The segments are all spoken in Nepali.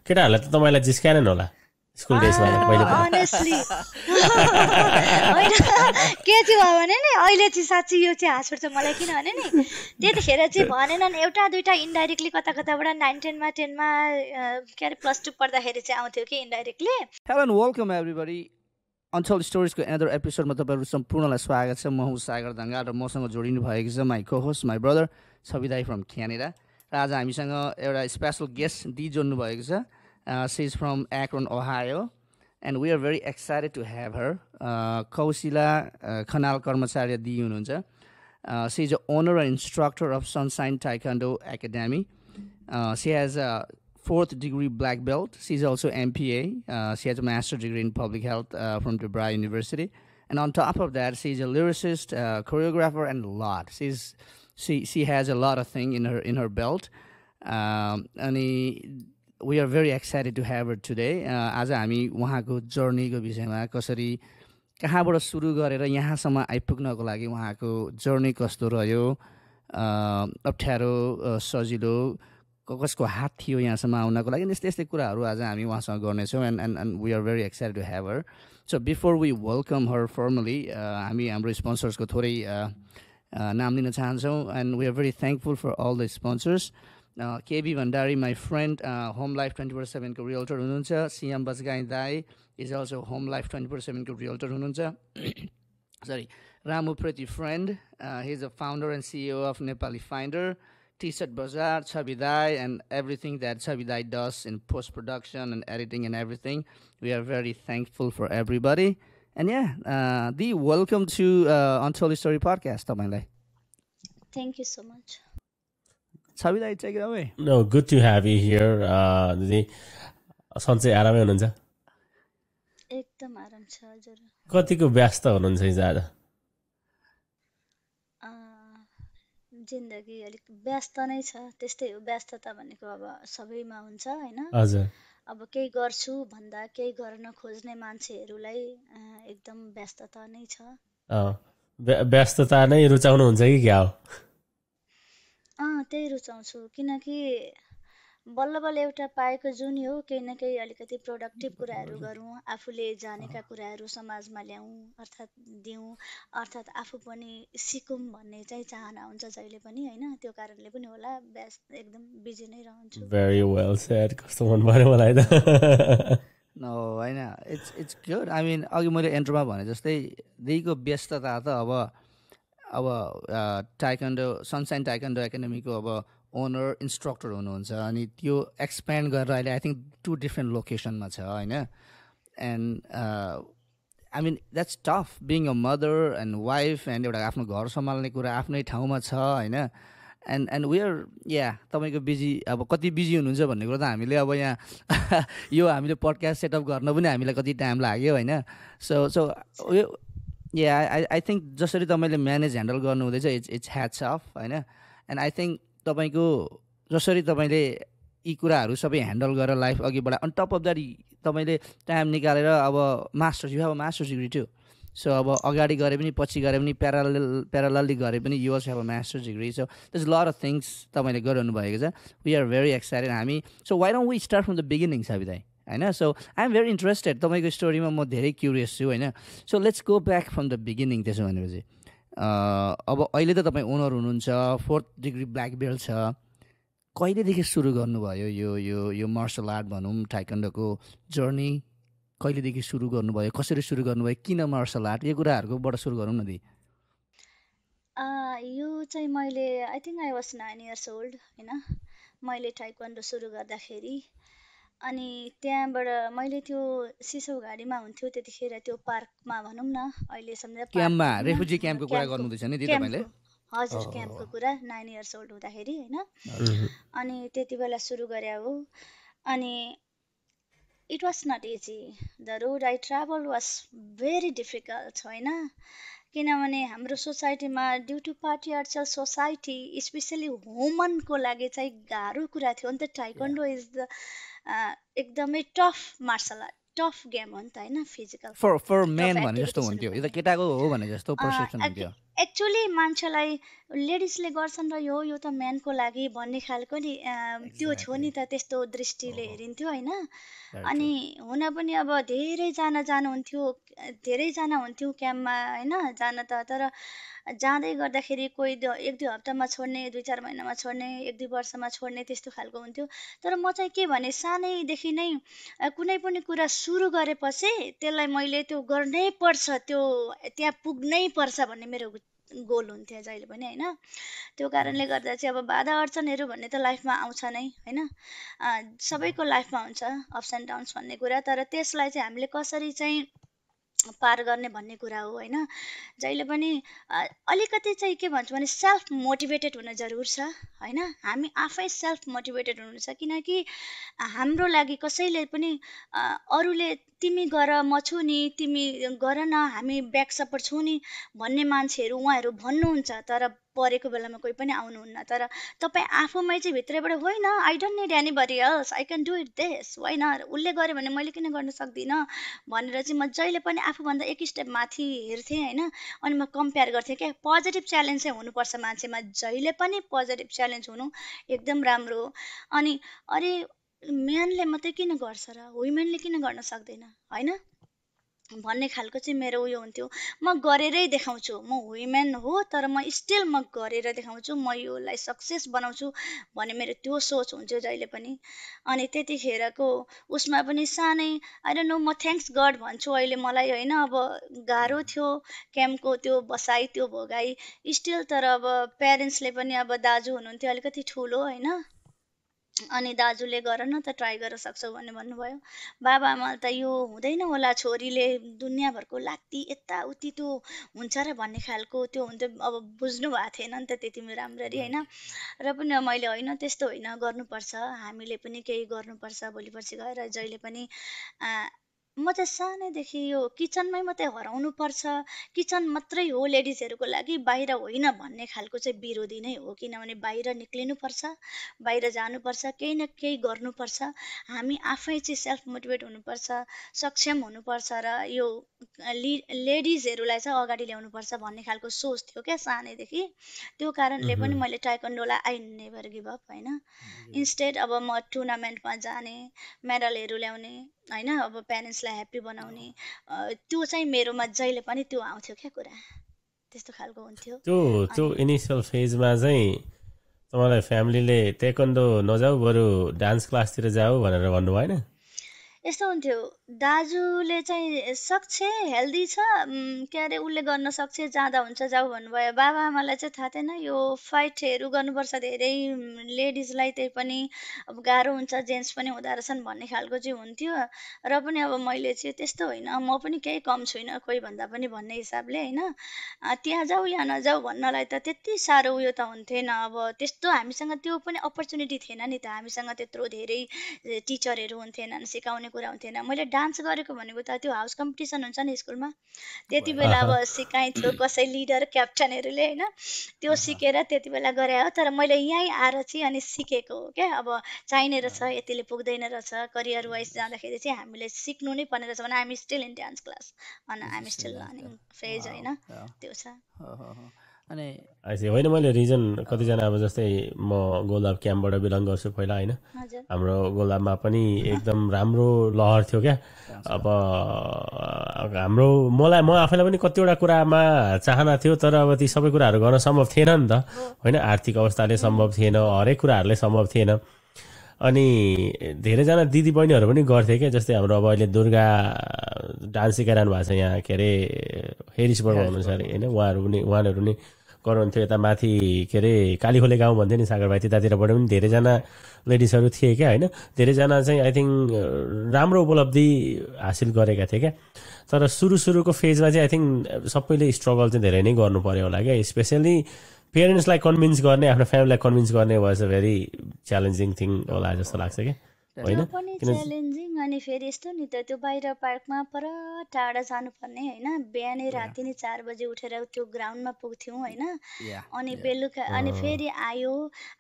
केटाहरूलाई त तपाईँलाई जिस्काएन होला स्कुल डेजमा पहिले अनेस्टली होइन के चाहिँ भयो भने नि अहिले चाहिँ साँच्ची यो चाहिँ हाँस उठ्छ मलाई किनभने नि त्यतिखेर चाहिँ भनेनन् एउटा दुइटा इन्डाइरेक्टली कता कताबाट 9-10मा 10मा के अरे +2 पढ्दाखेरि चाहिँ आउँथ्यो कि indirectly. Hello and welcome everybody untold स्टोरिजको एनदर एपिसोडमा तपाईँहरू सम्पूर्णलाई स्वागत छ। म हुँ सागर दङ्गाल र मसँग जोडिनु भएको छ माई को-होस्ट माई ब्रदर छविदाई फ्रम क्यानाडा। र आज हामीसँग एउटा स्पेसल गेस्ट दी जोड्नु भएको छ। She is from Akron, Ohio, and we are very excited to have her. Kausila Khanal Karmacharya Di hununcha. She is the owner and instructor of Sunshine Taekwondo Academy. She has a 4th degree black belt. She is also MPA. She has a master's degree in public health from DeVry University. And on top of that, she is a lyricist, choreographer, and a lot. She has a lot of things in her belt. And we are very excited to have her today. आज हामी उहाँको जर्नीको विषयमा कसरी कहाँबाट सुरु गरेर यहाँसम्म आइपुग्नको लागि उहाँको जर्नी कस्तो रह्यो, अप्ठ्यारो सजिलो कसको हात थियो यहाँसम्म आउनको लागि, यस्तै यस्तै कुराहरू आज हामी उहाँसँग गर्नेछौँ। And we are very excited to have her. So before we welcome her formally हामी हाम्रो स्पोन्सर्सको थोरै नाम लिन चाहन्छौँ। And we are very thankful for all the sponsors. KB Vandari, my friend, Home Life 24/7 को realtor हुनुहुन्छ। CM Basgai Dai is also Home Life 24/7 को realtor हुनुहुन्छ। Sorry, Ramu Preti friend, he's the founder and CEO of Nepali Finder, T-shirt Bazaar, Chabidai, and everything that Chabidai does in post-production and editing and everything. We are very thankful for everybody. And yeah, Dee, welcome to Untold Story Podcast. Thank you so much. Chabidai, take it away. No, good to have you here. दिदी सन्चै आरामै हुनुहुन्छ? एकदम आराम छ हजुर। कतिको व्यस्त हुनुहुन्छ हिजो आज? जिन्दगी अलिक व्यस्त नै छ, त्यस्तै हो। व्यस्तता भनेको अब सबैमा हुन्छ हैन? हजुर। अब केही गर्छु भन्दा केही गर्न खोज्ने मान्छेहरूलाई एकदम व्यस्तता नै छ। व्यस्तता नै रुचाउनुहुन्छ कि क्या हो? त्यही रुचाउँछु, किनकि बल्ल बल्ल एउटा पाएको जुन हो केही न केही अलिकति प्रोडक्टिभ कुराहरू गरौँ, आफूले जानेका कुराहरू समाजमा ल्याउँ, अर्थात् दिउँ, अर्थात् आफू पनि सिकौँ भन्ने चाहिँ चाहना हुन्छ जहिले पनि हैन? त्यो कारणले पनि होला एकदम बिजी नै रहन्छु। Very well shed. कस्तो मन पर्यो मलाई त। नो हैन, इट्स गुड। आई मिन अघि मैले एन्ट्रोमा भने जस्तै दिदीको व्यस्तता त अब टाइकोन्डो सनसाइन टाइकोन्डो एकाडेमीको अब ओनर इन्स्ट्रक्टर हुनुहुन्छ, अनि त्यो एक्सप्यान्ड गरेर अहिले आई थिङ्क 2 डिफ्रेन्ट लोकेसनमा छ होइन? And I mean that's tough being a mother and wife and एउटा आफ्नो घर सम्हाल्ने कुरा आफ्नै ठाउँमा छ होइन? एन्ड वी आर तपाईँको बिजी, अब कति बिजी हुनुहुन्छ भन्ने कुरो त हामीले अब यहाँ यो हामीले पडकास्ट सेटअप गर्न पनि हामीलाई कति टाइम लाग्यो होइन? सो आई थिङ्क जसरी तपाईँले म्यानेज ह्यान्डल गर्नुहुँदैछ इट्स ह्याट्स अफ होइन? एन्ड आई थिङ्क तपाईँको जसरी तपाईँले यी कुराहरू सबै ह्यान्डल गरेर लाइफ अघि बढाए, अन टप अफ द्याट तपाईँले टाइम निकालेर अब masters, you have a masters degree too. So अब अगाडि गरे पनि पछि गरे पनि प्यारलली गरे पनि you also have a masters degree. So this lot of things तपाईँले गरिरहनु भएको छ। वी आर भेरी एक्साइटेड हामी। So why don't we start from the beginning छविदाई होइन? So I am very interested, तपाईँको स्टोरीमा म धेरै क्युरियस छु होइन? So let's go back from the beginning. त्यसो भनेपछि अब अहिले त तपाईँ ओनर हुनुहुन्छ, 4th डिग्री ब्ल्याक बेल्ट छ। कहिलेदेखि सुरु गर्नुभयो यो मार्सल आर्ट भनौँ टाइकोन्डोको जर्नी? कहिलेदेखि सुरु गर्नुभयो, कसरी सुरु गर्नुभयो, किन मार्सल आर्ट, यो कुराहरूकोबाट सुरु गरौँ न दी। यो चाहिँ मैले I think I was 9 years old होइन? मैले टाइकोन्डो सुरु गर्दाखेरि अनि त्यहाँबाट मैले त्यो सिसौ घारीमा हुन्थ्यो त्यतिखेर, त्यो पार्कमा भनौँ न, अहिले सम्झा क्याम्पमा, रेफ्युजी क्याम्पको कुरा गर्नुहुँदैछ नि तपाईँले? हजुर, क्याम्पको कुरा 9 years old हुँदाखेरि होइन? अनि त्यति बेला सुरु गरे हो। अनि it was not easy, the road I travel was very difficult होइन? किनभने हाम्रो सोसाइटीमा due to patriarchal society specially वुमनको लागि चाहिँ गाह्रो कुरा थियो नि त। टाइकोन्डो इज द एकदमै tough martial art, tough game हो नि त होइन? फिजिकल फर मेन भने जस्तो हुन्थ्यो, यो त केटाको हो भने जस्तो पर्सेप्सन हुन्थ्यो। एक्चुअली मान्छेलाई लेडिजले गर्छन् र यो त म्यानको लागि भन्ने खालको नि त्यो थियो नि त, त्यस्तो दृष्टिले हेरिन्थ्यो होइन। अनि हुन पनि अब धेरैजना हुन्थ्यो क्याम्पमा होइन जान त, तर जाँदै गर्दाखेरि कोही 1-2 हप्तामा छोड्ने, 2-4 महिनामा छोड्ने, 1-2 वर्षमा छोड्ने, त्यस्तो खालको हुन्थ्यो। तर म चाहिँ के भने सानैदेखि नै कुनै पनि कुरा सुरु गरेपछि त्यसलाई मैले त्यो गर्नै पर्छ, त्यो त्यहाँ पुग्नै पर्छ भन्ने मेरो गोल हुन्थ्यो जहिले पनि होइन। त्यो कारणले गर्दा चाहिँ अब बाधा अडचनहरू भन्ने त लाइफमा आउँछ नै होइन, सबैको लाइफमा हुन्छ अप्स एन्ड डाउन्स भन्ने कुरा, तर त्यसलाई चाहिँ हामीले कसरी चाहिँ पार गर्ने भन्ने कुरा हो होइन। जहिले पनि अलिकति चाहिँ के भन्छु भने सेल्फ मोटिभेटेड हुन जरुर छ होइन। हामी आफै सेल्फ मोटिभेटेड हुनुहुन्छ, किनकि हाम्रो लागि कसैले पनि अरूले तिमी गर म छु नि, तिमी गर न, हामी ब्याक सपोर्ट छौँ नि भन्ने मान्छेहरू उहाँहरू भन्नुहुन्छ, तर परेको बेलामा कोही पनि आउनुहुन्न। तर तपाईँ आफूमै चाहिँ भित्रैबाट होइन, I don't need anybody else, I can do it this, होइन उसले गर्यो भने मैले किन गर्न सक्दिनँ भनेर चाहिँ म जहिले पनि आफूभन्दा एक स्टेप माथि हेर्थेँ होइन। अनि म कम्पेयर गर्थेँ क्या। पोजिटिभ च्यालेन्ज चाहिँ हुनुपर्छ मान्छेमा, जहिले पनि पोजिटिभ च्यालेन्ज हुनु एकदम राम्रो हो। अनि अरे म्यानले मात्रै किन गर्छ र वुमेनले किन गर्न सक्दैन होइन भन्ने खालको चाहिँ मेरो उयो हुन्थ्यो। म गरेरै देखाउँछु, म वुमेन हो तर म स्टिल म गरेर देखाउँछु, म योलाई सक्सेस बनाउँछु भन्ने मेरो त्यो सोच हुन्थ्यो जहिले पनि। अनि त्यतिखेरको उसमा पनि सानै आई डोन्ट नो, म थ्याङ्क्स गड भन्छु अहिले मलाई होइन। अब गाह्रो थियो क्याम्पको त्यो बसाइ त्यो भोगाइ स्टिल, तर अब प्यारेन्ट्सले पनि अब दाजु हुनुहुन्थ्यो अलिकति ठुलो होइन, अनि दाजुले गर न त ट्राई गर्न सक्छौ भन्ने भन्नुभयो। बाबा आमाले त यो हुँदैन होला छोरीले दुनियाँभरको लाग्ती यताउति त्यो हुन्छ र भन्ने खालको त्यो हुन्थ्यो। अब बुझ्नु भएको थिएन नि त त्यति राम्ररी होइन। र पनि मैले होइन त्यस्तो होइन, गर्नुपर्छ, हामीले पनि केही गर्नुपर्छ, भोलिपर्सि गएर जहिले पनि म चाहिँ सानैदेखि यो किचनमै मात्रै हराउनु पर्छ, किचन मात्रै हो लेडिजहरूको लागि, बाहिर होइन भन्ने खालको चाहिँ विरोधी नै हो। किनभने बाहिर निक्लिनुपर्छ, बाहिर जानुपर्छ, केही न केही गर्नुपर्छ, हामी आफै चाहिँ सेल्फ मोटिभेट हुनुपर्छ, सक्षम हुनुपर्छ र यो लेडिजहरूलाई चाहिँ अगाडि ल्याउनुपर्छ भन्ने खालको सोच थियो क्या सानैदेखि। त्यो कारणले पनि मैले टाइक्वान्डोलाई आई नेभर गिभ अप होइन। इन्स्टेड अब म टुर्नामेन्टमा जाने, मेडलहरू ल्याउने होइन, अब प्यारेन्ट्सलाई ह्याप्पी बनाउने, त्यो चाहिँ मेरोमा जहिले पनि त्यो आउँथ्यो क्या कुरा, त्यस्तो खालको हुन्थ्यो। त्यो इनिसियल फेजमा चाहिँ तपाईँलाई फ्यामिलीले ताइक्वान्डो नजाऊ बरु डान्स क्लासतिर जाऊ भनेर भन्नु भएन? यस्तो हुन्थ्यो, दाजुले चाहिँ सक्छ हेल्दी छ के अरे उसले गर्न सक्छ, जाँदा हुन्छ जाऊ भन्नुभयो। बाबा आमालाई चाहिँ थाहा थिएन यो फाइटहरू गर्नुपर्छ धेरै, लेडिजलाई त्यही पनि अब गाह्रो हुन्छ, जेन्ट्स पनि हुँदो रहेछन् भन्ने खालको चाहिँ हुन्थ्यो। र पनि अब मैले चाहिँ त्यस्तो होइन, म पनि केही कम छुइनँ कोही भन्दा पनि भन्ने हिसाबले होइन। त्यहाँ जाऊ या नजाऊ भन्नलाई त त्यति साह्रो उयो त हुन्थेन, अब त्यस्तो हामीसँग त्यो पनि अपर्च्युनिटी थिएन नि त, हामीसँग त्यत्रो धेरै टिचरहरू हुन्थेनन्, सिकाउने कुरा हुन्थेन। मैले डान्स गरेको भनेको त त्यो हाउस कम्पिटिसन हुन्छ नि स्कुलमा, त्यति बेला अब सिकाइन्थ्यो कसै लिडर क्याप्टनहरूले होइन, त्यो सिकेर त्यति बेला गरे हो। तर मैले यहीँ आएर चाहिँ अनि सिकेको हो क्या। अब चाहिने रहेछ, यतिले पुग्दैन रहेछ, करियर वाइज जाँदाखेरि चाहिँ हामीले सिक्नु नै पर्ने रहेछ भने I'm still in dance class अनि आइएम स्टिल लर्निङ फेज होइन, त्यो छ। अनि होइन मैले रिजन कतिजना अब जस्तै म गोलदाब क्याम्पबाट बिलङ गर्छु पहिला होइन, हाम्रो गोलदाबमा पनि एकदम राम्रो लहर थियो क्या। अब म आफैलाई पनि कतिवटा कुरामा चाहना थियो, तर अब ती सबै कुराहरू गर्न सम्भव थिएन नि त होइन, आर्थिक अवस्थाले सम्भव थिएन, हरेक कुराहरूले सम्भव थिएन। अनि धेरैजना दिदी बहिनीहरू पनि गर्थे क्या, जस्तै हाम्रो अब अहिले दुर्गा डान्स सिकाइरहनु भएको छ यहाँ के अरे हेरिसबर्ग हुनुहुन्छ अरे होइन, उहाँहरू पनि गर्नुहुन्थ्यो। यता माथि के अरे कालीखोले गाउँ भन्थ्यो नि सागरभाइ, त्यतातिरबाट पनि धेरैजना लेडिजहरू थिए क्या होइन। धेरैजना चाहिँ आई थिङ्क राम्रो उपलब्धि हासिल गरेका थिए क्या। तर सुरुको फेजमा चाहिँ आई थिङ्क सबैले स्ट्रगल चाहिँ धेरै नै गर्नु पर्यो होला क्या, स्पेसली पेरेन्ट्सलाई कन्भिन्स गर्ने, आफ्नो फ्यामिलीलाई कन्भिन्स गर्ने was a very challenging thing होला जस्तो लाग्छ क्या। होइन त्यो पनि च्यालेन्जिङ अनि फेरि यस्तो नि त त्यो बाहिर पार्कमा पर टाढा जानुपर्ने होइन बिहानै राति नै 4 बजे उठेर त्यो ग्राउन्डमा पुग्थ्यौँ होइन अनि बेलुका अनि फेरि आयो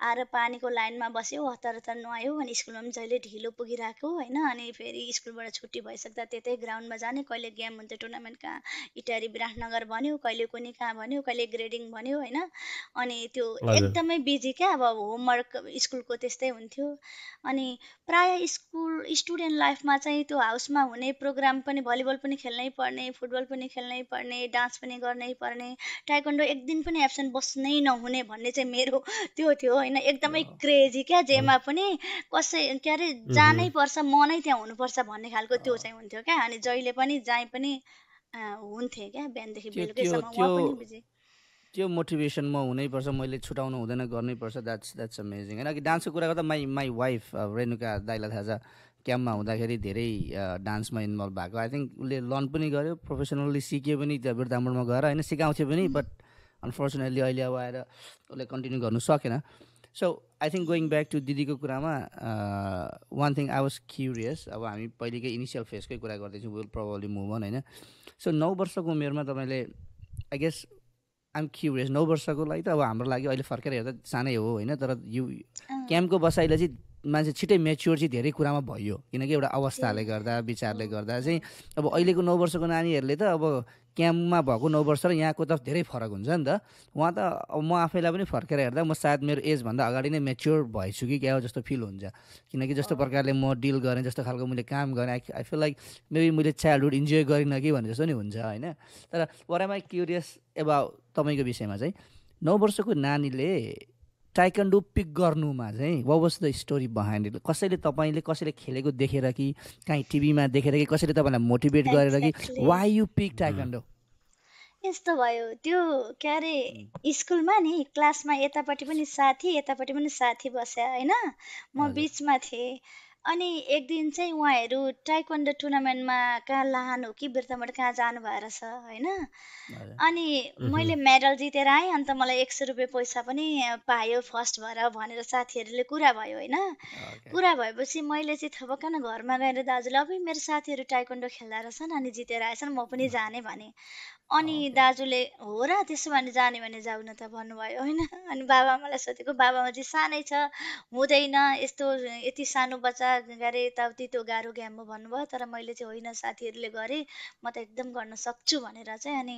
आएर पानीको लाइनमा बस्यो हतार हतार नुहायो अनि स्कुलमा पनि जहिले ढिलो पुगिरहेको होइन अनि फेरि स्कुलबाट छुट्टी भइसक्दा त्यतै ग्राउन्डमा जाने कहिले गेम हुन्थ्यो टुर्नामेन्ट कहाँ इटारी विराटनगर भन्यो कहिले कुनै कहाँ भन्यो कहिले ग्रेडिङ भन्यो होइन अनि त्यो एकदमै बिजी क्या अब होमवर्क स्कुलको त्यस्तै हुन्थ्यो अनि प्राय स्कुल स्टुडेन्ट लाइफमा चाहिँ त्यो हाउसमा हुने प्रोग्राम पनि भलिबल पनि खेल्नै पर्ने फुटबल पनि खेल्नै पर्ने डान्स पनि गर्नै पर्ने टाइक्वान्डो एक दिन पनि एब्सेन्ट बस्नै नहुने भन्ने चाहिँ मेरो त्यो थियो होइन एकदमै क्रेजी क्या जेमा पनि कसै के अरे जानै पर्छ म नै त्यहाँ हुनुपर्छ भन्ने खालको त्यो चाहिँ हुन्थ्यो क्या अनि जहिले पनि जहीँ पनि हुन्थेँ क्या बिहानदेखि बेलुकैसम्म उहाँ पनि बिजी त्यो मोटिभेसन म हुनैपर्छ मैले छुटाउनु हुँदैन गर्नैपर्छ द्याट्स अमेजिङ होइन कि डान्सको कुरा गर्दा माई वाइफ रेणुका दाइलाई थाहा छ क्याम्पमा हुँदाखेरि धेरै डान्समा इन्भल्भ भएको आई थिङ्क उसले लर्न पनि गर्यो प्रोफेसनल्ली सिक्यो पनि त्यो बिर्तामोडमा गएर होइन सिकाउँथ्यो पनि बट अनफर्चुनेटली अहिले अब आएर उसले कन्टिन्यू गर्नु सकेन so I think going back to दिदीको कुरामा one thing I was curious अब हामी पहिलेकै इनिसियल फेजकै कुरा गर्दैछौँ विल प्रोबब्ली मुभ अन होइन सो 9 वर्षको उमेरमा तपाईँले आई गेस आइएम क्युरियस 9 वर्षको लागि त अब हाम्रो लागि अहिले फर्केर हेर्दा सानै हो होइन तर यो क्याम्पको बसाइले चाहिँ मान्छे छिटै मेच्योर चाहिँ धेरै कुरामा भयो किनकि एउटा अवस्थाले गर्दा विचारले गर्दा चाहिँ अब अहिलेको 9 वर्षको नानीहरूले त अब क्याम्पमा भएको 9 वर्ष र यहाँको त धेरै फरक हुन्छ नि त उहाँ त अब म आफैलाई पनि फर्केर हेर्दा म सायद मेरो एजभन्दा अगाडि नै मेच्योर भइछु कि क्या हो जस्तो फिल हुन्छ किनकि जस्तो प्रकारले म डिल गरेँ जस्तो खालको मैले काम गरेँ आई फिल लाइक मेबी मैले चाइल्डहुड इन्जोय गरिनँ कि भने जस्तो नि हुन्छ होइन तर वर एम आई क्युरियस एबाउट तपाईँको विषयमा चाहिँ 9 वर्षको नानीले टाइक्वान्डो पिक गर्नुमा चाहिँ what was the story behind it कसैले तपाईँले कसैले खेलेको देखेर कि काहीँ टिभीमा देखेर कि कसैले तपाईँलाई मोटिभेट गरेर कि वाइ यु पिक टाइक्वान्डो यस्तो भयो त्यो के अरे स्कुलमा नि क्लासमा यतापट्टि पनि साथी यतापट्टि पनि साथी बस्या होइन म बिचमा थिएँ अनि एक दिन चाहिँ उहाँहरू टाइक्वान्डो टुर्नामेन्टमा कहाँ लाहान हो कि बिर्तामोड कहाँ जानु भएर छ होइन अनि मैले मेडल जितेर आएँ अन्त मलाई 100 रुपियाँ पैसा पनि पायो फर्स्ट भएर भनेर साथीहरूले कुरा भयो होइन कुरा भएपछि मैले चाहिँ थपक्क घरमा गएर दाजुलाई अब मेरो साथीहरू टाइक्वान्डो खेल्दा रहेछन् अनि जितेर आएछन् म पनि जाने भने अनि दाजुले हो र त्यसो भने जाने भने जाऊ न त भन्नुभयो होइन अनि बाबाआमालाई सोधेको बाबामा चाहिँ सानै छ हुँदैन यस्तो यति सानो बच्चा गरे यताउति त्यो गाह्रो गेम हो भन्नुभयो तर मैले चाहिँ होइन साथीहरूले गरे म त एकदम गर्न सक्छु भनेर चाहिँ अनि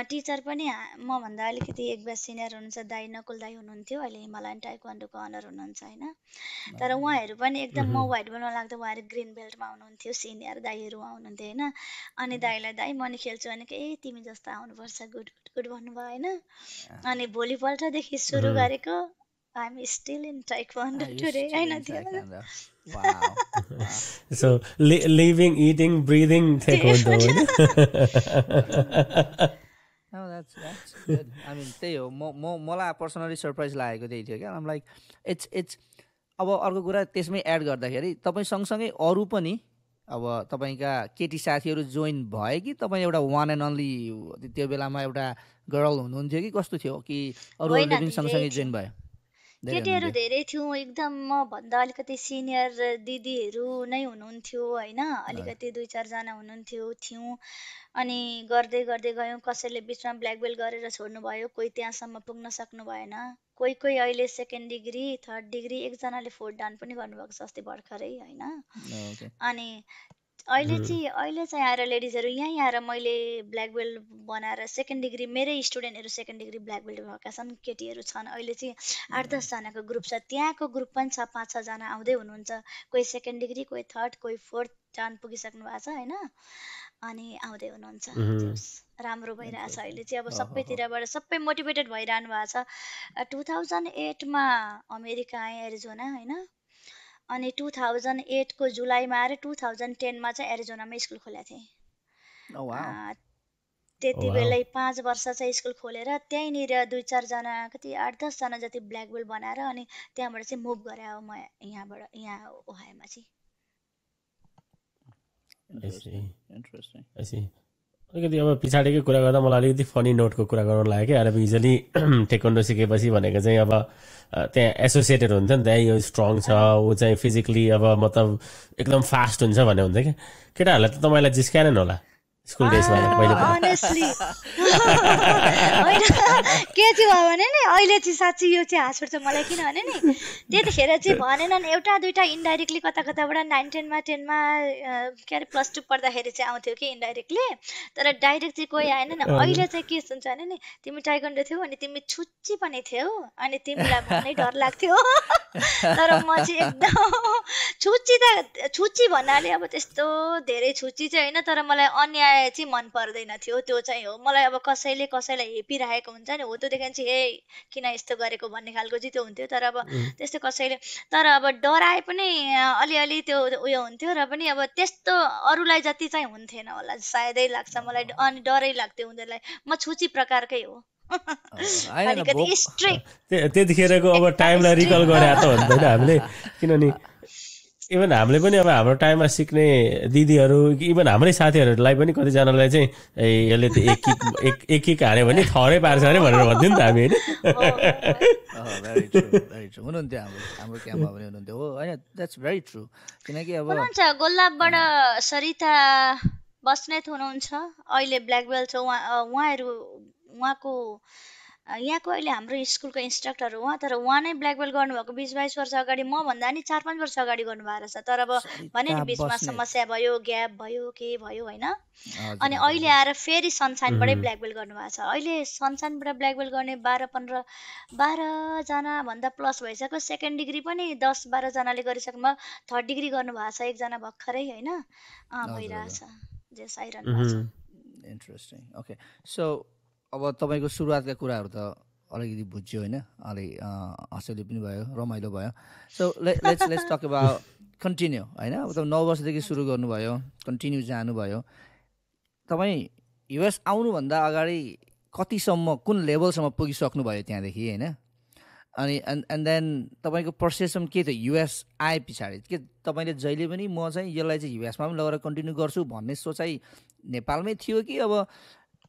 टिचर पनि मभन्दा अलिकति एक ब्याच सिनियर हुनुहुन्छ दाई नकुल दाई हुनुहुन्थ्यो अहिले हिमालयन टाइक्वान्डोको अनर हुनुहुन्छ होइन तर उहाँहरू पनि एकदम म व्हाइट बेल्टमा लाग्दा उहाँहरू ग्रिन बेल्टमा हुनुहुन्थ्यो सिनियर दाईहरू आउनुहुन्थ्यो होइन अनि दाईलाई दाई म नि खेल्छु भने ए तिमी जस्तो आउनुपर्छ गुड गुड गुड भन्नुभयो होइन अनि भोलिपल्टदेखि सुरु गरेको I am still in taekwondo today होइन त्यो so living eating breathing taekwondo होइन आई मिन त्यही हो मलाई पर्सनली सरप्राइज लागेको त्यही थियो क्या लाइक इट्स अब अर्को कुरा त्यसमै एड गर्दाखेरि तपाईँ सँगसँगै अरू पनि अब तपाईँका केटी साथीहरू जोइन भयो कि तपाईँ एउटा वान एन्ड अन्ली त्यो बेलामा एउटा गर्ल हुनुहुन्थ्यो कि कस्तो थियो कि अरूहरूले पनि सँगसँगै जोइन भयो केटीहरू धेरै थियौँ एकदम म भन्दा अलिकति सिनियर दिदीहरू नै हुनुहुन्थ्यो होइन अलिकति 2-4 जना हुनुहुन्थ्यो थियौँ अनि गर्दै गर्दै गयौँ कसैले बिचमा ब्ल्याक बेल्ट गरेर छोड्नु भयो कोही त्यहाँसम्म पुग्न सक्नु भएन कोही कोही अहिले 2nd डिग्री 3rd डिग्री एकजनाले 4th डान पनि गर्नुभएको छ अस्ति भर्खरै होइन अनि अहिले चाहिँ आएर लेडिजहरू यहीँ आएर मैले ब्ल्याक बेल्ट बनाएर 2nd डिग्री मेरै स्टुडेन्टहरू 2nd डिग्री ब्ल्याक बेल्ट भएका छन् केटीहरू छन् अहिले चाहिँ 8-10 जनाको ग्रुप छ त्यहाँको ग्रुप पनि छ 5-6 जना आउँदै हुनुहुन्छ कोही 2nd डिग्री कोही 3rd कोही 4th डान पुगिसक्नु भएको छ होइन अनि आउँदै हुनुहुन्छ राम्रो भइरहेछ अहिले चाहिँ अब सबैतिरबाट सबै मोटिभेटेड भइरहनु भएको छ 2008मा अमेरिका आएँ एरिजोना होइन अनि 2008 को जुलाईमा आएर 2010मा चाहिँ एरिजोनामा स्कुल खोलेको थिएँ त्यति बेलै 5 वर्ष चाहिँ स्कुल खोलेर त्यहीँनिर 2-4 जना कति 8-10 जना जति ब्ल्याक बेल्ट बनाएर अनि त्यहाँबाट चाहिँ मुभ गरे हो म यहाँ ओहायोमा चाहिँ अलिकति अब पछाडिकै कुरा गर्दा मलाई अलिकति फनी नोटको कुरा गर्नु लाग्यो कि अब युजली टेक्वान्डो सिकेपछि भनेको चाहिँ अब त्यहाँ एसोसिएटेड हुन्छ नि, त्यहाँ यो स्ट्रङ छ, ऊ चाहिँ फिजिकली अब मतलब एकदम फास्ट हुन्छ भन्ने हुन्छ क्या। केटाहरूलाई त तपाईँलाई जिस्काएन होला स्कुल डेजमा पहिले अनेस्टली होइन के चाहिँ भयो भने नि अहिले चाहिँ साँच्ची यो चाहिँ हाँस उठ्छ मलाई, किनभने नि त्यतिखेर चाहिँ भनेनन्, एउटा दुइटा इन्डाइरेक्टली कता कताबाट 9, 10मा के अरे +2 पढ्दाखेरि चाहिँ आउँथ्यो कि इन्डाइरेक्टली, तर डाइरेक्ट चाहिँ कोही आएन नि। अहिले चाहिँ के हुन्छ भने नि तिमी टाइकोन्डो थियौ अनि तिमी छुच्ची पनि थियौ अनि तिमीलाई भन्नै डर लाग्थ्यो तर म चाहिँ एकदम छुच्ची भन्नाले अब त्यस्तो धेरै छुच्ची चाहिँ होइन, तर मलाई अन्याय चाहिँ मन पर्दैन थियो, त्यो चाहिँ हो। मलाई अब कसैले कसैलाई हेपिरहेको हुन्छ नि हो, त्योदेखि चाहिँ हे किन यस्तो गरेको भन्ने खालको चाहिँ त्यो हुन्थ्यो। तर अब त्यस्तो कसैले, तर अब डराए पनि अलिअलि त्यो उयो हुन्थ्यो र पनि अब त्यस्तो अरूलाई जति चाहिँ हुन्थेन होला सायदै लाग्छ मलाई, अनि डरै लाग्थ्यो उनीहरूलाई। म छुची प्रकारकै हो अलिकति स्ट्रिक्ट। त्यतिखेरको अब टाइमलाई रिकल गरे त हुँदैन हामीले, किनभने इभन हामीले पनि अब हाम्रो टाइममा सिक्ने दिदीहरू इभन हाम्रै साथीहरूलाई पनि कतिजनालाई चाहिँ यसले त एक किक हान्यो भने थरै पार्छ अरे भनेर भन्थ्यो नि त हामी, होइन हुनुहुन्थ्यो हाम्रो क्याम्पमा पनि हुनुहुन्थ्यो हो, होइन द्याट्स भेरी ट्रु। किनकि अब हुनुहुन्छ गोलाबबाट सरिता बस्नेत हुनुहुन्छ, अहिले ब्ल्याक बेल्ट छ उहाँको यहाँको अहिले हाम्रो स्कुलको इन्स्ट्रक्टर हो उहाँ, तर उहाँ नै ब्ल्याक बेल्ट गर्नुभएको 20-22 वर्ष अगाडि, म भन्दा नि 4-5 वर्ष अगाडि गर्नुभएको रहेछ। तर अब भने नि बिचमा समस्या भयो, ग्याप भयो, के भयो होइन, अनि अहिले आएर फेरि सनसाइनबाटै ब्ल्याक बेल्ट गर्नुभएको छ। अहिले सनसाइनबाट ब्ल्याक बेल्ट गर्ने 12 जना भन्दा प्लस भइसक्यो। सेकेन्ड डिग्री पनि 10-12 जनाले गरिसक्नु, थर्ड डिग्री गर्नुभएको छ एकजना भर्खरै होइन, भइरहेछ जस आइरहनु भएको छ। इन्ट्रेस्टिङ। ओके, सो अब तपाईँको सुरुवातका कुराहरू त अलिकति बुझ्यो होइन, अलि हँसिलो पनि भयो, रमाइलो भयो। So let's talk about continue होइन, अब तपाईँ 9 वर्षदेखि सुरु गर्नुभयो, कन्टिन्यू जानुभयो। तपाईँ युएस आउनुभन्दा अगाडि कतिसम्म कुन लेभलसम्म पुगिसक्नुभयो त्यहाँदेखि होइन, अनि एन्ड देन तपाईँको पर्सेप्सन के थियो युएस आए पछाडि? के तपाईँले जहिले पनि म चाहिँ यसलाई चाहिँ युएसमा पनि लगेर कन्टिन्यू गर्छु भन्ने सोचाइ नेपालमै थियो कि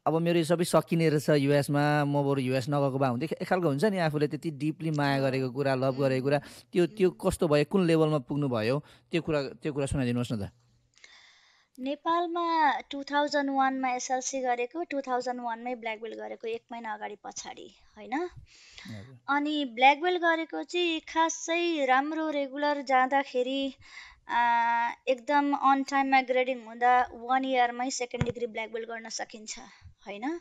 अब मेरो यो सबै सकिने रहेछ युएसमा, म बरु युएस नगएको भए हुन्थ्यो एक खालको हुन्छ नि, आफूले त्यति डिपली माया गरेको कुरा, लभ गरेको कुरा, त्यो कस्तो भयो, कुन लेभलमा पुग्नु भयो, त्यो कुरा सुनाइदिनुहोस् न त। नेपालमा 2001मा एसएलसी गरेको, 2001मै ब्ल्याक बेल्ट गरेको 1 महिना अगाडि पछाडि होइन। अनि ब्ल्याक बेल्ट गरेको चाहिँ खासै राम्रो रेगुलर जाँदाखेरि एकदम अन टाइममा ग्रेडिङ हुँदा 1 इयरमै सेकेन्ड डिग्री ब्ल्याक बेल्ट गर्न सकिन्छ होइन।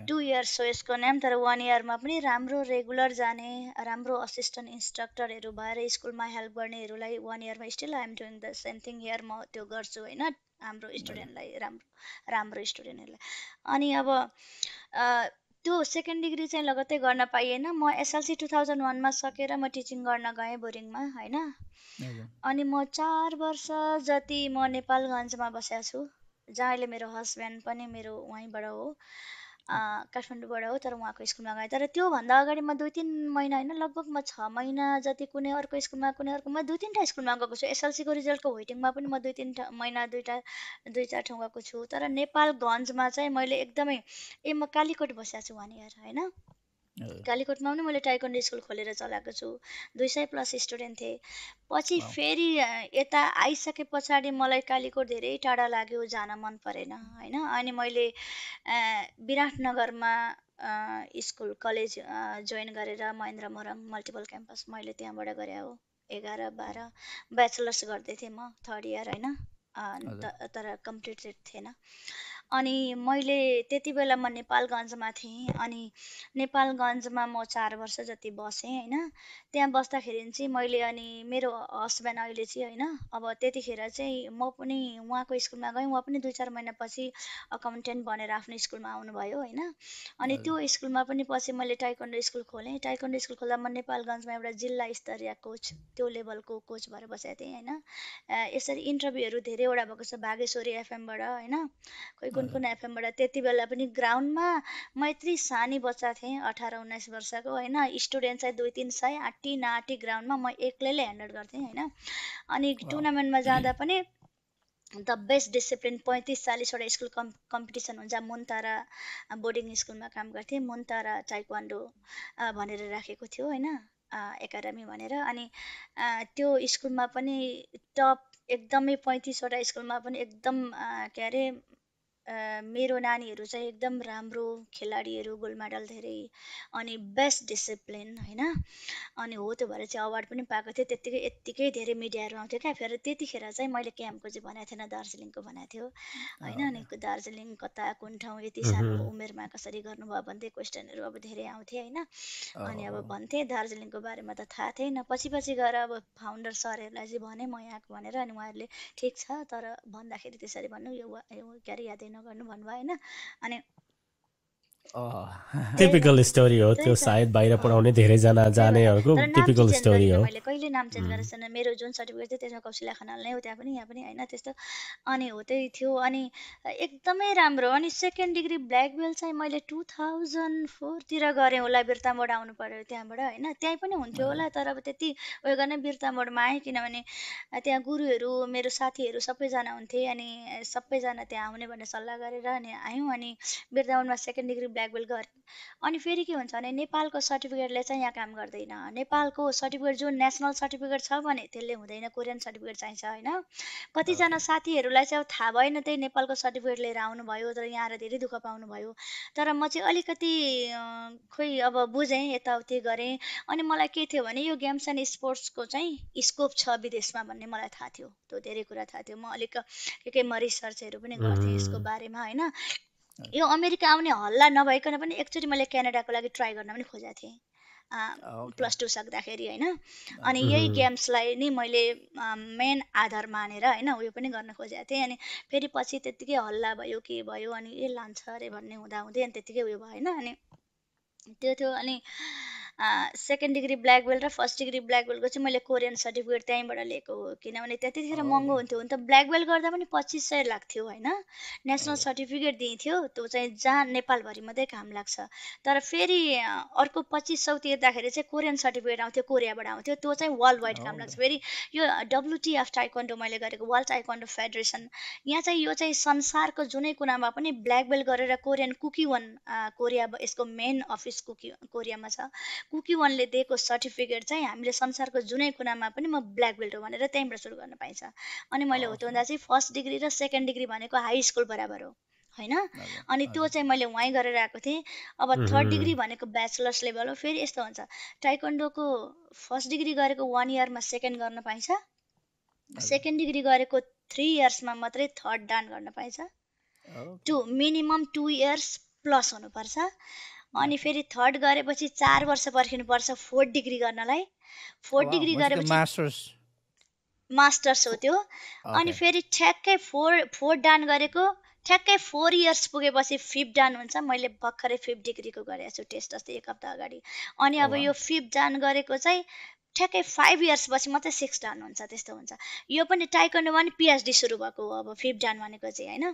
2 इयर्स हो यसको नाम, तर 1 इयरमा पनि राम्रो रेगुलर जाने, राम्रो असिस्टेन्ट इन्स्ट्रक्टरहरू भएर स्कुलमा हेल्प गर्नेहरूलाई 1 इयरमा still I am doing the same thing here, म त्यो गर्छु होइन हाम्रो स्टुडेन्टलाई, राम्रो स्टुडेन्टहरूलाई। अनि अब त्यो सेकेन्ड डिग्री चाहिँ लगत्तै गर्न पाइएन। म एसएलसी 2001मा सकेर म टिचिङ गर्न गएँ बोर्डिङमा होइन। अनि म 4 वर्ष जति म नेपालगञ्जमा बसेको छु, जहाँ अहिले मेरो हस्बेन्ड पनि मेरो वहीँबाट हो, काठमाडौँबाट हो, तर उहाँको स्कुलमा गएँ। तर त्योभन्दा अगाडि म 2-3 महिना होइन, लगभग म 6 महिना जति कुनै अर्को स्कुलमा, म 2-3टा स्कुलमा गएको छु। एसएलसीको रिजल्टको वेटिङमा पनि म 2-3 महिना 2-4 ठाउँ गएको छु। तर नेपालगञ्जमा चाहिँ मैले एकदमै म कालीकोट बसेको छु 1 इयर होइन। कालीकोटमा पनि मैले टाइकोन्डो स्कुल खोलेर चलाएको छु, 200+ स्टुडेन्ट थिए। पछि फेरि यता आइसके पछाडि मलाई कालीकोट धेरै टाढा लाग्यो, जान मन परेन होइन। अनि मैले विराटनगरमा स्कुल कलेज जोइन गरेर महेन्द्र मोरङ मल्टिपल क्याम्पस मैले त्यहाँबाट गरेँ हो। 11-12 ब्याचलर्स गर्दै थिएँ म, 3rd इयर होइन, तर कम्प्लिटेड थिएन। अनि मैले त्यति बेला म नेपालगञ्जमा थिएँ। अनि नेपालगञ्जमा म 4 वर्ष जति बसेँ होइन। त्यहाँ बस्दाखेरि चाहिँ मैले, अनि मेरो हस्बेन्ड अहिले चाहिँ होइन, अब त्यतिखेर चाहिँ म पनि उहाँको स्कुलमा गएँ, उहाँ पनि 2-4 महिनापछि अकाउन्टेन्ट बनेर आफ्नो स्कुलमा आउनुभयो होइन। अनि त्यो स्कुलमा पनि पछि मैले टाइकोन्डो स्कुल खोलेँ। टाइकोन्डो स्कुल खोल्दा म नेपालगञ्जमा एउटा जिल्ला स्तरीय कोच, त्यो लेभलको कोच भएर बसेको थिएँ होइन। यसरी इन्टरभ्यूहरू धेरैवटा भएको छ, भागेश्वरी एफएमबाट होइन, कोही कुन एफएमबाट। त्यति बेला पनि ग्राउन्डमा म यत्रो सानी बच्चा थिएँ, 18-19 वर्षको होइन, स्टुडेन्ट चाहिँ 200-300 आँटी नआँटी ग्राउन्डमा म एक्लैले ह्यान्डल गर्थेँ होइन। अनि टुर्नामेन्टमा जाँदा पनि द बेस्ट डिसिप्लिन 35-40वटा स्कुल कम्पिटिसन हुन्छ। मुन्तारा बोर्डिङ स्कुलमा काम गर्थेँ। मुन्तारा टाइक्वान्डो भनेर राखेको थियो होइन, एकाडेमी भनेर। अनि त्यो स्कुलमा पनि टप एकदमै 35वटा स्कुलमा पनि एकदम के अरे मेरो नानीहरू चाहिँ एकदम राम्रो खेलाडीहरू, गोल्ड मेडल धेरै, अनि बेस्ट डिसिप्लिन होइन। अनि हो त्यो भएर चाहिँ अवार्ड पनि पाएको थिएँ। यत्तिकै धेरै मिडियाहरू आउँथ्यो क्या। फेरि त्यतिखेर चाहिँ मैले क्याम्पको चाहिँ भनेको थिएन, दार्जिलिङको भनेको थियो होइन। अनि दार्जिलिङ कता, कुन ठाउँ, यति सानो उमेरमा कसरी गर्नुभयो भन्दै क्वेसनहरू अब धेरै आउँथे होइन। अनि अब भन्थेँ दार्जिलिङको बारेमा त थाहा थिएन। पछि गएर अब फाउन्डर सरहरूलाई चाहिँ भने म यहाँको भनेर। अनि उहाँहरूले ठिक छ तर भन्दाखेरि त्यसरी भन्नु, यो के अरे यादै नगर्नु भन्नुभयो होइन। अनि टिपिकल स्टोरी हो त्यो, सायद बाहिर पढाउने धेरैजना जानेहरूको टिपिकल स्टोरी हो। मैले कहिले नाम चेन्ज गरेको छैन। मेरो जुन सर्टिफिकेट थियो त्यसमा कौशल्या खनाल नै हो, त्यहाँ पनि यहाँ पनि होइन त्यस्तो। अनि हो त्यही थियो। अनि एकदमै राम्रो। अनि सेकेन्ड डिग्री ब्ल्याक बेल्ट चाहिँ मैले 2004तिर गरेँ होला। बिर्तामोड आउनु पर्यो त्यहाँबाट होइन। त्यहीँ पनि हुन्थ्यो होला तर अब त्यति उयो गर्ने बिर्तामोडमा आएँ, किनभने त्यहाँ गुरुहरू मेरो साथीहरू सबैजना हुन्थे। अनि सबैजना त्यहाँ आउने भन्ने सल्लाह गरेर अनि आयौँ। अनि बिर्तामोडमा सेकेन्ड डिग्री ब्ल्याक बेल्ट गरेँ। अनि फेरि के हुन्छ भने नेपालको सर्टिफिकेटले चाहिँ यहाँ काम गर्दैन। नेपालको सर्टिफिकेट जो नेसनल सर्टिफिकेट छ भने त्यसले हुँदैन, कोरियन सर्टिफिकेट चाहिन्छ होइन। कतिजना साथीहरूलाई चाहिँ अब थाहा भएन, त्यही नेपालको सर्टिफिकेट लिएर आउनुभयो तर यहाँ आएर धेरै दुःख पाउनुभयो। तर म चाहिँ अलिकति खोइ अब बुझेँ, यताउति गरेँ। अनि मलाई के थियो भने यो गेम्स एन्ड स्पोर्ट्सको चाहिँ स्कोप छ विदेशमा भन्ने मलाई थाहा थियो। त्यो धेरै कुरा थाहा थियो। म अलिक के म रिसर्चहरू पनि गर्थेँ यसको बारेमा होइन। यो अमेरिका आउने हल्ला नभइकन पनि एकचोटि मैले क्यानाडाको लागि ट्राई गर्न पनि खोजेको थिएँ +2 सक्दाखेरि होइन। अनि यही गेम्सलाई नै मैले मेन आधार मानेर होइन उयो पनि गर्न खोजेको थिएँ। अनि फेरि पछि त्यत्तिकै हल्ला भयो के भयो, अनि लान्छ अरे भन्ने हुँदाहुँदै अनि त्यत्तिकै उयो भएन। अनि त्यो थियो। अनि सेकेन्ड डिग्री ब्ल्याक बेल्ट र फर्स्ट डिग्री ब्ल्याक बेल्टको चाहिँ मैले कोरियन सर्टिफिकेट त्यहीँबाट लिएको हो, किनभने त्यतिखेर महँगो हुन्थ्यो। हुन त ब्ल्याक बेल्ट गर्दा पनि 2500 लाग्थ्यो होइन। नेसनल सर्टिफिकेट दिन्थ्यो, त्यो चाहिँ जहाँ नेपालभरि मात्रै काम लाग्छ। तर फेरि अर्को 2500 तिर्दाखेरि चाहिँ कोरियन सर्टिफिकेट आउँथ्यो, कोरियाबाट आउँथ्यो, त्यो चाहिँ वर्ल्ड वाइड काम लाग्छ। फेरि यो WTF टाइक्वान्डो मैले गरेको, वर्ल्ड टाइक्वान्डो फेडरेसन, यहाँ चाहिँ यो चाहिँ संसारको जुनै कुनामा पनि ब्ल्याक बेल्ट गरेर कोरियन कुकीवन, कोरिया यसको मेन अफिस कोरियामा छ। कुकीवनले दिएको सर्टिफिकेट चाहिँ हामीले संसारको जुनै कुनामा पनि म ब्ल्याक बेल्ट हो भनेर त्यहीँबाट सुरु गर्न पाइन्छ। अनि मैले हो त्योभन्दा चाहिँ फर्स्ट डिग्री र सेकेन्ड डिग्री भनेको हाई स्कुल बराबर हो होइन। अनि त्यो चाहिँ मैले वहीँ गरेर आएको थिएँ। अब थर्ड डिग्री भनेको ब्याचलर्स लेभल हो। फेरि यस्तो हुन्छ, टाइक्वान्डोको फर्स्ट डिग्री गरेको 1 इयरमा सेकेन्ड गर्न पाइन्छ, सेकेन्ड डिग्री गरेको 3 इयर्समा मात्रै थर्ड डान गर्न पाइन्छ। मिनिमम 2 इयर्स प्लस हुनुपर्छ। अनि फेरि थर्ड गरेपछि 4 वर्ष पर्खिनुपर्छ फोर्थ डिग्री गर्नलाई। फोर्थ डिग्री गरेपछि मास्टर्स हो त्यो। अनि फेरि ठ्याक्कै फोर डान गरेको ठ्याक्कै 4 इयर्स पुगेपछि फिफ्थ डान हुन्छ। मैले भर्खरै फिफ्थ डिग्रीको गरेको छु टेस्ट अस्ति 1 हप्ता अगाडि। अनि अब यो फिफ्थ डान गरेको चाहिँ ठ्याक्कै 5 इयर्स पछि मात्रै 6 डान हुन्छ, त्यस्तो हुन्छ। यो पनि टाइक्वान्डोमा नि PhD सुरु भएको हो अब फिफ्थ डान भनेको चाहिँ होइन।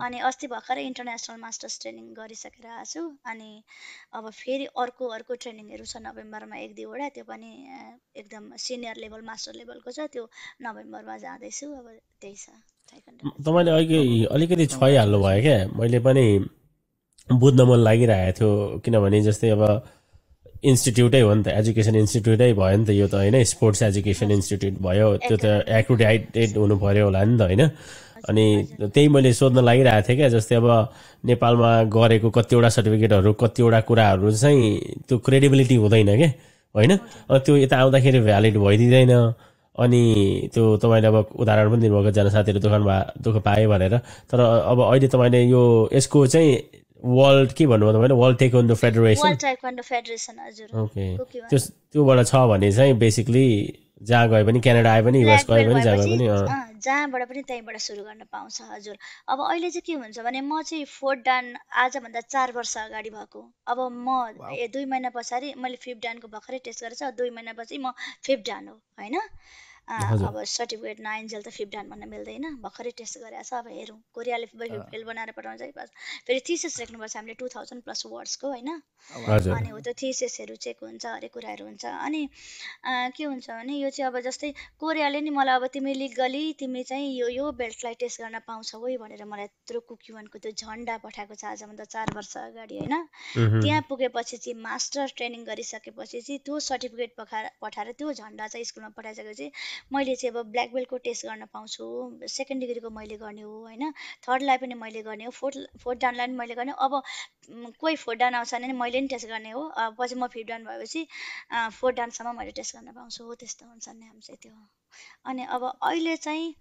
अनि अस्ति भर्खरै इन्टरनेसनल मास्टर्स ट्रेनिङ गरिसकेर आएको छु। अनि अब फेरि अर्को ट्रेनिङहरू छ नोभेम्बरमा 1-2 वटा, त्यो पनि एकदम सिनियर लेभल मास्टर लेभलको छ, त्यो नोभेम्बरमा जाँदैछु। अब त्यही छ टाइक्वान्डो। तपाईँले अलिकति छुवाइहाल्नु भयो क्या, मैले पनि बुझ्न मन लागिरहेको थियो। किनभने जस्तै अब इन्स्टिट्युटै हो नि त, एजुकेसन इन्स्टिट्युटै भयो नि त यो त होइन, स्पोर्ट्स एजुकेसन इन्स्टिट्युट भयो, त्यो त एक्रेडिटेड हुनु पर्यो होला नि त होइन। अनि त्यही मैले सोध्न लागिरहेको थिएँ क्या, जस्तै अब नेपालमा गरेको कतिवटा सर्टिफिकेटहरू, कतिवटा कुराहरू चाहिँ त्यो क्रेडिबिलिटी हुँदैन क्या होइन। त्यो यता आउँदाखेरि भ्यालिड भइदिँदैन। अनि त्यो तपाईँले अब उदाहरण पनि दिनुभएको, जनसाथीहरू दुःख पाए भनेर। तर अब अहिले तपाईँले यो यसको चाहिँ वर्ल्ड के भन्नुभयो तपाईँले, वर्ल्ड टाइक्वान्डो फेडरेसन हजुर। ओके, त्योबाट छ भने चाहिँ बेसिकली जहाँ गए पनि, क्यानाडा आए पनि, US गए पनि, जहाँ गए पनि जहाँबाट पनि त्यहीँबाट सुरु गर्न पाउँछ हजुर। अब अहिले चाहिँ के हुन्छ भने म चाहिँ फोर्थ डान आजभन्दा 4 वर्ष अगाडि भएको। अब म 2 महिना पछाडि मैले फिफ्थ डानको भर्खरै टेस्ट गरेको छ, 2 महिनापछि म फिफ्थ डान हो होइन। अब सर्टिफिकेट नआइन्जेल त फिफ्थ डान भन्न मिल्दैन, भर्खरै टेस्ट गरेको छ। अब हेरौँ, कोरियाले फेल बनाएर पठाउँछ है। फेरि थिसिस लेख्नुपर्छ हामीले 2000+ वर्ड्सको होइन। अनि हो त्यो थिसिसहरू चेक हुन्छ, हरेक कुराहरू हुन्छ। अनि के हुन्छ भने यो चाहिँ अब जस्तै कोरियाले नि मलाई अब तिमी लिगली तिमी चाहिँ यो बेल्टलाई टेस्ट गर्न पाउँछौ है भनेर मलाई यत्रो कुक्युनको त्यो झन्डा पठाएको छ आजभन्दा 4 वर्ष अगाडि होइन। त्यहाँ पुगेपछि चाहिँ मास्टर ट्रेनिङ गरिसकेपछि चाहिँ त्यो सर्टिफिकेट पठाएर त्यो झन्डा चाहिँ स्कुलमा पठाइसकेपछि मैले चाहिँ अब ब्ल्याक बेल्टको टेस्ट गर्न पाउँछु। सेकेन्ड डिग्रीको मैले गर्ने हो होइन, थर्डलाई पनि मैले गर्ने हो, फोर्थ डानलाई पनि मैले गर्ने हो। अब कोही फोर्थ डान आउँछ भने मैले नि टेस्ट गर्ने हो। पछि म फिफ्थ डान भएपछि फोर्थ डानसम्म मैले टेस्ट गर्न पाउँछु। हो त्यस्तो हुन्छ नि हामी चाहिँ त्यो। अनि अब अहिले चाहिँ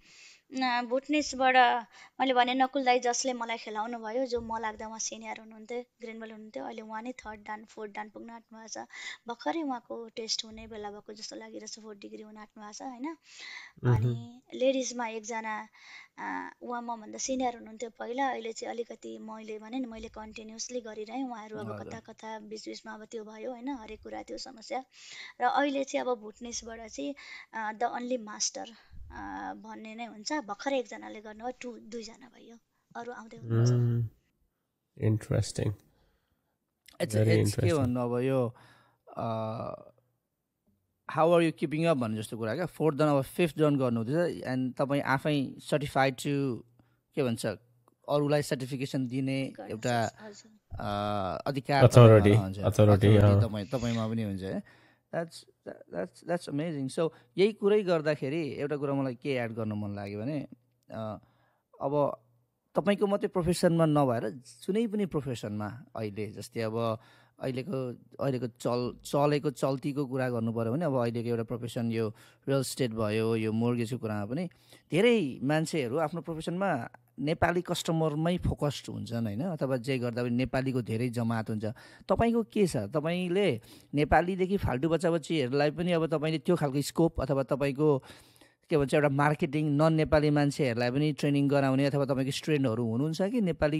भुटनिसबाट मैले भने नकुल दाई जसले मलाई खेलाउनु भयो, जो म लाग्दा उहाँ सिनियर हुनुहुन्थ्यो, ग्रिनबल हुनुहुन्थ्यो, अहिले उहाँ नै थर्ड डान फोर्थ डान पुग्न आँट्नु भएको छ। भर्खरै उहाँको टेस्ट हुने बेला भएको जस्तो लागिरहेछ, 4th डिग्री हुन आँट्नु भएको छ होइन। अनि लेडिजमा एकजना उहाँ मभन्दा सिनियर हुनुहुन्थ्यो पहिला, अहिले चाहिँ अलिकति मैले भने नि मैले कन्टिन्युसली गरिरहेँ। उहाँहरू अब कता कता बिचबिचमा अब त्यो भयो होइन, हरेक कुरा त्यो समस्या। र अहिले चाहिँ अब भुटनिसबाट चाहिँ द अन्ली मास्टर भन्ने नै हुन्छ। भर्खरै एकजनाले गर्नु हो, दुईजना भयो, अरू आउँदै हुनुहुन्छ। इन्ट्रेस्टिङ। के भन्नु अब यो how are you keeping up भन्ने जस्तो कुरा क्या। फोर्थ डान अब फिफ्थ डान गर्नु हुँदैछ एन्ड तपाईँ आफै सर्टिफाइड टु के भन्छ अरूलाई सर्टिफिकेसन दिने एउटा अधिकार तपाईँमा पनि हुन्छ है। That's amazing. सो यही कुरै गर्दाखेरि एउटा कुरा मलाई के एड गर्नु मन लाग्यो भने अब तपाईँको मात्रै प्रोफेसनमा नभएर जुनै पनि प्रोफेसनमा अहिले जस्तै अब अहिलेको चलेको चल्तीको कुरा गर्नु पऱ्यो भने अब अहिलेको एउटा प्रोफेसन यो रियल इस्टेट भयो, यो मोर्गेजको कुरामा पनि धेरै मान्छेहरू आफ्नो प्रोफेसनमा नेपाली कस्टमरमै फोकस्ड हुन्छन् होइन, अथवा जे गर्दा पनि नेपालीको धेरै जमात हुन्छ। तपाईँको के छ, तपाईँले नेपालीदेखि फाल्टु बच्चाबच्चीहरूलाई पनि अब तपाईँले त्यो खालको स्कोप अथवा तपाईँको के भन्छ एउटा मार्केटिङ नन नेपाली मान्छेहरूलाई पनि ट्रेनिङ गराउने अथवा तपाईँको स्टुडेन्टहरू हुनुहुन्छ कि नेपाली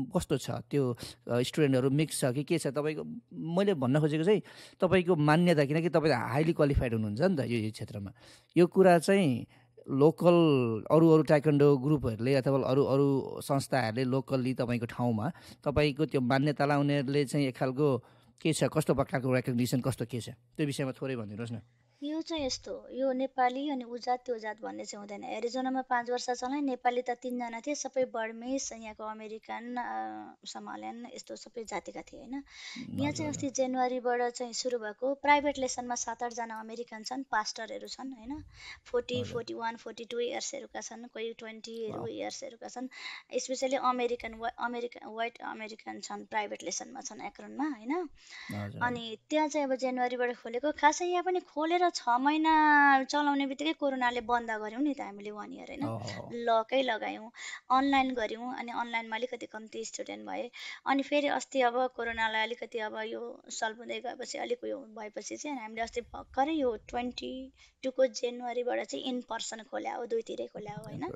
कस्तो छ त्यो स्टुडेन्टहरू मिक्स छ कि के छ तपाईँको? मैले भन्न खोजेको चाहिँ तपाईँको मान्यता, किनकि तपाईँ हाइली क्वालिफाइड हुनुहुन्छ नि त यो क्षेत्रमा। यो कुरा चाहिँ लोकल अरू टाइकन्डो ग्रुपहरूले अथवा अरू संस्थाहरूले लोकल्ली तपाईँको ठाउँमा तपाईँको त्यो मान्यतालाई उनीहरूले चाहिँ एक खालको के छ, कस्तो प्रकारको रेकग्निसन कस्तो के छ, त्यो विषयमा थोरै भनिदिनुहोस् न। यो चाहिँ यस्तो, यो नेपाली अनि उजात त्यो जात भन्ने चाहिँ हुँदैन। एरिजोनामा 5 वर्ष चलाएँ, नेपाली त 3 जना थिए, सबै बर्मेस, यहाँको अमेरिकन, समलियन, यस्तो सबै जातिका थिए होइन। यहाँ चाहिँ अस्ति जनवरीबाट चाहिँ सुरु भएको प्राइभेट लेसनमा 7-8 जना अमेरिकन छन्, पास्टरहरू छन् होइन। 40, 41, 42 इयर्सहरूका छन्, कोही 20 इयर्सहरूका छन्। स्पेसली वाइट अमेरिकन छन्, प्राइभेट लेसनमा छन् एक्रोनमा होइन। अनि त्यहाँ चाहिँ अब जनवरीबाट खोलेको, खासै यहाँ पनि खोलेर 6 महिना चलाउने बित्तिकै कोरोनाले बन्द गऱ्यौँ नि त हामीले 1 इयर होइन, लकै लगायौँ, अनलाइन गऱ्यौँ। अनि अनलाइनमा अलिकति कम्ती स्टुडेन्ट भए। अनि फेरि अस्ति अब कोरोनालाई अलिकति अब यो सल्भ हुँदै गएपछि अलिक उयो भएपछि चाहिँ हामीले अस्ति भर्खरै यो 22 जनवरीबाट चाहिँ इन पर्सन खोल्या हो, 2तिरै खोल्या हो होइन।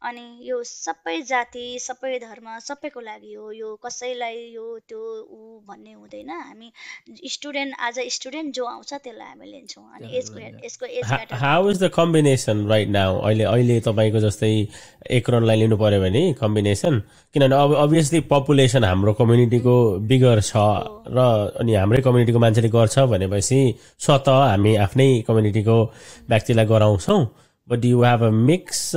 अनि यो सबै जाति, सबै धर्म, सबैको लागि हो। यो कसैलाई यो त्यो ऊ भन्ने हुँदैन। हामी स्टुडेन्ट एज अ स्टुडेन्ट जो आउँछ त्यसलाई हामी लिन्छौँ। अनि यसको as batter how is the combination right now? अहिले तपाईँको जस्तै एक्रोनलाई लिनु पऱ्यो भने कम्बिनेसन, किनभने अब अभियसली पपुलेसन हाम्रो कम्युनिटीको बिगर छ र अनि हाम्रै कम्युनिटीको मान्छेले गर्छ भनेपछि स्वत हामी आफ्नै कम्युनिटीको व्यक्तिलाई गराउँछौँ। But you have a mix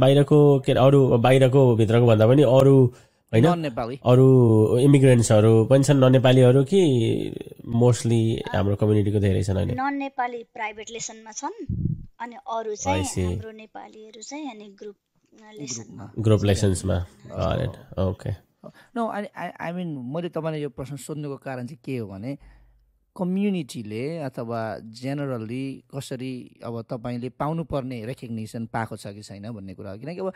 बाहिरको के अरू बाहिरको भित्रको भन्दा पनि अरू होइन, अरू इमिग्रेन्ट्सहरू पनि छन् नन नेपालीहरू कि मोस्टली हाम्रो कम्युनिटीको धेरै छन्? अहिले नन नेपाली प्राइभेट लेसनमा छन् अनि अरू चाहिँ हाम्रो नेपालीहरू चाहिँ अनि ग्रुप लेसन्समा। ओके। नो आई मिन मैले तपाईँलाई यो प्रश्न सोध्नुको कारण चाहिँ के हो भने कम्युनिटीले अथवा जेनरली कसरी अब तपाईँले पाउनुपर्ने रेकग्निसन पाएको छ कि छैन भन्ने कुरा हो। किनकि अब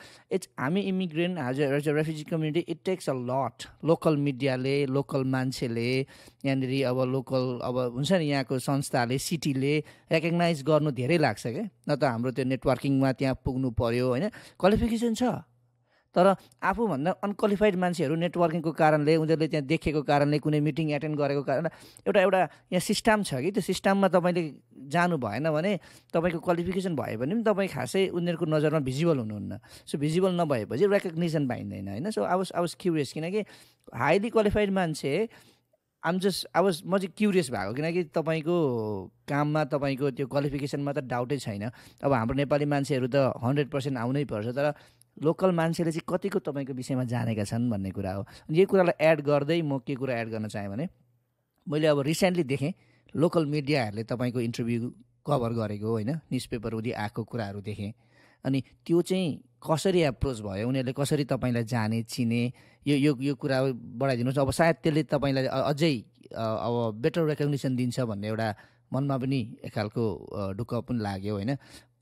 हामी immigrant as a refugee community it takes a lot. Local मिडियाले, लोकल मान्छेले, यहाँनिर अब लोकल अब हुन्छ नि यहाँको संस्थाले, सिटीले रेकग्नाइज गर्नु धेरै लाग्छ क्या। न त हाम्रो त्यो नेटवर्किङमा त्यहाँ पुग्नु पर्यो होइन, क्वालिफिकेसन छ तर आफूभन्दा अनक्वालिफाइड मान्छेहरू नेटवर्किङको कारणले उनीहरूले त्यहाँ देखेको कारणले कुनै मिटिङ एटेन्ड गरेको कारण एउटा एउटा यहाँ सिस्टम छ कि त्यो सिस्टममा तपाईँले जानु भएन भने तपाईँको क्वालिफिकेसन भए पनि तपाईँ खासै उनीहरूको नजरमा भिजिबल हुनुहुन्न। सो भिजिबल नभएपछि रेकग्निसन पाइँदैन होइन। सो आई वाज क्युरियस किनकि हाइली क्वालिफाइड मान्छे म चाहिँ क्युरियस भएको किनकि तपाईँको काममा तपाईँको त्यो क्वालिफिकेसनमा त डाउटै छैन। अब हाम्रो नेपाली मान्छेहरू त 100% आउनै पर्छ, तर लोकल मान्छेले चाहिँ कतिको तपाईँको विषयमा जानेका छन् भन्ने कुरा हो। यही कुरालाई एड गर्दै म के कुरा एड गर्न चाहेँ भने मैले अब रिसेन्टली देखेँ लोकल मिडियाहरूले तपाईँको इन्टरभ्यू कभर गरेको होइन, न्युज पेपर उदि आएको कुराहरू देखेँ। अनि त्यो चाहिँ कसरी एप्रोच भयो, उनीहरूले कसरी तपाईँलाई जाने चिने, यो कुरा बढाइदिनुहोस्। अब सायद त्यसले तपाईँलाई अझै अब बेटर रेकग्निसन दिन्छ भन्ने एउटा मनमा पनि एक खालको ढुक्क पनि लाग्यो होइन।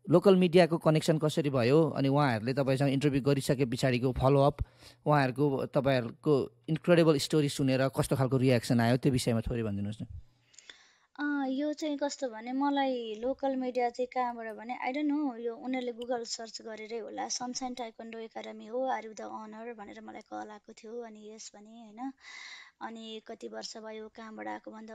लोकल मिडियाको कनेक्सन कसरी भयो अनि उहाँहरूले तपाईँसँग इन्टरभ्यू गरिसके पछाडिको फलोअप, उहाँहरूको तपाईँहरूको इन्क्रेडिबल स्टोरी सुनेर कस्तो खालको रियाक्सन आयो त्यो विषयमा थोरै भनिदिनुहोस् न। यो चाहिँ कस्तो भने मलाई लोकल मिडिया चाहिँ कहाँबाट भने आई डोन्ट नो, यो उनीहरूले गुगल सर्च गरेरै होला, सनसाइन टाइक्वान्डो एकाडेमी हो, आर यु द अनर भनेर मलाई कल आएको थियो। अनि यस भने होइन, अनि कति वर्ष भयो कहाँबाट आएको भन्दा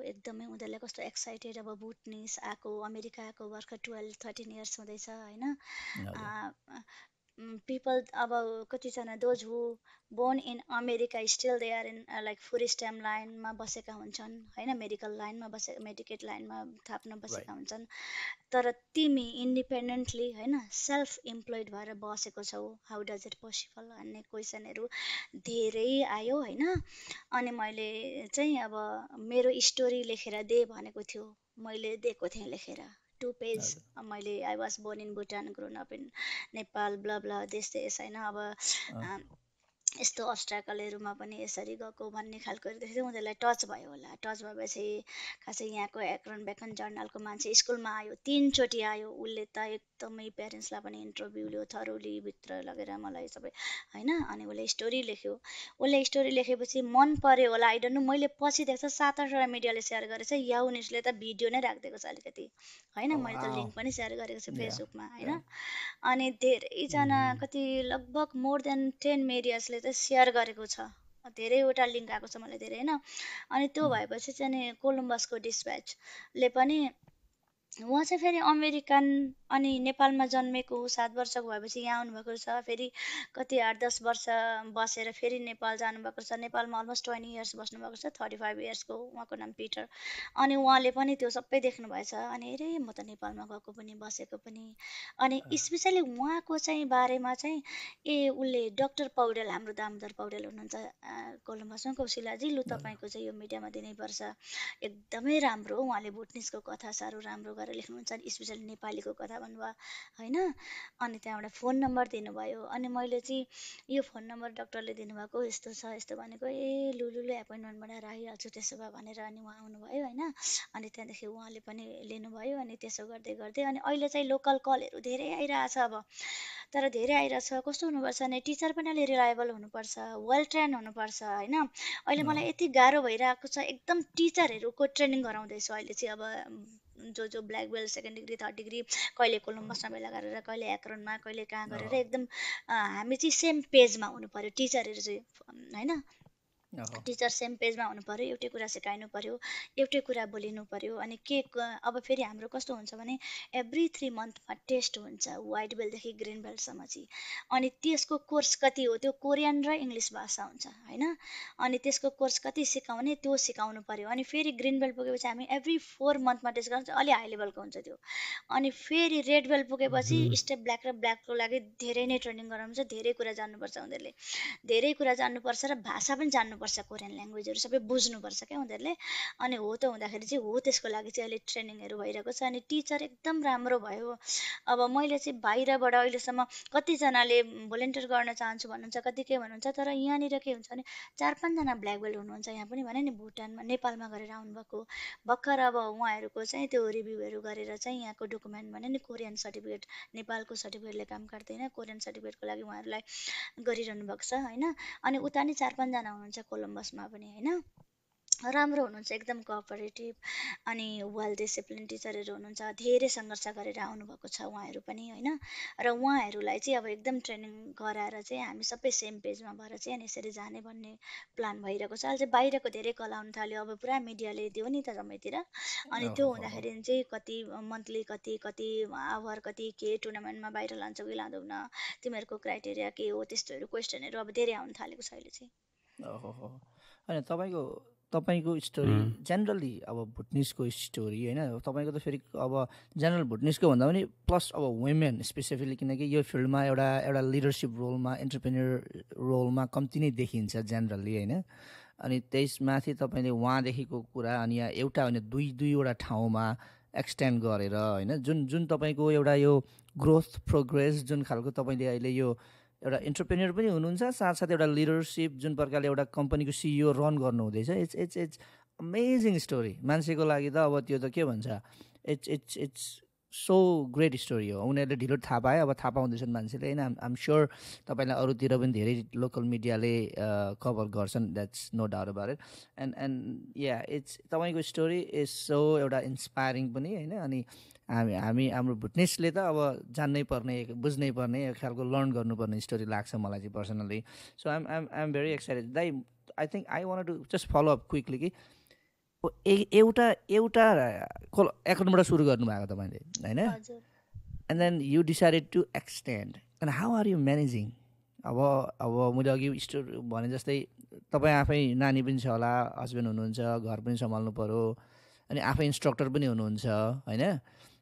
एकदमै उनीहरूलाई कस्तो एक्साइटेड, अब बुटनिस आएको, अमेरिका आएको भर्खर 12-13 इयर्स हुँदैछ होइन। पिपल अब कतिजना those who born in America still they are in like food stamp लाइनमा बसेका हुन्छन् होइन, मेडिकल लाइनमा मेडिकेट लाइनमा थाप्न बसेका हुन्छन्। तर तिमी इन्डिपेन्डेन्टली होइन सेल्फ इम्प्लोइड भएर बसेको छौ, हाउ डज इट पोसिबल भन्ने क्वेसनहरू धेरै आयो होइन। अनि मैले चाहिँ अब मेरो स्टोरी लेखेर दे भनेको थियो, मैले दिएको थिएँ लेखेर 2 पेज। मैले I was born in Bhutan, grown up in Nepal, blah blah देश होइन। अब यस्तो अस्ट्राकलहरूमा पनि यसरी गएको भन्ने खालको देख्दै उनीहरूलाई टच भयो होला। टच भएपछि खासै यहाँको एक्रोन ब्याकन जर्नलको मान्छे स्कुलमा आयो, 3 चोटि आयो, उसले त एकदमै प्यारेन्ट्सलाई पनि इन्टरभ्यू लियो, थरोली भित्र लगेर मलाई सबै होइन। अनि उसले स्टोरी लेख्यो, उसले स्टोरी लेखेपछि मन पर्यो होला, आई डोन्ट नो। मैले पछि देख्छ 7-8वटा मिडियाले सेयर गरेछ, याहु न्युजले त भिडियो नै राखिदिएको छ अलिकति होइन, मैले त लिङ्क पनि सेयर गरेको छु फेसबुकमा होइन। अनि धेरैजना कति लगभग मोर देन 10 मिडियाजले त सेयर गरेको छ, धेरैवटा लिङ्क आएको छ मलाई धेरै होइन। अनि त्यो भएपछि चाहिँ नि कोलम्बसको डिस्प्याचले पनि, उहाँ चाहिँ फेरि अमेरिकन अनि नेपालमा जन्मेको, 7 वर्षको भएपछि यहाँ आउनुभएको छ, फेरि कति 8-10 वर्ष बसेर फेरि नेपाल जानुभएको छ। नेपालमा अलमोस्ट 20 इयर्स बस्नुभएको छ, 35 इयर्सको, उहाँको नाम पिटर। अनि उहाँले पनि त्यो सबै देख्नुभएछ। अनि अरे म त नेपालमा गएको पनि बसेको पनि। अनि स्पेसली उहाँको चाहिँ बारेमा चाहिँ उसले डक्टर पौडेल, हाम्रो दामोदर पौडेल हुनुहुन्छ कोलम्बसमा, कौशिलाजी लु तपाईँको चाहिँ यो मिडियामा दिनैपर्छ, एकदमै राम्रो, उहाँले भुटनिसको कथा साह्रो राम्रो गरेर लेख्नुहुन्छ, स्पेसली नेपालीको कथा भन्नुभयो होइन। अनि त्यहाँबाट फोन नम्बर दिनुभयो। अनि मैले चाहिँ यो फोन नम्बर डक्टरले दिनुभएको यस्तो छ यस्तो भनेको, लुलुले एपोइन्टमेन्ट बनाएर आइहाल्छु त्यसो भए भनेर। अनि उहाँ आउनुभयो होइन। अनि त्यहाँदेखि उहाँले पनि लिनुभयो। अनि त्यसो गर्दै गर्दै अनि अहिले चाहिँ लोकल कलहरू धेरै आइरहेछ। अब तर धेरै आइरहेछ, कस्तो हुनुपर्छ भने टिचर पनि अलि रिलायबल हुनुपर्छ, वेल ट्रेन हुनुपर्छ होइन। अहिले मलाई यति गाह्रो भइरहेको छ, एकदम टिचरहरूको ट्रेनिङ गराउँदैछु अहिले चाहिँ। अब जो black belt, 2nd degree 3rd degree, कहिले कोलम्बसमा भेला गरेर, कहिले एक्रोनमा, कहिले कहाँ गरेर, एकदम हामी चाहिँ सेम पेजमा हुनु पर्यो टिचरहरू चाहिँ होइन। टिचर सेम पेजमा हुनु पर्यो, एउटै कुरा सिकाइनु पर्यो, एउटै कुरा बोलिनु पर्यो। अनि अब फेरि हाम्रो कस्तो हुन्छ भने एभ्री 3 मन्थमा टेस्ट हुन्छ, व्हाइट बेल्टदेखि ग्रिन बेल्टसम्म चाहिँ। अनि त्यसको कोर्स कति हो, त्यो कोरियन र इङ्ग्लिस भाषा हुन्छ होइन। अनि त्यसको कोर्स कति सिकाउने त्यो सिकाउनु पर्यो। अनि फेरि ग्रिन बेल्ट पुगेपछि हामी एभ्री 4 मन्थमा टेस्ट गर्छ, अलि हाई लेभलको हुन्छ त्यो। अनि फेरि रेड बेल्ट पुगेपछि स्टेप ब्ल्याक र ब्ल्याकको लागि धेरै नै ट्रेनिङ गराउनुहुन्छ, धेरै कुरा जान्नुपर्छ उनीहरूले, धेरै कुरा जान्नुपर्छ र भाषा पनि जान्नुपर्छ, कोरियन ल्याङ्ग्वेजहरू सबै बुझ्नुपर्छ क्या उनीहरूले। अनि हो त हुँदाखेरि चाहिँ हो, त्यसको लागि चाहिँ अहिले ट्रेनिङहरू भइरहेको छ। अनि टिचर एकदम राम्रो भयो। अब मैले चाहिँ बाहिरबाट अहिलेसम्म कतिजनाले भोलिन्टियर गर्न चाहन्छु भन्नुहुन्छ, कति के भन्नुहुन्छ, तर यहाँनिर के हुन्छ भने 4-5 जना ब्ल्याक बेल्ट हुनुहुन्छ यहाँ पनि, भने नि भुटानमा नेपालमा गरेर आउनुभएको भर्खर। अब उहाँहरूको चाहिँ त्यो रिभ्यूहरू गरेर चाहिँ यहाँको डकुमेन्ट भने नि कोरियन सर्टिफिकेट, नेपालको सर्टिफिकेटले काम काट्दैन, कोरियन सर्टिफिकेटको लागि उहाँहरूलाई गरिरहनु भएको छ होइन। अनि उता नि 4-5 जना हुनुहुन्छ कोलम्बसमा पनि होइन। राम्रो हुनुहुन्छ, एकदम कोअपरेटिभ अनि वेल डिसिप्लिन टिचरहरू हुनुहुन्छ। धेरै सङ्घर्ष गरेर आउनुभएको छ उहाँहरू पनि होइन। र उहाँहरूलाई चाहिँ अब एकदम ट्रेनिङ गराएर चाहिँ हामी सबै सेम पेजमा भएर चाहिँ अनि यसरी जाने भन्ने प्लान भइरहेको छ। अहिले चाहिँ बाहिरको धेरै कल आउनु थाल्यो, अब पुरा मिडियाले दियो नि त सबैतिर। अनि त्यो हुँदाखेरि चाहिँ कति मन्थली कति कति आवर कति के टुर्नामेन्टमा बाहिर लान्छौ कि लाँदैनौ, तिमीहरूको क्राइटेरिया के हो, त्यस्तोहरू क्वेसनहरू अब धेरै आउनु थालेको छ अहिले चाहिँ। ओहो होइन तपाईँको स्टोरी जेनरली अब भुटनिसको स्टोरी होइन, तपाईँको त फेरि अब जेनरल भुटनिसको भन्दा पनि प्लस अब वुमेन स्पेसिफिकली, किनकि यो फिल्डमा एउटा लिडरसिप रोलमा एन्टरप्रेन्योर रोलमा कम्ती नै देखिन्छ जेनरली होइन। अनि त्यसमाथि तपाईँले उहाँदेखिको कुरा अनि यहाँ एउटा होइन दुईवटा ठाउँमा एक्सटेन्ड गरेर होइन, जुन तपाईँको एउटा यो ग्रोथ प्रोग्रेस जुन खालको तपाईँले अहिले यो एउटा एन्टरप्रेन्योर पनि हुनुहुन्छ, साथसाथै एउटा लिडरसिप जुन प्रकारले एउटा कम्पनीको सिइओ रन गर्नुहुँदैछ, इट्स अमेजिङ स्टोरी। मान्छेको लागि त अब त्यो त के भन्छ, इट्स सो ग्रेट स्टोरी हो। उनीहरूले ढिलो थाहा पायो, अब थाहा पाउँदैछन् मान्छेले होइन। आइम स्योर तपाईँलाई अरूतिर पनि धेरै लोकल मिडियाले कभर गर्छन्, that's no doubt about it. And yeah it's तपाईँको स्टोरी इज सो एउटा इन्सपायरिङ पनि होइन। अनि हाम्रो भुटनिसले त अब जान्नै पर्ने बुझ्नै पर्ने एक खालको लर्न गर्नुपर्ने स्टोरी लाग्छ मलाई चाहिँ personally. So I'm very excited दाइ। I think I want to just follow up quickly कि एउटा एकाउन्टबाट सुरु गर्नुभएको तपाईँले होइन, and then you decided to extend, and how are you managing? अब मैले अघि स्टोरी भने जस्तै तपाईँ आफै नानी पनि छ होला, हस्बेन्ड हुनुहुन्छ, घर पनि सम्हाल्नु पऱ्यो, अनि आफै इन्स्ट्रक्टर पनि हुनुहुन्छ होइन।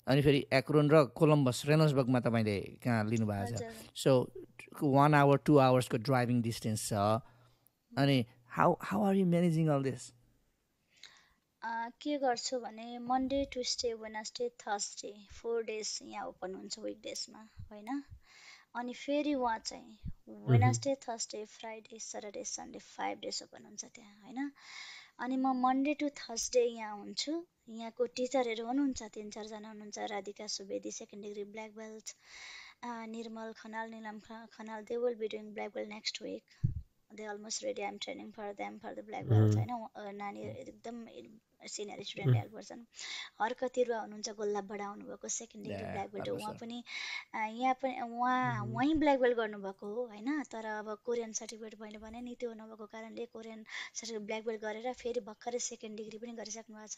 अनि फेरि एक्रोन र कोलम्बस रेनल्सबर्गमा तपाईँले कहाँ लिनुभएको छ, सो 1 hour 2 hours को ड्राइभिङ डिस्टेन्स छ। अनि how are you managing all this? के गर्छु भने Monday Tuesday Wednesday Thursday 4 days यहाँ ओपन हुन्छ विकडेजमा होइन। अनि फेरि उहाँ चाहिँ Wednesday Thursday Friday Saturday Sunday 5 days open हुन्छ त्यहाँ होइन। अनि म मन्डे टु थर्सडे यहाँ हुन्छु। यहाँको टिचरहरू हुनुहुन्छ 3-4 जना हुनुहुन्छ, Radhika Subedi second degree black belt, Nirmal Khanal, Nilam Khanal, they will be doing black belt next week, they almost ready, I'm training for them for the black belt होइन। नानीहरू एकदम सिनियर स्टुडेन्ट हेल्प गर्छन्। हर्क तिरुवा हुनुहुन्छ गोल्लाबाट आउनुभएको सेकेन्ड डिग्री ब्ल्याक बेल्ट, उहाँ पनि यहाँ पनि वहीँ ब्ल्याक बेल्ट गर्नुभएको हो होइन। तर अब कोरियन सर्टिफिकेट मैले भने नि त्यो नभएको कारणले कोरियन सर्टिफिकेट ब्ल्याक बेल्ट गरेर फेरि भर्खरै सेकेन्ड डिग्री पनि गरिसक्नु भएको छ।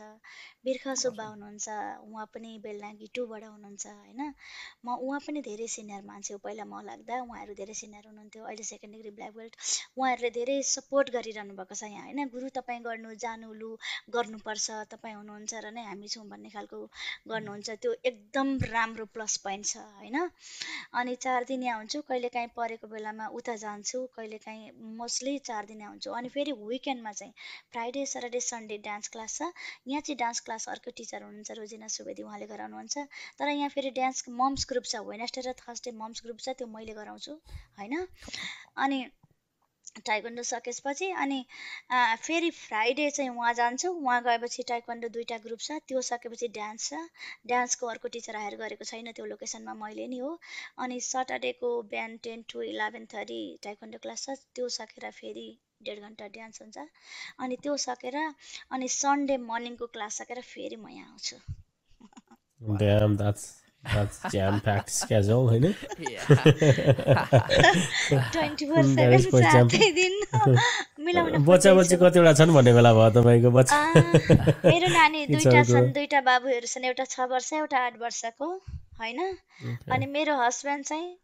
बिर्ख सुब्बा हुनुहुन्छ, उहाँ पनि बेलनागी 2बाट हुनुहुन्छ होइन। उहाँ पनि धेरै सिनियर मान्छे हो, पहिला म लाग्दा उहाँहरू धेरै सिनियर हुनुहुन्थ्यो, अहिले सेकेन्ड डिग्री ब्ल्याक बेल्ट। उहाँहरूले धेरै सपोर्ट गरिरहनु भएको छ यहाँ होइन। गुरु तपाईँ गर्नु जानु लु गर्नुपर्छ, तपाईँ हुनुहुन्छ र नै हामी छौँ भन्ने खालको गर्नुहुन्छ, त्यो एकदम राम्रो प्लस पोइन्ट छ होइन। अनि 4 दिन यहाँ हुन्छु, कहिलेकाहीँ परेको बेलामा उता जान्छु, कहिलेकाहीँ मोस्टली 4 दिन यहाँ हुन्छु। अनि फेरि विकेन्डमा चाहिँ Friday Saturday Sunday dance class छ। यहाँ चाहिँ डान्स क्लास अर्को टिचर हुनुहुन्छ रोजिना सुवेदी, उहाँले गराउनुहुन्छ। तर यहाँ फेरि डान्स मम्स ग्रुप छ, वेडनेसडे र थर्सडे मम्स ग्रुप छ, त्यो मैले गराउँछु होइन। अनि टाइक्वान्डो सकेपछि अनि फेरि फ्राइडे चाहिँ उहाँ जान्छु, उहाँ गएपछि टाइक्वान्डो 2टा ग्रुप छ, त्यो सकेपछि डान्स छ। डान्सको अर्को टिचर हायर गरेको छैन, त्यो लोकेसनमा मैले नि हो। अनि सटरडेको बिहान 10 to 11:30 टाइक्वान्डो क्लास छ, त्यो सकेर फेरि 1.5 घन्टा डान्स हुन्छ। अनि त्यो सकेर अनि सन्डे मर्निङको क्लास सकेर फेरि म यहाँ आउँछु। Damn, that's jam-packed schedule, होइन? 24/7 सातै दिन मिलाउन बच्चा कतिवटा छन् भन्ने बेला भयो तपाईँको बच्चा? मेरो नानी 2टा छन्, 2टा बाबुहरू छन्, एउटा 6 वर्ष एउटा 8 वर्षको होइन। अनि मेरो हस्बेन्ड चाहिँ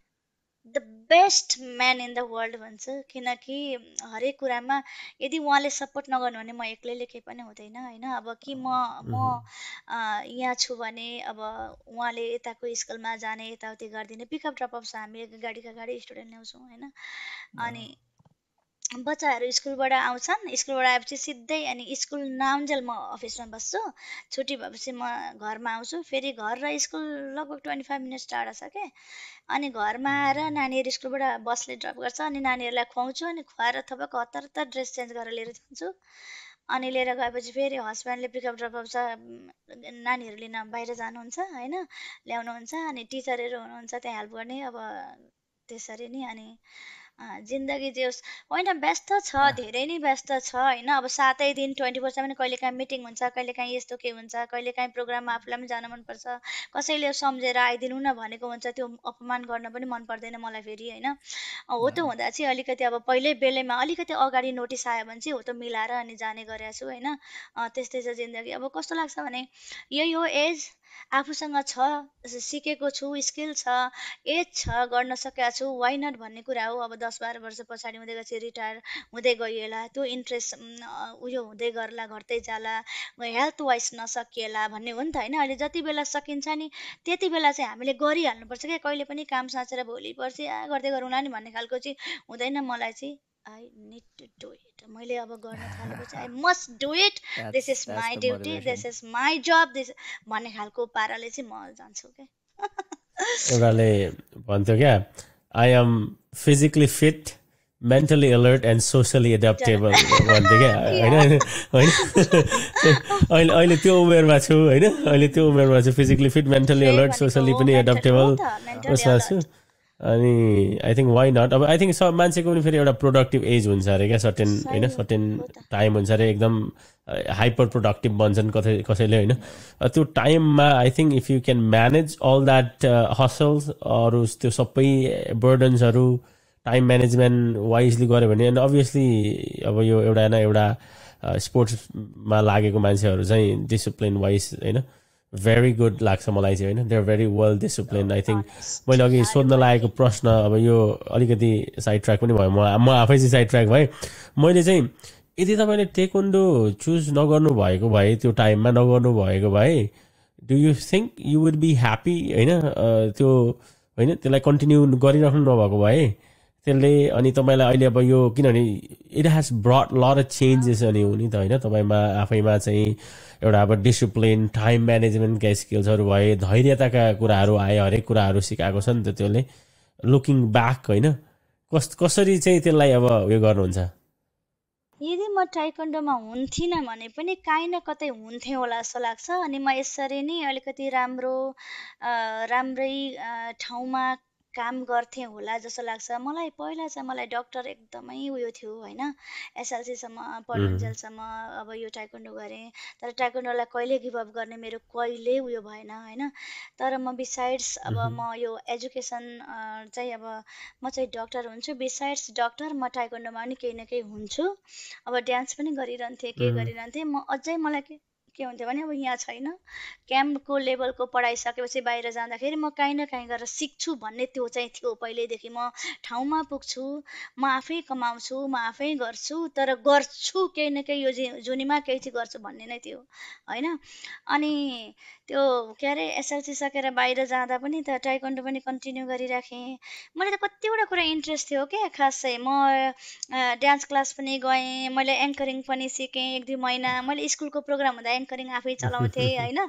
the best man in the world भन्छु, किनकि हरेक कुरामा यदि उहाँले सपोर्ट नगर्नु भने म एक्लैले केही पनि हुँदैन होइन। अब कि म यहाँ छु भने अब उहाँले यताको स्कुलमा जाने यताउति गरिदिने, पिकअप ड्रपअप छ, हामी गाडीका गाडी स्टुडेन्ट ल्याउँछौँ होइन। अनि बच्चाहरू स्कुलबाट आउँछन्, स्कुलबाट आएपछि सिधै अनि स्कुल नआउन्जेल म अफिसमा बस्छु, छुट्टी भएपछि म घरमा आउँछु। फेरि घर र स्कुल लगभग 25 मिनट्स टाढा छ क्या। अनि घरमा आएर नानीहरू स्कुलबाट बसले ड्रप गर्छ, अनि नानीहरूलाई खुवाउँछु, अनि खुवाएर थपक्क हतार ड्रेस चेन्ज गरेर लिएर जान्छु। अनि लिएर गएपछि फेरि हस्बेन्डले पिकअप ड्रपअप छ, नानीहरू लिन बाहिर जानुहुन्छ होइन, ल्याउनुहुन्छ। अनि टिचरहरू हुनुहुन्छ त्यहाँ हेल्प गर्ने, अब त्यसरी नै। अनि जिन्दगी जे होस् होइन व्यस्त छ धेरै नै व्यस्त छ होइन अब 7 दिन 24/7 कहिलेकाहीँ मिटिङ हुन्छ कहिलेकाहीँ यस्तो के हुन्छ कहिलेकाहीँ प्रोग्राममा आफूलाई पनि जान मनपर्छ कसैले सम्झेर आइदिनु न भनेको हुन्छ त्यो अपमान गर्न पनि मन पर्दैन मलाई फेरि होइन हो त हुँदा चाहिँ अलिकति अब पहिल्यै बेलैमा अलिकति अगाडि नोटिस आयो भने चाहिँ हो त मिलाएर अनि जाने गरेको छु होइन त्यस्तै छ जिन्दगी अब कस्तो लाग्छ भने यही हो एज आफूसँग छ सिकेको छु स्किल छ एज छ गर्न सकेको छु वाइ नट भन्ने कुरा हो अब 10-12 वर्ष पछाडि हुँदै गएपछि रिटायर हुँदै गइएला त्यो इन्ट्रेस्ट उयो हुँदै गर्ला घट्दै जाला हेल्थ वाइज नसकिएला भन्ने हो नि त होइन अहिले जति बेला सकिन्छ नि त्यति बेला चाहिँ हामीले गरिहाल्नुपर्छ क्या कहिले पनि काम साँचेर भोलि पर्सि गर्दै गरौँला नि भन्ने खालको चाहिँ हुँदैन मलाई चाहिँ I need to do it मैले अब गर्न थालेपछि I must do it this is my duty this is my जब दिस भन्ने खालको पाराले चाहिँ म जान्छु क्या एउटाले भन्थ्यो क्या I am physically fit mentally alert and socially adaptable भन्थ्यो क्या होइन होइन अहिले त्यो उमेरमा छु होइन अहिले त्यो उमेरमा छु physically fit mentally alert socially पनि एडाप्टेबल उसमा छु अनि आई थिङ्क वाइ नट अब आई थिङ्क सब मान्छेको पनि फेरि एउटा प्रोडक्टिभ एज हुन्छ अरे क्या सर्टेन टाइम हुन्छ अरे एकदम हाइपर प्रोडक्टिभ बन्छन् कसैले होइन त्यो टाइममा I think if you can manage all that hustles अरू त्यो सबै बर्डन्सहरू टाइम म्यानेजमेन्ट वाइजली गऱ्यो भने अनि अभियसली अब यो एउटा न एउटा स्पोर्ट्समा लागेको मान्छेहरू चाहिँ डिसिप्लिन वाइज होइन भेरी गुड लाग्छ मलाई चाहिँ होइन they are very well discipline I think मैले अघि सोध्न लागेको प्रश्न अब यो अलिकति साइड ट्र्याक पनि भयो म आफै चाहिँ साइड ट्र्याक भएँ मैले चाहिँ यदि तपाईँले टेक्वान्डो चुज नगर्नु भएको भए त्यो टाइममा नगर्नु भएको भए do you think you would be happy होइन त्यो होइन त्यसलाई कन्टिन्यू गरिराख्नु नभएको भए त्यसले अनि तपाईँलाई अहिले अब यो किनभने it has brought lot of changes अनि हो नि त होइन तपाईँमा आफैमा चाहिँ एउटा अब डिसिप्लिन टाइम म्यानेजमेन्टका स्किल्सहरू भए धैर्यताका कुराहरू आए हरेक कुराहरू सिकाएको छ नि त त्यसले लुकिङ ब्याक होइन कसरी चाहिँ त्यसलाई अब उयो गर्नुहुन्छ यदि म टाइकोन्डोमा हुन्थिनँ भने पनि काहीँ न कतै हुन्थेँ होला जस्तो लाग्छ अनि म यसरी नै अलिकति राम्रै ठाउँमा काम गर्थेँ होला जस्तो लाग्छ मलाई पहिला चाहिँ मलाई डक्टर एकदमै उयो थियो होइन एसएलसीसम्म पढुन्जेलसम्म अब यो टाइकोन्डो गरेँ तर टाइकोन्डोलाई कहिले गिभअप गर्ने मेरो कहिले उयो भएन होइन तर म बिसाइड्स अब म यो एजुकेसन चाहिँ अब म चाहिँ डक्टर हुन्छु बिसाइड्स डक्टर म टाइकोन्डोमा पनि केही न केही हुन्छु अब डान्स पनि गरिरहन्थेँ के गरिरहन्थेँ म अझै मलाई के हुन्थ्यो भने अब यहाँ छैन क्याम्पको लेभलको पढाइ सकेपछि बाहिर जाँदाखेरि म काहीँ न काहीँ गरेर सिक्छु भन्ने त्यो चाहिँ थियो पहिल्यैदेखि म ठाउँमा पुग्छु म आफै कमाउँछु म आफै गर्छु तर गर्छु केही न केही यो जुनीमा केही चाहिँ गर्छु भन्ने नै थियो होइन अनि त्यो के अरे एसएलसी सकेर बाहिर जाँदा पनि त टाइकोन्डो पनि कन्टिन्यू गरिराखेँ मलाई त कतिवटा कुरा इन्ट्रेस्ट थियो क्या खासै म डान्स क्लास पनि गएँ मैले एङ्करिङ पनि सिकेँ 1-2 महिना मैले स्कुलको प्रोग्राम हुँदा एङ्करिङ आफै चलाउँथेँ होइन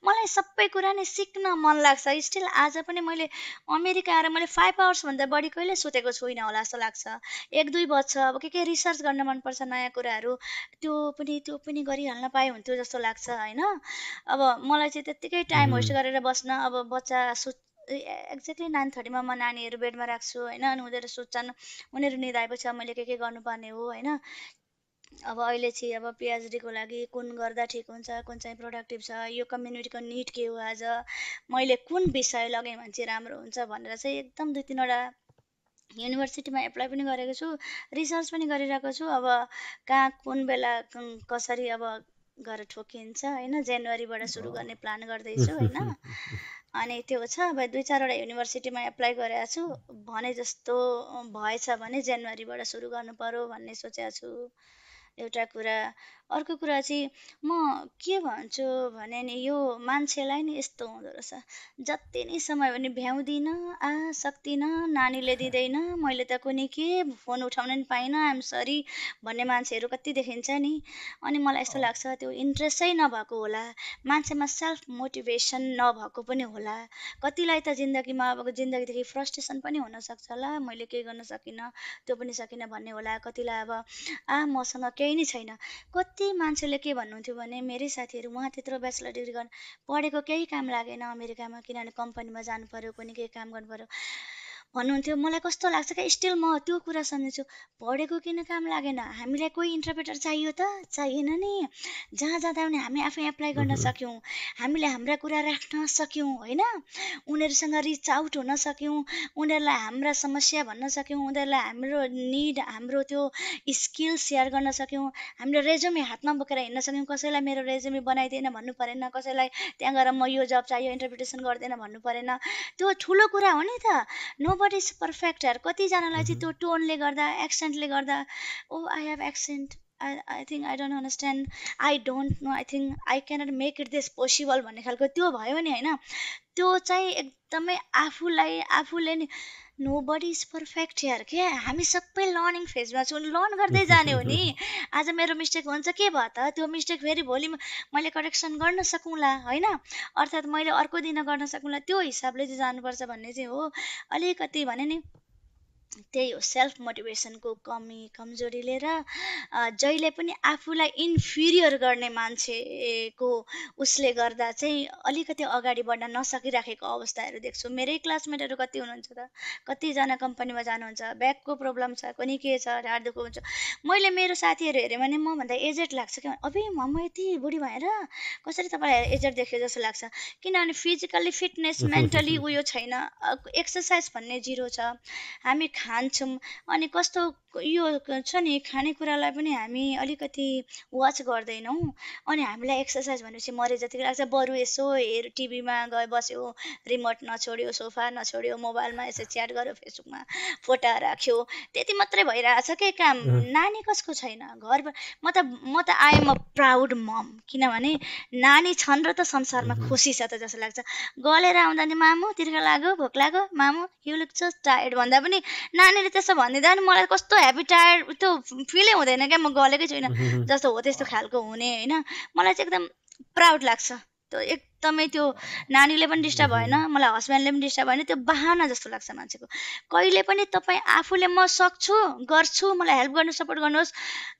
मलाई सबै कुरा नै सिक्न मन लाग्छ स्टिल आज पनि मैले अमेरिका आएर मैले 5 आवर्सभन्दा बढी कहिले सुतेको छुइनँ होला जस्तो लाग्छ 1-2 बज्छ अब के रिसर्च गर्न मनपर्छ नयाँ कुराहरू त्यो पनि गरिहाल्न पाए हुन्थ्यो जस्तो लाग्छ होइन अब मलाई चाहिँ त्यत्तिकै टाइम वेस्ट गरेर बस्न अब बच्चा एक्ज्याक्टली 9:30मा म नानीहरू बेडमा राख्छु होइन अनि उनीहरू सुत्छन् उनीहरू निदाएपछि मैले के गर्नुपर्ने हो होइन अब अहिले चाहिँ अब पिएचडीको लागि कुन गर्दा ठिक हुन्छ कुन चाहिँ प्रोडक्टिभ छ यो कम्युनिटीको निड के हो आज मैले कुन विषय लगेँ भने चाहिँ राम्रो हुन्छ भनेर चाहिँ एकदम 2-3वटा युनिभर्सिटीमा एप्लाई पनि गरेको छु रिसर्च पनि गरिरहेको छु अब कहाँ कुन बेला कसरी अब गरेर ठोकिन्छ होइन जनवरीबाट सुरु गर्ने प्लान गर्दैछु होइन अनि त्यो छ अब 2-4वटा युनिभर्सिटीमा एप्लाई गरेको छु भने जस्तो भएछ भने जनवरीबाट सुरु गर्नु पर्यो भन्ने सोचेको छु एउटा कुरा अर्को कुरा चाहिँ म के भन्छु भने नि यो मान्छेलाई नि यस्तो हुँदो रहेछ जति नै समय भने भ्याउँदिनँ सक्दिनँ नानीले दिँदैन मैले त कुनै के फोन उठाउन नि पाइनँ आइएम सरी भन्ने मान्छेहरू कति देखिन्छ नि अनि मलाई यस्तो लाग्छ त्यो इन्ट्रेस्टै नभएको होला मान्छेमा सेल्फ मोटिभेसन नभएको पनि होला कतिलाई त जिन्दगीमा अब जिन्दगीदेखि फ्रस्ट्रेसन पनि हुनसक्छ होला मैले केही गर्न सकिनँ त्यो पनि सकिनँ भन्ने होला कतिलाई अब मसँग केही नै छैन कति मान्छेले के भन्नुहुन्थ्यो भने मेरै साथीहरू उहाँ त्यत्रो ब्याचलर डिग्री गर्न पढेको केही काम लागेन अमेरिकामा किनभने कम्पनीमा जानु पर्यो कुनै केही काम गर्नु पर्यो भन्नुहुन्थ्यो। मलाई कस्तो लाग्छ क्या, स्टिल म त्यो कुरा सम्झिन्छु, पढेको किन काम लागेन, हामीलाई कोही इन्टरप्रेटर चाहियो त चाहिएन नि, जहाँ जाँदा पनि हामी आफै एप्लाई गर्न सक्यौँ, हामीले हाम्रा कुरा राख्न सक्यौँ होइन, उनीहरूसँग रिच आउट हुन सक्यौँ, उनीहरूलाई हाम्रा समस्या भन्न सक्यौँ, उनीहरूलाई हाम्रो निड हाम्रो त्यो स्किल सेयर गर्न सक्यौँ, हामीले रेज्युमे हातमा बोकेर हिँड्न सक्यौँ, कसैलाई मेरो रेज्युमे बनाइदिएन भन्नु परेन, कसैलाई त्यहाँ गएर म यो जब चाहियो इन्टरप्रिटेसन गर्दैन भन्नु परेन। त्यो ठुलो कुरा हो नि त। नो बडी इज पर्फेक्ट यार। कतिजनालाई चाहिँ त्यो टोनले गर्दा एक्सेन्टले गर्दा oh I have accent, I think I don't understand, I don't know, I think I cannot make it this possible भन्ने खालको त्यो भयो नि होइन, त्यो चाहिँ एकदमै आफूले नि नो बडी इज पर्फेक्ट यार। के हामी सबै लर्निङ फेजमा छौँ, लर्न गर्दै जाने हो नि। आज मेरो मिस्टेक हुन्छ, के भयो त, त्यो मिस्टेक फेरि भोलि मैले करेक्सन गर्न सकौँला होइन, अर्थात् मैले अर्को दिन गर्न सकौँला, त्यो हिसाबले चाहिँ जानुपर्छ भन्ने चाहिँ हो। अलिकति भने नि त्यही हो, सेल्फ मोटिभेसनको कमी कमजोरीले र जहिले पनि आफूलाई इन्फिरियर गर्ने मान्छेको उसले गर्दा चाहिँ अलिकति अगाडि बढ्न नसकिराखेको अवस्थाहरू देख्छु। मेरै क्लासमेटहरू कति हुनुहुन्छ त, कतिजना कम्पनीमा जानुहुन्छ, ब्याकको प्रब्लम छ, कुनै के छ, ढाड दुःख हुन्छ। मैले मेरो साथीहरू हेरेँ भने मभन्दा एजेड लाग्छ क्या, अबे म यति बुढी भएर कसरी तपाईँलाई एजेड देख्यो जस्तो लाग्छ, किनभने फिजिकल्ली फिटनेस मेन्टली उयो छैन, एक्सर्साइज भन्ने जिरो छ, हामी खान्छौँ अनि कस्तो यो छ नि खानेकुरालाई पनि हामी अलिकति वाच गर्दैनौँ, अनि हामीलाई एक्सर्साइज भनेपछि मरे जतिको लाग्छ। बरु यसो हेर, टिभीमा गए बस्यो, रिमोट नछोड्यो, सोफा नछोड्यो, मोबाइलमा यसो च्याट गर्यो, फेसबुकमा फोटा राख्यो, त्यति मात्रै भइरहेछ के काम। नानी कसको छैन घर, म त आई एम अ प्राउड मम, किनभने नानी छन् र त संसारमा खुसी छ त जस्तो लाग्छ। गलेर आउँदा नि मामु तिर्खा लाग्यो, भोक लाग्यो, मामु यु लुक सो टायर्ड भन्दा पनि नानीले त्यसो भनिदिँदा नि मलाई कस्तो ह्याप्पी टायर्ड त्यो फिलै हुँदैन क्या, म गलेकै छुइनँ जस्तो हो त्यस्तो खालको हुने होइन। मलाई चाहिँ एकदम प्राउड लाग्छ त्यो, एकदमै त्यो नानीले पनि डिस्टर्ब भएन, मलाई हस्बेन्डले पनि डिस्टर्ब भएन, त्यो बहाना जस्तो लाग्छ मान्छेको। कहिले पनि तपाईँ आफूले म सक्छु गर्छु, मलाई हेल्प गर्नु सपोर्ट गर्नुहोस्,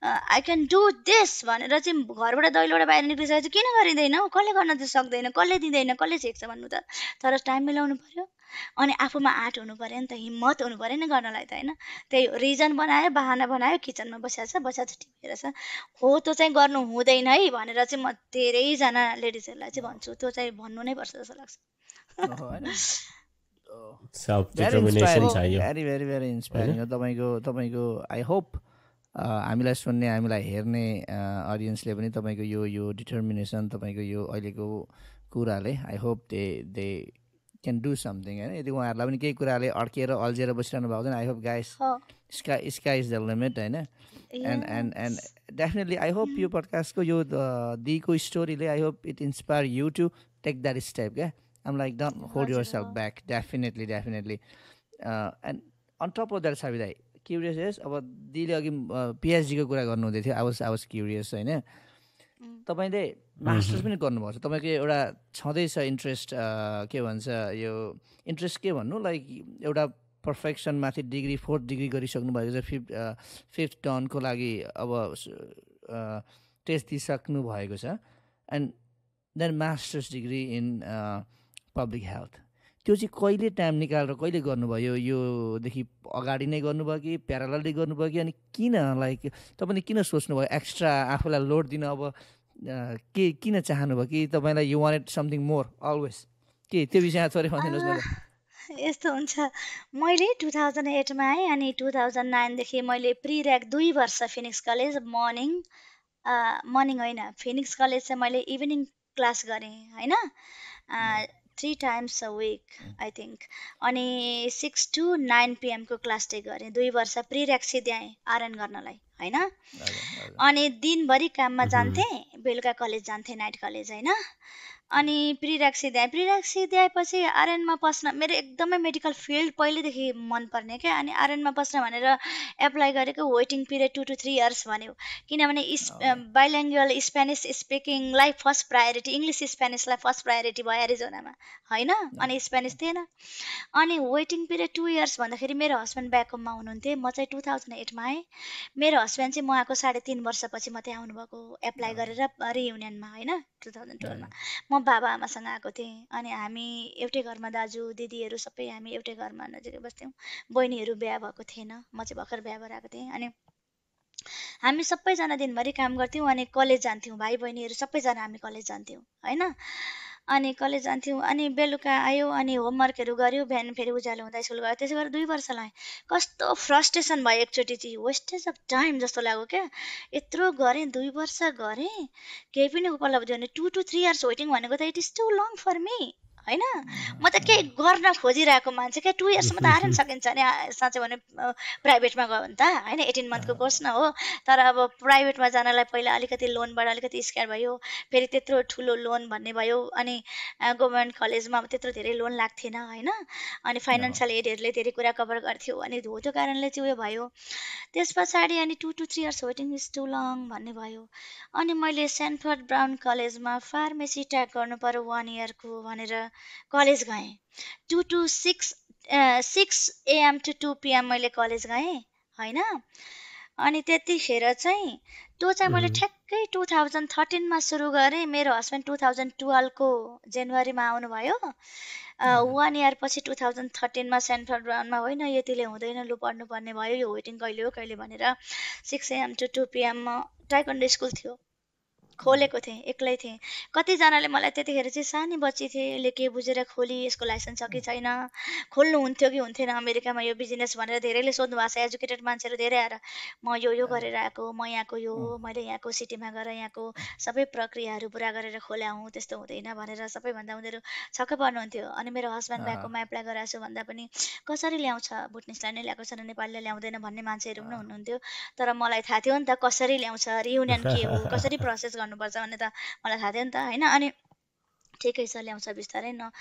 आई क्यान डु दिस भनेर चाहिँ घरबाट दैलोबाट बाहिर निक्लिसकेपछि किन गरिँदैन, कसले गर्न त सक्दैन, कसले दिँदैन, कसले सिक्छ भन्नु त। तर टाइम मिलाउनु पर्यो अनि आफूमा आँट हुनु पऱ्यो नि त, हिम्मत हुनु पऱ्यो नि गर्नलाई त होइन। त्यही हो, रिजन बनायो, बहाना बनायो, किचनमा बसिहाल्छ टिभी हेरेछ, हो त्यो चाहिँ गर्नु हुँदैन है भनेर चाहिँ म धेरैजना लेडिजहरूलाई चाहिँ भन्छु, त्यो चाहिँ भन्नु नै पर्छ जस्तो लाग्छ। भेरी भेरी भेरी इन्सपायरिङ हो तपाईँको। आई होप हामीलाई सुन्ने हामीलाई हेर्ने अडियन्सले पनि तपाईँको यो डिटर्मिनेसन, तपाईँको यो अहिलेको कुराले I hope they can do something होइन। यदि उहाँहरूलाई पनि केही कुराले अड्किएर अल्झिएर बसिरहनु भएको छैन, I hope guys sky is the limit होइन। एन्ड डेफिनेटली आई होप यो पडकास्टको यो दिको स्टोरीले I hope it inspire you to take that step क्या। Um like don't hold yourself back, definitely and on top of that Sabi दाइ क्युरियस इज, अब दिदीले अघि पिएचडीको कुरा गर्नुहुँदै थियो, आई वाज क्युरियस होइन। तपाईँले मास्टर्स पनि गर्नुभएको छ, तपाईँको एउटा छँदैछ इन्ट्रेस्ट, के भन्छ यो इन्ट्रेस्ट के भन्नु, लाइक एउटा पर्फेक्सनमाथि डिग्री 4th डिग्री गरिसक्नु भएको छ, 5th टर्नको लागि अब टेस्ट दिइसक्नु भएको छ, and then masters degree in public health. त्यो चाहिँ कहिले टाइम निकालेर कहिले गर्नुभयो, योदेखि अगाडि नै गर्नुभयो कि प्यारालली गर्नुभयो कि, अनि किन लाइक तपाईँले किन सोच्नुभयो एक्स्ट्रा आफूलाई लोड दिन, अब के किन चाहनुभयो कि तपाईँलाई you wanted something more always, के त्यो विषयमा थोरै भनिदिनुहोस् न। यस्तो हुन्छ, मैले 2008मा आएँ अनि 2009देखि मैले प्रिऱ्याक 2 वर्ष फिनिक्स कलेज मर्निङ होइन फिनिक्स कलेज चाहिँ मैले इभिनिङ क्लास गरेँ होइन, 3 times a week I think, अनि 6 to 9 PM को क्लास चाहिँ गरेँ 2 वर्ष प्रिऱ्याक सिध्याएँ आरएन गर्नलाई होइन। अनि दिनभरि काममा जान्थेँ, बेलुका कलेज जान्थेँ, नाइट कलेज होइन। अनि प्रिऱ्याक सिध्याएपछि आरएनमा पस्न मेरो एकदमै मेडिकल फिल्ड पहिलेदेखि मनपर्ने क्या, अनि आरएनमा पस्न भनेर एप्लाई गरेको, वेटिङ पिरियड 2 to 3 years भन्यो, किनभने बाइल्याङ्गुअल स्पेनिस स्पिकिङलाई फर्स्ट प्रायोरिटी, इङ्ग्लिस स्पेनिसलाई फर्स्ट प्रायोरिटी भयो एरिजोनामा होइन, अनि स्पेनिस थिएन। अनि वेटिङ पिरियड 2 years भन्दाखेरि मेरो हस्बेन्ड ब्याकअपमा हुनुहुन्थ्यो, म चाहिँ 2008मा आएँ, मेरो हस्बेन्ड चाहिँ म आएको 3.5 वर्षपछि मात्रै आउनुभएको एप्लाई गरेर रियुनियनमा होइन 2012मा। म बाबा आमासँग आएको थिएँ अनि हामी एउटै घरमा दाजु दिदीहरू सबै हामी एउटै घरमा नजिकै बस्थ्यौँ बहिनीहरू बिहा भएको थिएन म चाहिँ भर्खर बिहा भएर आएको थिएँ अनि हामी सबैजना दिनभरि काम गर्थ्यौँ अनि कलेज जान्थ्यौँ भाइ बहिनीहरू सबैजना हामी कलेज जान्थ्यौँ होइन अनि कलेज जान्थ्यौँ अनि बेलुका आयो अनि होमवर्कहरू गऱ्यो बिहान फेरि उज्यालो हुँदा स्कुल गयो त्यसै गरेर 2 वर्ष लाएँ कस्तो फ्रस्ट्रेसन भयो एकचोटि चाहिँ वेस्टेज अफ टाइम जस्तो लाग्यो क्या यत्रो गरेँ 2 वर्ष गरेँ केही पनि उपलब्धि हुने 2 to 3 years वेटिङ भनेको त it is too long for me होइन म त केही गर्न खोजिरहेको मान्छे क्या 2 yearsमा त आर्यन सकिन्छ नि साँच्चै भने प्राइभेटमा गयो भने त होइन 18 monthको कोर्स न हो तर अब प्राइभेटमा जानलाई पहिला अलिकति लोनबाट अलिकति स्क्यार भयो फेरि त्यत्रो ठुलो लोन भन्ने भयो अनि गभर्मेन्ट कलेजमा अब त्यत्रो धेरै लोन लाग्थेन होइन अनि फाइनेन्सियल एडहरूले धेरै कुरा कभर गर्थ्यो अनि हो त्यो कारणले चाहिँ उयो भयो त्यस पछाडि अनि 2 to 3 years waiting is too long भन्ने भयो अनि मैले सेन्टफोर्ड ब्राउन कलेजमा फार्मेसी ट्याग गर्नु पर्यो 1 yearको भनेर कलेज गएँ 2 to 6 AM to 2 PM मैले कलेज गएँ होइन अनि त्यतिखेर चाहिँ त्यो चाहिँ मैले ठ्याक्कै 2013मा सुरु गरेँ मेरो हस्बेन्ड 2012को जनवरीमा आउनुभयो 1 year पछि 2013मा सेन्ट्रल ब्राउनमा होइन यतिले हुँदैन लु पढ्नुपर्ने भयो यो वेटिङ कहिले हो कहिले भनेर 6 AM to 2 PM मा ताइक्वान्डो स्कुल थियो खोलेको थिएँ एक्लै थिएँ कतिजनाले मलाई त्यतिखेर चाहिँ सानी बच्ची थिएँ यसले के बुझेर खोली यसको लाइसेन्स छ कि छैन खोल्नु हुन्थ्यो कि हुन्थेन अमेरिकामा यो बिजनेस भनेर धेरैले सोध्नु भएको छ एजुकेटेड मान्छेहरू धेरै आएर म यो गरेर आएको म यहाँको यो हो मैले यहाँको सिटीमा गएर यहाँको सबै प्रक्रियाहरू पुरा गरेर खोल्या हुँ त्यस्तो हुँदैन भनेर सबैभन्दा उनीहरू छक्क पर्नुहुन्थ्यो अनि मेरो हस्बेन्ड ब्याकमा एप्लाई गराएको छु भन्दा पनि कसरी ल्याउँछ भुटनिसलाई नै ल्याएको छ र नेपालीले ल्याउँदैन भन्ने मान्छेहरू पनि हुनुहुन्थ्यो तर मलाई थाहा थियो नि त कसरी ल्याउँछ रियुनियन के हो कसरी प्रोसेस गर्नुपर्छ भन्ने त मलाई थाहा थियो नि त होइन अनि ठिकै छ ल्याउँछ बिस्तारै न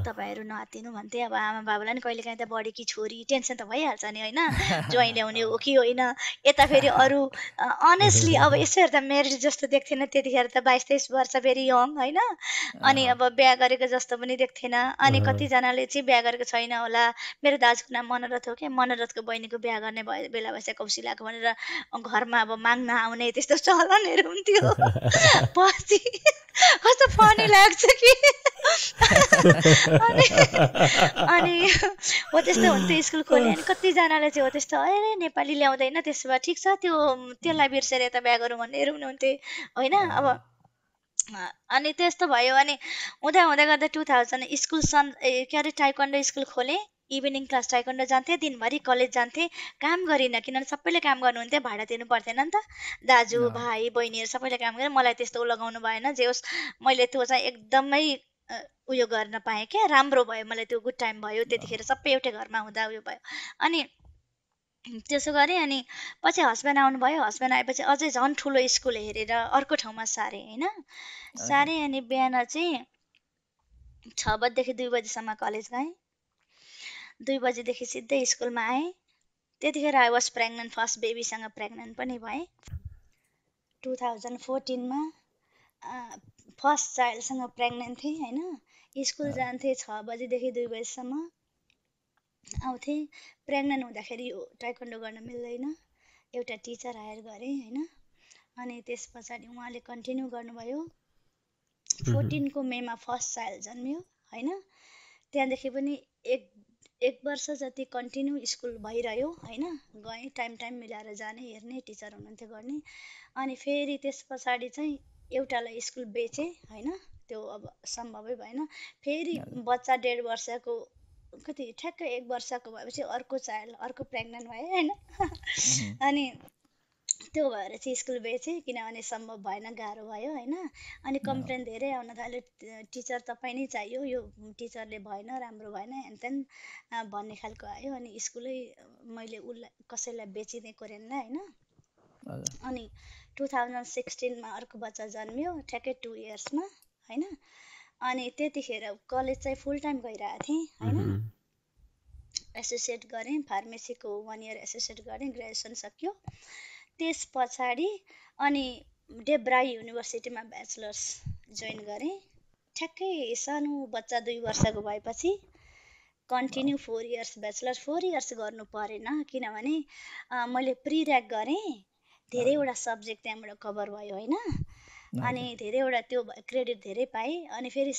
तपाईँहरू नहातिनु भन्थे अब आमा बाबालाई नि कहिलेकाहीँ त बढी कि छोरी टेन्सन त भइहाल्छ नि होइन ज्वाइँ ल्याउने हो कि होइन यता फेरि अरू अनेस्टली अब यसो हेर्दा म्यारिड जस्तो देख्थेन त्यतिखेर त 22-23 वर्ष फेरि यङ होइन अनि अब बिहा गरेको जस्तो पनि देख्थेन अनि कतिजनाले चाहिँ बिहा गरेको छैन होला मेरो दाजुको नाम मनोरथ हो क्या मनोरथको बहिनीको बिहा गर्ने बेला भएछ कौशिलाको भनेर घरमा अब माग्न आउने त्यस्तो चलनहरू हुन्थ्यो पछि कस्तो फनी लाग्छ कि अनि हो त्यस्तो हुन्थ्यो स्कुल खोल्यो अनि कतिजनाले चाहिँ हो त्यस्तो अरे नेपाली ल्याउँदैन त्यसो भए ठिक छ त्यसलाई बिर्सेर यता बिहा गरौँ भन्नेहरू पनि हुन्थे होइन अब अनि त्यस्तो भयो अनि हुँदै हुँदै गर्दा 2000 स्कुल के अरे ताइक्वान्डो स्कुल खोलेँ इभिनिङ क्लास ताइक्वान्डो जान्थेँ दिनभरि कलेज जान्थेँ काम गरिनँ किनभने सबैले काम गर्नुहुन्थ्यो भाडा तिर्नु पर्थेन नि त दाजु भाइ बहिनीहरू सबैले काम गरेर मलाई त्यस्तो लगाउनु भएन जे होस् मैले त्यो चाहिँ एकदमै उयो गर्न पाएँ क्या राम्रो भयो मलाई त्यो गुड टाइम भयो त्यतिखेर सबै एउटै घरमा हुँदा उयो भयो अनि त्यसो गरेँ अनि पछि हस्बेन्ड आउनुभयो हस्बेन्ड आएपछि अझै झन् ठुलो स्कुल हेरेर अर्को ठाउँमा सारेँ होइन सारेँ अनि बिहान चाहिँ 6 बजेदेखि 2 बजीसम्म कलेज गएँ 2 बजीदेखि सिधै स्कुलमा आएँ त्यतिखेर आई वाज प्रेग्नेन्ट फर्स्ट बेबीसँग प्रेग्नेन्ट पनि भएँ 2014मा फर्स्ट चाइल्डसँग प्रेग्नेन्ट थिएँ होइन स्कुल जान्थेँ 6 बजीदेखि 2 बजीसम्म आउँथेँ प्रेग्नेन्ट हुँदाखेरि यो ताइक्वान्डो गर्न मिल्दैन एउटा टिचर हायर गरेँ होइन अनि त्यस पछाडि उहाँले कन्टिन्यू गर्नुभयो 14को मेमा फर्स्ट चाइल्ड जन्मियो होइन त्यहाँदेखि पनि एक वर्ष जति कन्टिन्यू स्कुल भइरह्यो होइन गएँ टाइम मिलाएर जाने हेर्ने टिचर हुनुहुन्थ्यो गर्ने अनि फेरि त्यस पछाडि चाहिँ एउटालाई स्कुल बेचेँ होइन त्यो अब सम्भवै भएन फेरि बच्चा 1.5 वर्षको कति ठ्याक्कै 1 वर्षको भएपछि अर्को चाइल्ड अर्को प्रेग्नेन्ट भएँ होइन अनि त्यो भएर चाहिँ स्कुल बेचेँ किनभने सम्भव भएन गाह्रो भयो होइन अनि कम्प्लेन धेरै आउन थाल्यो टिचर तपाईँ नै चाहियो यो टिचरले भएन राम्रो भएन हेनतेन भन्ने खालको आयो अनि स्कुलै मैले उसलाई कसैलाई बेचिदिएँ कोरियनलाई होइन अनि 2016मा अर्को बच्चा जन्मियो ठ्याक्कै 2 इयर्समा होइन अनि त्यतिखेर कलेज चाहिँ फुल टाइम गइरहेको थिएँ होइन एसोसिएट गरेँ फार्मेसीको 1 year एसोसिएट गरेँ ग्रेजुएसन सक्यो त्यस पछाडि अनि डेब्राई युनिभर्सिटीमा ब्याचलर्स जोइन गरेँ ठ्याक्कै सानो बच्चा 2 वर्षको भएपछि कन्टिन्यू 4 years ब्याचलर्स 4 years गर्नु परेन किनभने मैले प्री र्याक गरेँ धेरैवटा सब्जेक्ट त्यहाँबाट कभर भयो होइन अनि धेरैवटा त्यो क्रेडिट धेरै पाएँ अनि फेरि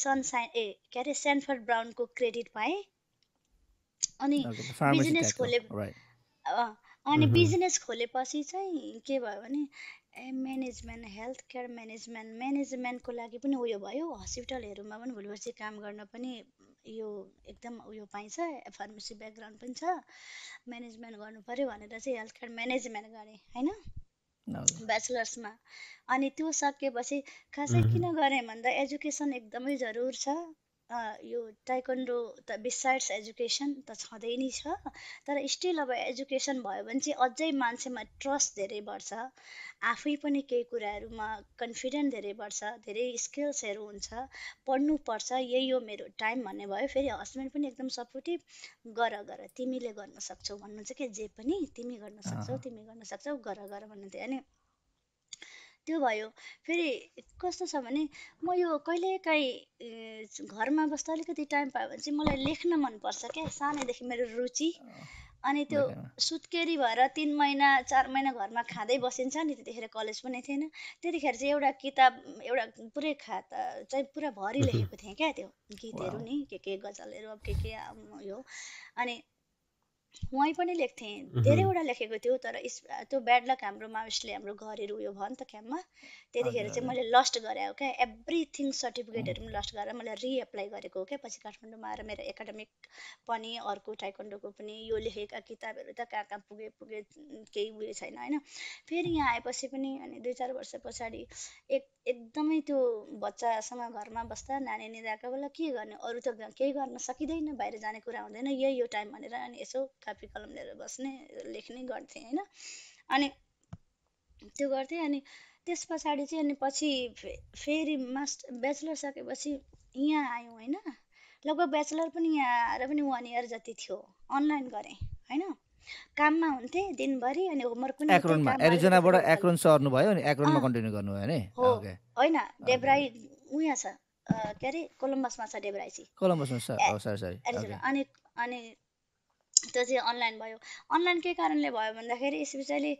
के अरे स्यानफोर्ड ब्राउनको क्रेडिट पाएँ अनि बिजनेस खोले अनि बिजनेस खोलेपछि चाहिँ के भयो भने म्यानेजमेन्ट हेल्थ केयर म्यानेजमेन्टको लागि पनि उयो भयो हस्पिटलहरूमा पनि भोलिपर्सि काम गर्न पनि यो एकदम उयो पाइन्छ फार्मेसी ब्याकग्राउन्ड पनि छ म्यानेजमेन्ट गर्नु पर्यो भनेर चाहिँ हेल्थ केयर म्यानेजमेन्ट गरेँ होइन ब्याचलर्समा अनि त्यो सकेपछि खासै किन गरेँ भन्दा एजुकेसन एकदमै जरुर छ यो ताइक्वान्डो त बिसाइड्स एजुकेसन त छँदै नै छ तर स्टिल अब एजुकेसन भयो भने चाहिँ अझै मान्छेमा ट्रस्ट धेरै बढ्छ आफै पनि केही कुराहरूमा कन्फिडेन्ट धेरै बढ्छ धेरै स्किल्सहरू हुन्छ पढ्नुपर्छ यही हो मेरो टाइम भन्ने भयो फेरि हस्बेन्ड पनि एकदम सपोर्टिभ गर तिमीले गर्न सक्छौ भन्नुहुन्छ कि जे पनि तिमी गर्न सक्छौ गर भन्नुहुन्थ्यो अनि त्यो भयो फेरि कस्तो छ भने म यो कहिलेकाहीँ घरमा बस्दा अलिकति टाइम पायो भने चाहिँ मलाई लेख्न मनपर्छ क्या सानैदेखि मेरो रुचि अनि त्यो सुत्केरी भएर 3 महिना 4 महिना घरमा खाँदै बसिन्छ नि त्यतिखेर कलेज पनि थिएन त्यतिखेर चाहिँ एउटा किताब एउटा पुरै खाता चाहिँ पुरा भरि लेखेको थिएँ क्या त्यो गीतहरू नि के गजलहरू अब के यो अनि उहीँ पनि लेख्थेँ धेरैवटा लेखेको थियो तर त्यो ब्याड लक हाम्रो माओइस्टले हाम्रो घरहरू उयो भयो नि त क्याम्पमा त्यतिखेर चाहिँ मैले लस्ट गरेँ हो क्या एभ्रिथिङ सर्टिफिकेटहरू पनि लस्ट गरेर मैले रिएप्लाई गरेको हो क्या पछि काठमाडौँमा आएर मेरो एकाडेमिक पनि अर्को ताइक्वान्डोको पनि यो लेखेका किताबहरू त कहाँ पुगे केही उयो छैन होइन फेरि यहाँ आएपछि पनि अनि 2-4 वर्ष पछाडि एकदमै त्यो बच्चासँग घरमा बस्दा नानी निदाएको बेला के गर्ने अरू त केही गर्न सकिँदैन बाहिर जाने कुरा हुँदैन यही यो टाइम भनेर अनि यसो कापी कलम लिएर बस्ने लेख्ने गर्थेँ होइन अनि त्यो गर्थेँ अनि त्यस पछाडि चाहिँ अनि पछि फेरि ब्याचलर सकेपछि यहाँ आयौँ होइन लगभग ब्याचलर पनि यहाँ आएर पनि 1 इयर जति थियो अनलाइन गरेँ होइन काममा हुन्थे दिनभरि अनि होमवर्क पनि एक्रोनमा एरिजोनाबाट एक्रोन सर्नु भयो अनि एक्रोनमा कन्टिन्यू गर्नु भयो नि होइन डेब्राई उहाँ छ के अरे कोलम्बसमा छ डेब्राई चाहिँ कोलम्बसमा छ सरी अनि त्यो चाहिँ अनलाइन भयो अनलाइन के कारणले भयो भन्दाखेरि स्पेसली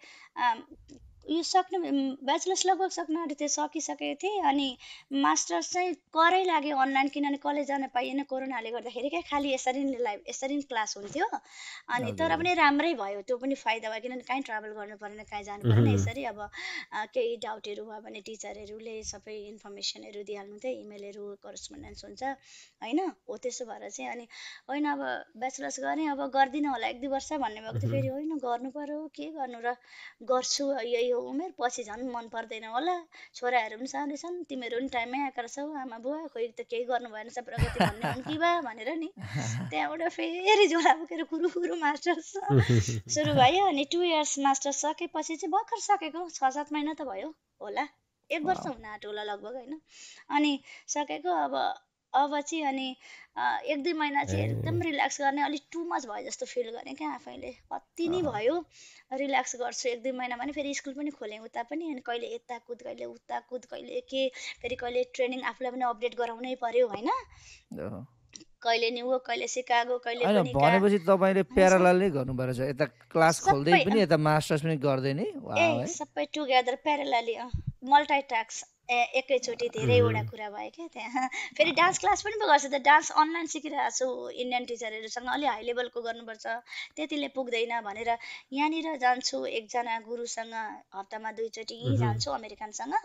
यो सक्ने ब्याचलर्स लगभग सक्न आँटेको थियो सकिसकेको थिएँ अनि मास्टर्स चाहिँ करै लाग्यो अनलाइन किनभने कलेज जान पाइएन कोरोनाले गर्दाखेरि क्या खालि यसरी नै क्लास हुन्थ्यो अनि तर पनि राम्रै भयो त्यो पनि फाइदा भयो किनभने कहीँ ट्राभल गर्नु परेन कहीँ जानु परेन यसरी अब केही डाउटहरू भयो भने टिचरहरूले सबै इन्फर्मेसनहरू दिइहाल्नुहुन्थ्यो इमेलहरू करस्पोन्डेन्स हुन्छ होइन हो त्यसो भएर चाहिँ अनि होइन अब ब्याचलर्स गरेँ अब गर्दिनँ होला 1-2 वर्ष भन्ने भएको थियो फेरि होइन गर्नु पर्यो के गर्नु र गर्छु यही हो उमेर पछि झन् मन पर्दैन होला छोराहरू पनि सानो छन् तिमीहरू पनि टाइममै आएका छौ आमा बुवा खोइ त केही गर्नु भएन छ प्रगति भन्ने हुन् कि बा भनेर नि त्यहाँबाट फेरि झोला बोकेर कुरु मास्टर्स सुरु भयो अनि 2 इयर्स मास्टर्स सकेपछि चाहिँ भर्खर सकेको 6-7 महिना त भयो होला 1 वर्ष हुन आँट्यो होला लगभग होइन अनि सकेको अब चाहिँ अनि 1-2 महिना चाहिँ एकदम रिल्याक्स गर्ने अलिक टु मच भयो जस्तो फिल गरेँ क्या आफैले कति नै भयो रिल्याक्स गर्छु 1-2 महिना भने फेरि स्कुल पनि खोलेँ उता पनि अनि कहिले यता कुद कहिले उता कुद कहिले के फेरि कहिले ट्रेनिङ आफूलाई पनि अपडेट गराउनै पर्यो होइन कहिले न्युयोर्क कहिले सिकागो कहिले पनि भनेपछि तपाईले प्यारालल नै गर्नु पर्छ यता क्लास खोल्दै पनि यता मास्टर्स पनि गर्दै नै सबै टुगेदर प्यारालली मल्टिटास्क एकैचोटि धेरैवटा कुरा भयो क्या त्यहाँ फेरि डान्स क्लास पनि गर्छु त डान्स अनलाइन सिकिरहेको छु इन्डियन टिचरहरूसँग अलि हाई लेभलको गर्नुपर्छ त्यतिले पुग्दैन भनेर यहाँनिर जान्छु एकजना गुरुसँग हप्तामा 2 चोटि जान्छु अमेरिकनसँग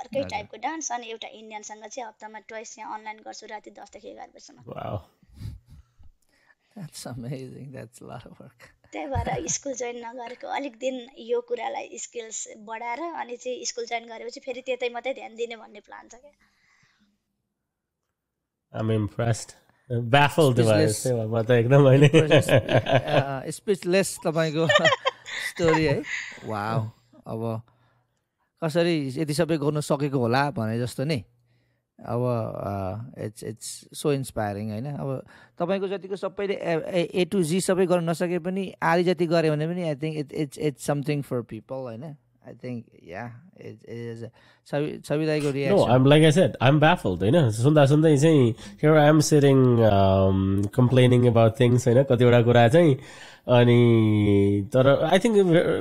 अर्कै टाइपको डान्स अनि एउटा इन्डियनसँग चाहिँ हप्तामा ट्वाइस यहाँ अनलाइन गर्छु राति 10 देखि 11 बजीसम्म That's amazing. That's a lot of work. त्यही भएर स्कुल जोइन नगरेको अलिक दिन यो कुरालाई स्किल्स बढाएर अनि चाहिँ स्कुल जोइन गरेपछि फेरि त्यतै मात्रै ध्यान दिने भन्ने प्लान छ क्या I'm impressed. Baffled भयो म त एकदम अहिले स्पिचलेस तपाईको स्टोरी है वाउ अब कसरी यति सबै गर्न सकेको होला भने जस्तो नि अब इट्स सो इन्स्पायरिङ होइन अब तपाईँको जतिको सबैले A to Z सबै गर्न नसके पनि आधी जति गऱ्यो भने पनि I think it's something for people होइन आई थिङ्क छवि दाइको No, reaction I'm like I said, I'm baffled. होइन सुन्दा सुन्दै चाहिँ here I am sitting complaining about things होइन कतिवटा कुरा चाहिँ अनि तर आई थिङ्क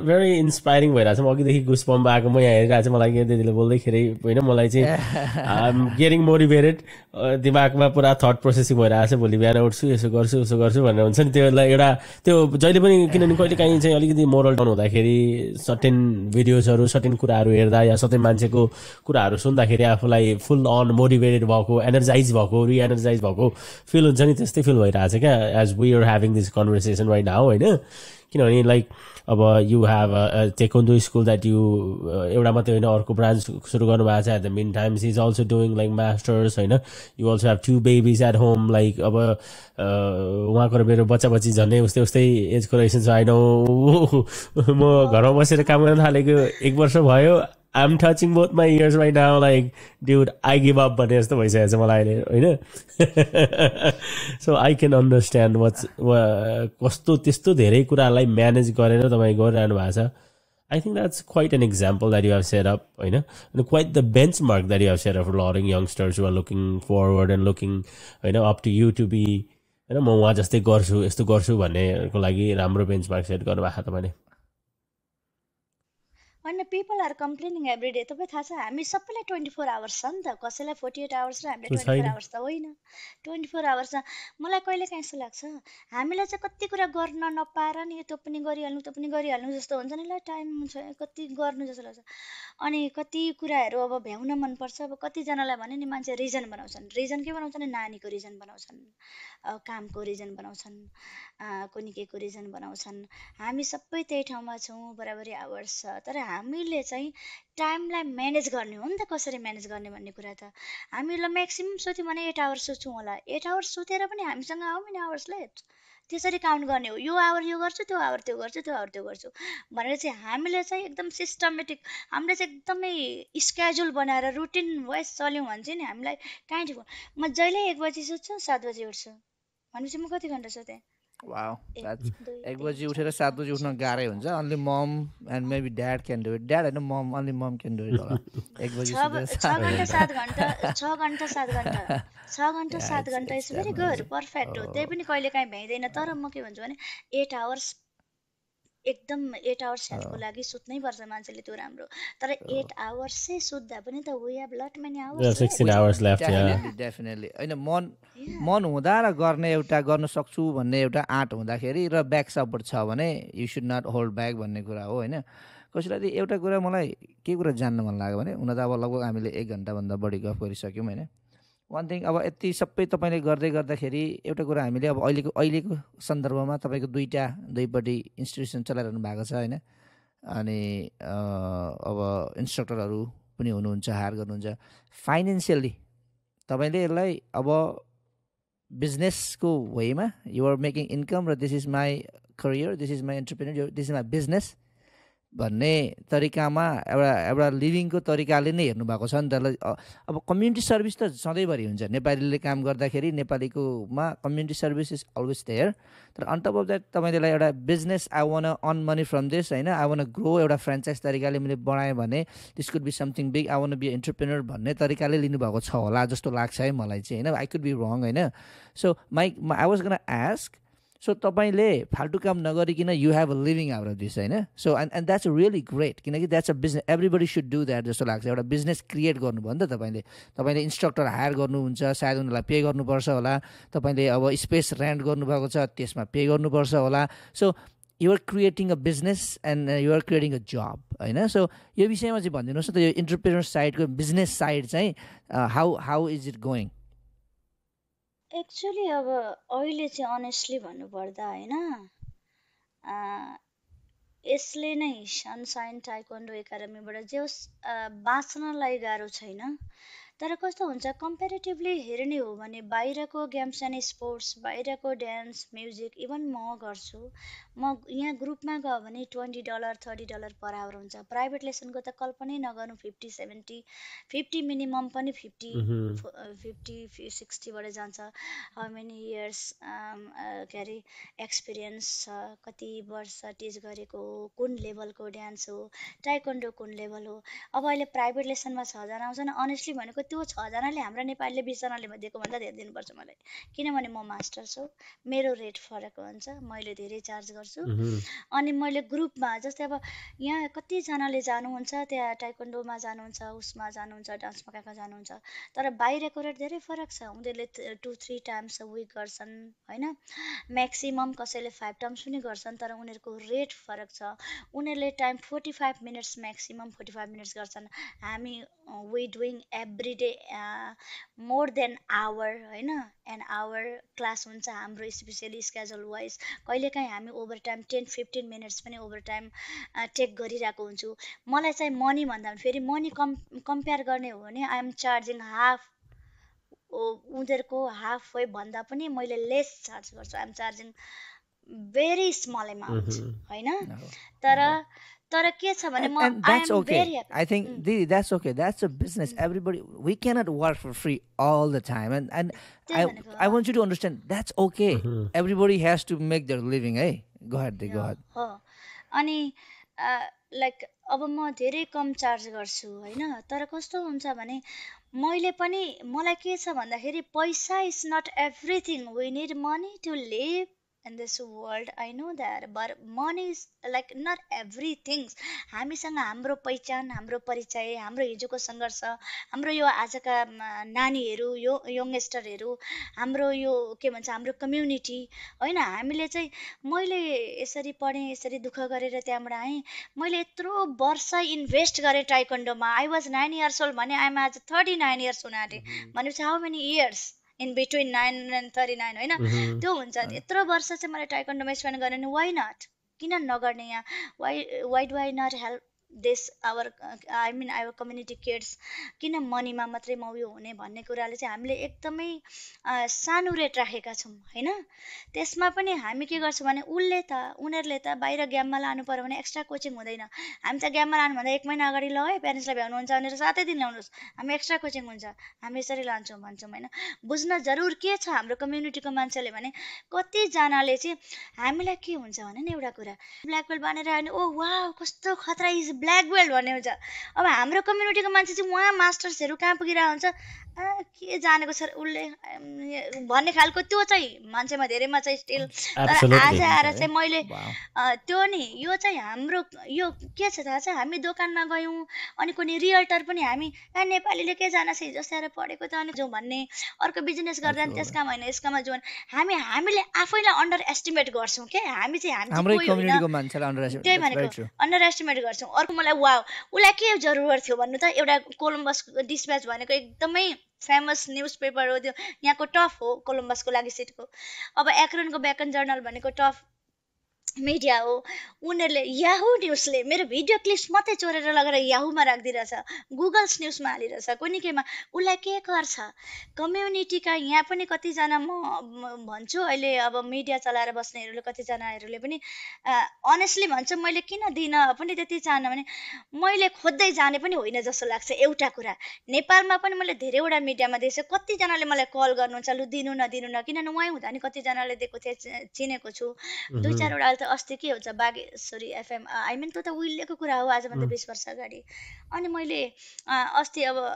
भेरी इन्सपायरिङ भइरहेको छ म अघिदेखि गुसबम्ब आएको म यहाँ हेरिरहेको छु मलाई के दिदीले बोल्दैखेरि होइन मलाई चाहिँ आइ एम गेटिङ मोटिभेटेड दिमागमा पुरा थट प्रोसेसिङ भइरहेको छ भोलि बिहान उठ्छु यसो गर्छु उसो गर्छु भनेर हुन्छ नि त्यसलाई एउटा त्यो जहिले पनि किनभने कहिले काहीँ चाहिँ अलिकति मोरल डाउन हुँदाखेरि सर्टेन भिडियोजहरू सर्टेन कुराहरू हेर्दा या सर्टेन मान्छेको कुराहरू सुन्दाखेरि आफूलाई फुल अन मोटिभेटेड भएको एनर्जाइज भएको रिएनर्जाइज भएको फिल हुन्छ नि त्यस्तै फिल भइरहेको छ क्या as we are having this conversation right now होइन किनभने लाइक अब you have taekwondo school that you एउटा मात्रै होइन अर्को ब्रान्च सुरु गर्नुभएको छ at the mean times is also doing like master's होइन you also have 2 babies at home like अब उहाँको र मेरो बच्चा बच्ची झन्डै उस्तै उस्तै एजको रहेछ आई नो म घरमा बसेर काम गर्न थालेको 1 वर्ष भयो I'm touching both my ears right now like dude I give up भने जस्तो भइसकेको छ मलाई अहिले होइन so I can understand कस्तो त्यस्तो धेरै कुरालाई म्यानेज गरेर तपाईँ गरिरहनु भएको छ I think that's quite an example that you have set up होइन and quite the benchmark that you have set up for a lot of youngsters who are looking forward and looking होइन up to you to be होइन म उहाँ जस्तै गर्छु यस्तो गर्छु भन्नेको लागि राम्रो बेन्चमार्क सेट गर्नुभएको छ तपाईँले होइन people are complaining every day तपाईँ थाहा छ हामी सबैलाई 24 आवर्स छ नि त कसैलाई 48 आवर्स र हामीले 24 आवर्स त होइन 24 आवर्स मलाई कहिले काहीँ यस्तो लाग्छ हामीलाई चाहिँ कति कुरा गर्न नपाएर नि त्यो पनि गरिहाल्नु जस्तो हुन्छ नि ल टाइम छ कति गर्नु जस्तो लाग्छ अनि कति कुराहरू अब भ्याउन मनपर्छ अब कतिजनालाई भने नि मान्छे रिजन बनाउँछन् रिजन के बनाउँछन् नानीको रिजन बनाउँछन् कामको रिजन बनाउँछन् कुनै केको रिजन बनाउँछन् हामी सबै त्यही ठाउँमा छौँ बराबरी आवर्स छ तर हामीले चाहिँ टाइमलाई म्यानेज गर्ने हो नि त कसरी म्यानेज गर्ने भन्ने कुरा त हामीलाई म्याक्सिमम् सोच्यौँ भने 8 आवर्स सोच्छौँ होला 8 आवर्स सोचेर पनि हामीसँग हाउ मेनी आवर्सले त्यसरी काउन्ट गर्ने हो यो आवर यो गर्छु त्यो आवर त्यो गर्छु त्यो आवर त्यो गर्छु भनेर चाहिँ हामीले चाहिँ एकदम सिस्टमेटिक हामीले चाहिँ एकदमै स्केड्युल बनाएर रुटिन वाइज चल्यौँ भने चाहिँ नि हामीलाई काहीँ ठिक म जहिले 1 बजी सुत्छु 7 बजी उठ्छु भनेपछि म कति घन्टा सुतेँ वाउ 1 बजी उठेर 7 बजी उठ्न गाह्रै हुन्छ only mom and maybe dad can do it dad होइन mom only mom can do it होला 1 बजी 6 घन्टा 7 घन्टा 6 घन्टा 7 घन्टा 6 घन्टा 7 घन्टा इज भेरी गुड पर्फेक्ट हो त्यही पनि कहिले काहीँ भ्याइँदैन तर म के भन्छु भने 8 आवर्स एकदम 8 आवर्स हेल्थको लागि सुत्नै पर्छ मान्छेले त्यो राम्रो तर 8 आवर्स चाहिँ सुत्दा पनि त we have lot many hours 16 hours left definitely होइन मन हुँदा र गर्ने एउटा गर्न सक्छु भन्ने एउटा आँट हुँदाखेरि र ब्याक सपोर्ट छ भने you should not hold back भन्ने कुरा हो होइन कसैलाई एउटा कुरा मलाई के कुरा जान्न मन लाग्यो भने हुन त अब लगभग हामीले 1 घन्टाभन्दा बढी गफ गरिसक्यौँ होइन वान थिङ अब यति सबै तपाईँले गर्दै गर्दाखेरि एउटा कुरा हामीले अब अहिलेको सन्दर्भमा तपाईँको दुईपट्टि इन्स्टिट्युसन चलाइरहनु भएको छ होइन अनि अब इन्स्ट्रक्टरहरू पनि हुनुहुन्छ हायर गर्नुहुन्छ फाइनेन्सियली तपाईँले यसलाई अब बिजनेसको वेमा युआर मेकिङ इन्कम र this is my career this is my entrepreneur this is my business भन्ने तरिकामा एउटा लिभिङको तरिकाले नै हेर्नु भएको छ नि त अब कम्युनिटी सर्भिस त सधैँभरि हुन्छ नेपालीले काम गर्दाखेरि नेपालीकोमा community service is always there तर अन टप अफ द्याट तपाईँलाई एउटा business I want earn money from this होइन आई वान ग्रो एउटा फ्रेन्चाइज तरिकाले मैले बनाएँ भने this could be something big I want be entrepreneur भन्ने तरिकाले लिनुभएको छ होला जस्तो लाग्छ है मलाई चाहिँ होइन आई कुड बी रङ होइन so I was gonna ask so तपाईँले फाल्टु काम नगरिकन you have a living out of this होइन so and that's really great किनकि that's a business everybody should do that जस्तो लाग्छ एउटा बिजनेस क्रिएट गर्नुभयो नि त तपाईँले इन्स्ट्रक्टर हायर गर्नुहुन्छ सायद उनीहरूलाई पे गर्नुपर्छ होला तपाईँले अब स्पेस रेन्ट गर्नुभएको छ त्यसमा पे गर्नुपर्छ होला so you're creating a business and you're creating a job होइन सो यो विषयमा चाहिँ भनिदिनुहोस् न त यो इन्टरप्रेन्योर साइडको बिजनेस साइड चाहिँ how is it going actually अब अहिले चाहिँ अनेस्टली भन्नुपर्दा होइन यसले नै सनसाइन ताइक्वान्डो एकाडेमीबाट जे होस् बाँच्नलाई गाह्रो छैन तर कस्तो हुन्छ कम्पेरिटिभली हेर्ने हो भने बाहिरको गेम्स एन्ड स्पोर्ट्स, बाहिरको डान्स, म्युजिक इभन म गर्छु। म यहाँ ग्रुपमा गयो भने $20 $30 पर आवर हुन्छ। प्राइभेट लेसनको त कल्पनै नगर्नु 50 70, 50 मिनिमम पनि 50 50 60बाट जान्छ। हाउ मेनी इयर्स के अरे एक्सपिरियन्स छ, कति वर्ष टिच गरेको हो, कुन लेभलको डान्स हो, टाइकोन्डो कुन लेभल हो। अब अहिले प्राइभेट लेसनमा 6जना आउँछन्, अनेस्टली भनेको त्यो 6जनाले हाम्रो नेपालीले 20जनाले दिएको भन्दा धेरै दिनुपर्छ मलाई, किनभने म मास्टर छु, मेरो रेट फरक हुन्छ, मैले धेरै चार्ज गर्छु। अनि मैले ग्रुपमा जस्तै अब यहाँ कतिजनाले जानुहुन्छ, त्यहाँ टाइकोन्डोमा जानुहुन्छ, उसमा जानुहुन्छ, डान्समा कहाँ कहाँ जानुहुन्छ, तर बाहिरको रेट धेरै फरक छ। उनीहरूले 2-3 टाइम्स अ विक गर्छन् होइन, म्याक्सिमम कसैले 5 टाइम्स पनि गर्छन्, तर उनीहरूको रेट फरक छ। उनीहरूले टाइम 45 मिनट्स म्याक्सिमम 45 मिनट्स गर्छन्। हामी we doing every day more than hour होइन, एन आवर क्लास हुन्छ हाम्रो स्पेसली स्केड्युल वाइज। कहिलेकाहीँ हामी ओभर टाइम 10-15 मिनट्स पनि ओभर टाइम टेक गरिरहेको हुन्छु। मलाई चाहिँ मनी भन्दा पनि फेरि मनी कम्पेयर गर्ने हो भने आई एम चार्जिङ हाफ, उनीहरूको हाफ वे भन्दा पनि मैले लेस चार्ज गर्छु। I am charging very small amount होइन, तर के छ भने म And I that's am okay. Very I think that's okay. That's a business. Everybody, we cannot work for free all the time. And I want you to understand that's okay. Everybody has to make their living. Hey, go ahead. Go ahead. हो। अनि लाइक अब म धेरै कम चार्ज गर्छु होइन, तर कस्तो हुन्छ भने मैले पनि मलाई के छ भन्दाखेरि पैसा is not everything. We need money to live in this world, I know that, but money is like not everything. हामीसँग हाम्रो पहिचान, हाम्रो परिचय, हाम्रो हिजोको सङ्घर्ष, हाम्रो यो आजका नानीहरू, यो यङ्गस्टरहरू, हाम्रो यो के भन्छ हाम्रो कम्युनिटी होइन। हामीले चाहिँ मैले यसरी पढेँ, यसरी दुःख गरेर त्यहाँबाट आएँ, मैले यत्रो वर्ष इन्भेस्ट गरेँ टाइकोन्डोमा। आई वाज 9 years old भने आइएम आज 39 years हुन आँटेँ भनेपछि how many years in between 9 and 39 होइन। त्यो हुन्छ यत्रो वर्ष चाहिँ मैले टाइकोन्डोमा स्पेन्ड गरेँ नि, वाइ नट, किन नगर्ने यहाँ, why do I not help this our I mean our community kids, किन मनीमा मात्रै म उयो हुने भन्ने कुराले चाहिँ हामीले एकदमै सानो रेट राखेका छौँ होइन। त्यसमा पनि हामी के गर्छौँ भने उनीहरूले त बाहिर गेममा लानु पऱ्यो भने एक्स्ट्रा कोचिङ हुँदैन। हामी त गेममा लानुभन्दा 1 महिना अगाडि ल है प्यारेन्ट्सलाई भ्याउनुहुन्छ भनेर 7 दिन ल्याउनुहोस्, हामी एक्स्ट्रा कोचिङ हुन्छ, हामी यसरी लान्छौँ भन्छौँ होइन। बुझ्न जरुर के छ हाम्रो कम्युनिटीको मान्छेले भने कतिजनाले चाहिँ हामीलाई के हुन्छ भने नि एउटा कुरा ब्ल्याक बेल्ट बनेर आयो भने ओ वाउ कस्तो खतरा इज ब्ल्याक बेल्ट भन्ने हुन्छ। अब हाम्रो कम्युनिटीको मान्छे चाहिँ उहाँ मास्टर्सहरू कहाँ पुगिरहेको हुन्छ, के जानेको छ उसले भन्ने खालको त्यो चाहिँ मान्छेमा धेरैमा चाहिँ स्टिल। तर आज आएर चाहिँ मैले त्यो नि यो चाहिँ हाम्रो यो के छ थाहा छ, हामी दोकानमा गयौँ अनि कुनै रियल्टर पनि हामी नेपालीले के जान्छ जस्तै आएर पढेको त अनि जो भन्ने, अर्को बिजनेस गर्दा नि त्यस काम होइन यस काममा जो हामीले आफैलाई अन्डर एस्टिमेट गर्छौँ के। हामी चाहिँ त्यही भनेको अन्डर एस्टिमेट गर्छौँ। अर्को मलाई वाउ उसलाई के जरुरत थियो भन्नु त, एउटा कोलम्बस डिस्प्याच भनेको एकदमै फेमस न्युज पेपर हो, त्यो यहाँको टफ हो कोलम्बसको लागि सिटको। अब एक्रोनको बेकन जर्नल भनेको टफ मिडिया हो। उनीहरूले याहू न्युजले मेरो भिडियो क्लिप्स मात्रै चोरेर लगेर याहूमा राखिदिरहेछ, गुगल्स न्युजमा हालिरहेछ, कुनै केमा उसलाई के गर्छ। कम्युनिटीका यहाँ पनि कतिजना म भन्छु अहिले अब मिडिया चलाएर बस्नेहरूले कतिजनाहरूले पनि अनेस्टली भन्छ मैले किन दिन पनि त्यति चाहन्न भने मैले खोज्दै जाने पनि होइन जस्तो लाग्छ। एउटा कुरा नेपालमा पनि मैले धेरैवटा मिडियामा देखेँ कतिजनाले मलाई कल गर्नुहुन्छ लु दिनु न किनभने उहाँ हुँदा नि कतिजनाले दिएको थिएँ, चिनेको छु 2-4वटा। अस्ति के हुन्छ बागेश्वरी एफएम आई मिन त्यो त उहिलेको कुरा हो, आजभन्दा 20 वर्ष अगाडि। अनि मैले अस्ति अब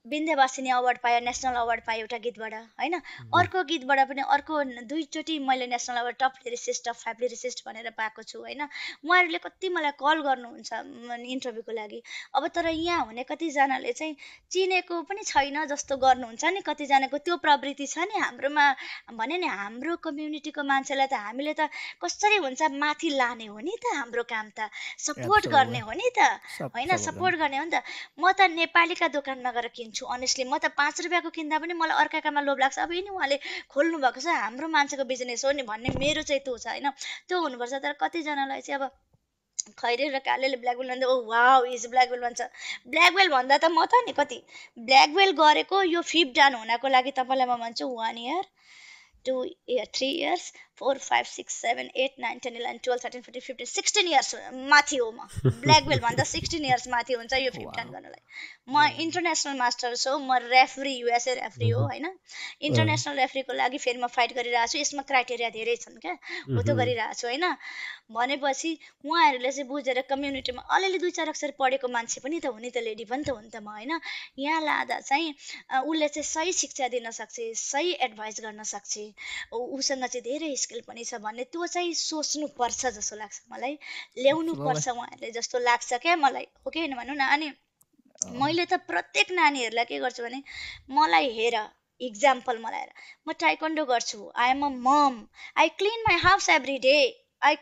विन्ध्यवासिनी अवार्ड पाएँ, नेसनल अवार्ड पाएँ एउटा गीतबाट होइन। अर्को गीतबाट पनि अर्को 2चोटि मैले national award top lyricist top 5 lyricist भनेर पाएको छु होइन। उहाँहरूले कति मलाई कल गर्नुहुन्छ इन्टरभ्यूको लागि। अब तर यहाँ हुने कतिजनाले चाहिँ चिनेको पनि छैन जस्तो गर्नुहुन्छ नि, कतिजनाको त्यो प्रवृत्ति छ नि हाम्रोमा भने नि। हाम्रो कम्युनिटीको मान्छेलाई त हामीले त कसरी हुन्छ माथि लाने हो नि त, हाम्रो काम त सपोर्ट गर्ने हो नि त होइन, सपोर्ट गर्ने हो नि त। म त नेपालीका दोकानमा गएर किन्छु अनेस्टली, म त 5 रुपियाँको किन्दा पनि मलाई अर्काकामा लोभ लाग्छ। अब नि उहाँले खोल्नु भएको छ हाम्रो मान्छेको बिजनेस हो नि भन्ने मेरो चाहिँ त्यो छ होइन, त्यो हुनुपर्छ। तर कतिजनालाई चाहिँ अब खैरे र कालेले ब्ल्याक बेल्ट भन्दा ओ वाउ इज ब्ल्याक बेल्ट भन्छ। ब्ल्याक बेल्ट भन्दा त म त नि कति ब्ल्याक बेल्ट गरेको यो 5th डान हुनको लागि तपाईँलाई म भन्छु 1 year 2 year 3 years 4 5 6 7 8 9 10 11 12 13 14 15 16 years माथि हो म। ब्ल्याक बेल्ट भन्दा 16 years माथि हुन्छ यो 5th डान गर्नलाई। म इन्टरनेसनल मास्टर छु, म रेफरी युएसए रेफरी हो हैन। इन्टरनेसनल रेफरीको लागि फेरि म फाइट गरिरहेको छु। यसमा क्राइटेरिया धेरै छन् क्या, हो त्यो गरिरहेको छु हैन। भनेपछि उहाँहरूले चाहिँ बुझेर कम्युनिटीमा अलिअलि 2-4 अक्षर पढेको मान्छे पनि त हो नि त, लेडी पनि त हो नि त म हैन। यहाँ लाँदा चाहिँ उसले चाहिँ सही शिक्षा दिन सक्छ, सही एडभाइस गर्न सक्छ, उसँग चाहिँ धेरै स्किल पनि छ भन्ने त्यो चाहिँ सोच्नुपर्छ जस्तो लाग्छ मलाई, ल्याउनु पर्छ उहाँहरूले जस्तो लाग्छ क्या मलाई, हो कि होइन भन्नु न। अनि मैले त प्रत्येक नानीहरूलाई के गर्छु भने मलाई हेर इक्जाम्पल मलाई हेर, म टाइक्वान्डो गर्छु, I am a mom, I clean my house every day, I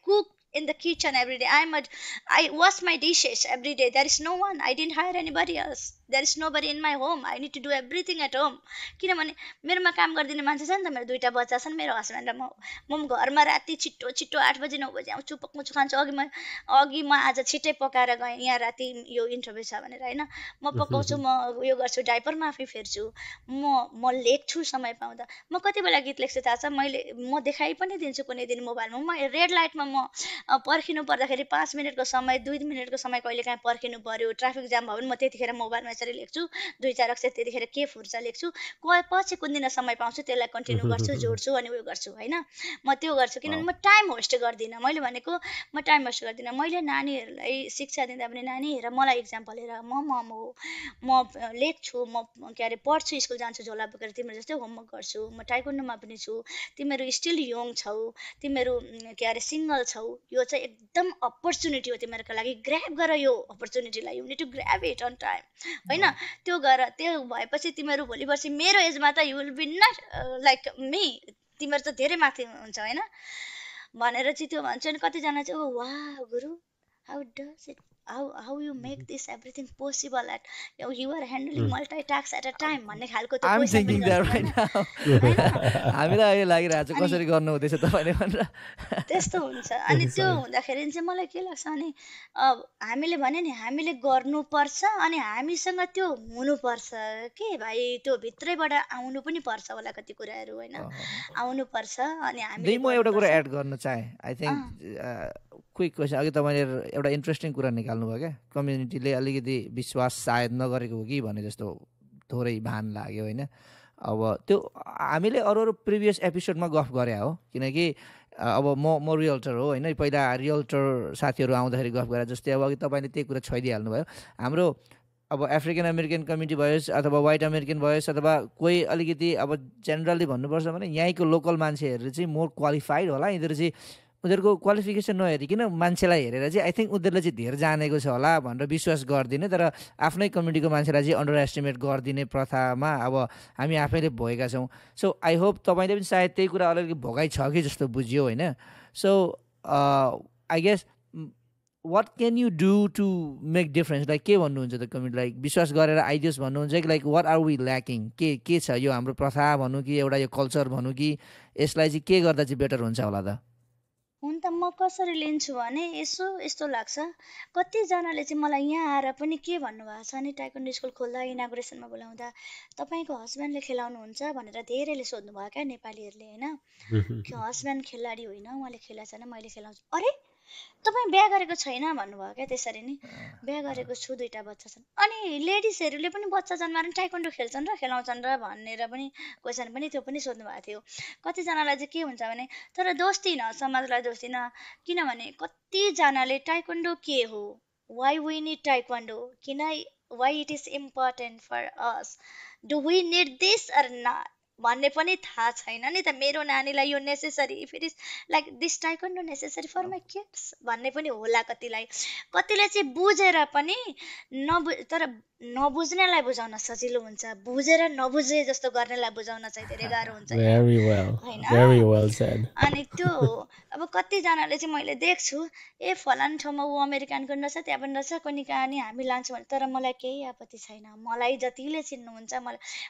cook in the kitchen every day. I wash my dishes every day. There is no one. I didn't hire anybody else. There is nobody in my home. I need to do everything at home. किनभने मेरोमा काम गरिदिने मान्छे छ नि त, मेरो 2टा बच्चा छन्, मेरो हस्बेन्ड र म घरमा राति छिटो 8 बजी 9 बजी आउँछु, पक्मुछु खान्छु। अघि म आज छिटै पकाएर गएँ, यहाँ राति यो इन्टरभ्यू छ भनेर हैन। म पकाउँछु, म यो गर्छु, डाइपर म आफै फेर्छु, म लेख्छु समय पाउँदा। म कति बेला गीत लेख्छु थाहा छ, म देखाइ पनि दिन्छु कुनै दिन मोबाइलमा। म रेड लाइटमा म पर्खिनु पर्दाखेरि 5 मिनटको समय 2 मिनटको समय कहिलेकाहीँ पर्खिनु पर्यो, ट्राफिक जाम भयो भने म त्यतिखेर मोबाइलमा यसरी लेख्छु, 2-4 अक्षर त्यतिखेर के फुर्छ लेख्छु। पछि कुन दिन समय पाउँछु त्यसलाई कन्टिन्यू गर्छु, जोड्छु अनि उयो गर्छु हैन। म त्यो गर्छु किनभने म टाइम वेस्ट गर्दिनँ। मैले भनेको म टाइम वेस्ट गर्दिनँ। मैले नानीहरूलाई शिक्षा दिँदा पनि नानी हेर मलाई इक्जाम्पल हेर, म मम हो, म लेख्छु, म के अरे पढ्छु, स्कुल जान्छु झोला बोकेर, तिम्रो जस्तै होमवर्क गर्छु, म टाइक्वान्डोमा पनि छु, तिमीहरू स्टिल यङ छौ, तिमीहरू के अरे सिङ्गल छौ, यो चाहिँ एकदम अपर्च्युनिटी हो तिमीहरूको लागि, ग्र्याब गर यो अपर्च्युनिटीलाई, you need to grab it on time हैन। त्यो गर, त्यो भएपछि तिमीहरू भोलि पर्सि मेरो एजमा त you will be not like me, तिमीहरू त धेरै माथि हुन्छ हैन भनेर चाहिँ त्यो भन्छु। अनि कतिजना चाहिँ ओ वाह गुरु how does it, how you make this everything possible at you are handling multitask at a time भन्ने खालको त्यो I'm क्वेसन पनि thinking that right now. हामीलाई अहिले लागिरहेको छ कसरी गर्नु हुँदैछ तपाईँले भनेर। त्यस्तो हुन्छ। अनि त्यो हुँदाखेरि चाहिँ मलाई के लाग्छ भने हामीले भने नि हामीले गर्नुपर्छ अनि हामीसँग त्यो हुनुपर्छ के भाइ, त्यो भित्रैबाट आउनु पनि पर्छ होला कति कुराहरू हैन, आउनुपर्छ अनि हामीले म एउटा कुरा एड गर्न चाहे। आई थिङ्क क्विक क्वेसन, अघि तपाईँले एउटा इन्ट्रेस्टिङ कुरा निकाल्नु भयो क्या, कम्युनिटीले अलिकति विश्वास सायद नगरेको हो कि भने जस्तो थोरै भान लाग्यो होइन। अब त्यो हामीले अरू प्रिभियस एपिसोडमा गफ गरे हो, किनकि अब म रियल्टर हो होइन। पहिला रियल्टर साथीहरू आउँदाखेरि गफ गरे जस्तै अब अघि तपाईँले त्यही कुरा छोइदिइहाल्नु भयो। हाम्रो अब अफ्रिकन अमेरिकन कम्युनिटी भयोस् अथवा वाइट अमेरिकन भयोस् अथवा कोही अलिकति अब जेनरली भन्नुपर्छ भने यहीँको लोकल मान्छेहरू चाहिँ मोर क्वालिफाइड होला। यिनीहरू चाहिँ उनीहरूको क्वालिफिकेसन नहेरिकन मान्छेलाई हेरेर चाहिँ आई थिङ्क उनीहरूले चाहिँ धेरै जानेको छ होला भनेर विश्वास गरिदिने, तर आफ्नै कम्युनिटीको मान्छेलाई चाहिँ अन्डर एस्टिमेट गरिदिने प्रथामा अब हामी आफैले भएका छौँ। सो आई होप तपाईँले पनि सायद त्यही कुरा अलिकति भोगाइ छ कि जस्तो बुझ्यो होइन। So I guess what can you do to make difference, like के भन्नुहुन्छ त कम्युनिटी, लाइक विश्वास गरेर आइदियोस् भन्नुहुन्छ कि like what are we lacking, के छ यो हाम्रो प्रथा भनौँ कि एउटा यो कल्चर भनौँ कि यसलाई चाहिँ के गर्दा चाहिँ बेटर हुन्छ होला त? हुन त म कसरी लिन्छु भने यस्तो लाग्छ, कतिजनाले चाहिँ मलाई यहाँ आएर पनि के भन्नुभएको छ भने टाइक्वान्डो स्कुल खोल्दा इनागुरेसनमा बोलाउँदा तपाईँको हस्बेन्डले खेलाउनुहुन्छ भनेर धेरैले सोध्नुभयो क्या नेपालीहरूले होइन। हस्बेन्ड खेलाडी होइन, उहाँले खेलाएको छैन, मैले खेलाउँछु। अरे तपाईँ बिहा गरेको छैन भन्नुभयो क्या। त्यसरी नै बिहा गरेको छु, 2टा बच्चा छन्। अनि लेडिजहरूले पनि बच्चा जन्माएर टाइक्वान्डो खेल्छन् र खेलाउँछन् र भनेर पनि क्वेसन पनि त्यो पनि सोध्नु भएको थियो। कतिजनालाई चाहिँ के हुन्छ भने, तर दोष दिन समाजलाई दोष दिन, किनभने कतिजनाले टाइक्वान्डो के हो, why we need taekwondo, why it is important for us, do we need this or not भन्ने पनि थाहा छैन नि त। मेरो नानीलाई यो necessary, if it is like this taekwondo necessary for my kids भन्ने पनि होला कतिलाई। कतिले चाहिँ बुझेर पनि तर नबुझ्नेलाई बुझाउन सजिलो हुन्छ, बुझेर नबुझे जस्तो गर्नेलाई बुझाउन चाहिँ धेरै गाह्रो हुन्छ Very well. होइन। Very well said. अनि त्यो अब कतिजनाले चाहिँ मैले देख्छु ए फलानु ठाउँमा ऊ अमेरिकन पनि रहेछ, त्यहाँ पनि रहेछ, कुनै कहानी हामी लान्छौँ भने, तर मलाई केही आपत्ति छैन। मलाई जतिले चिन्नुहुन्छ,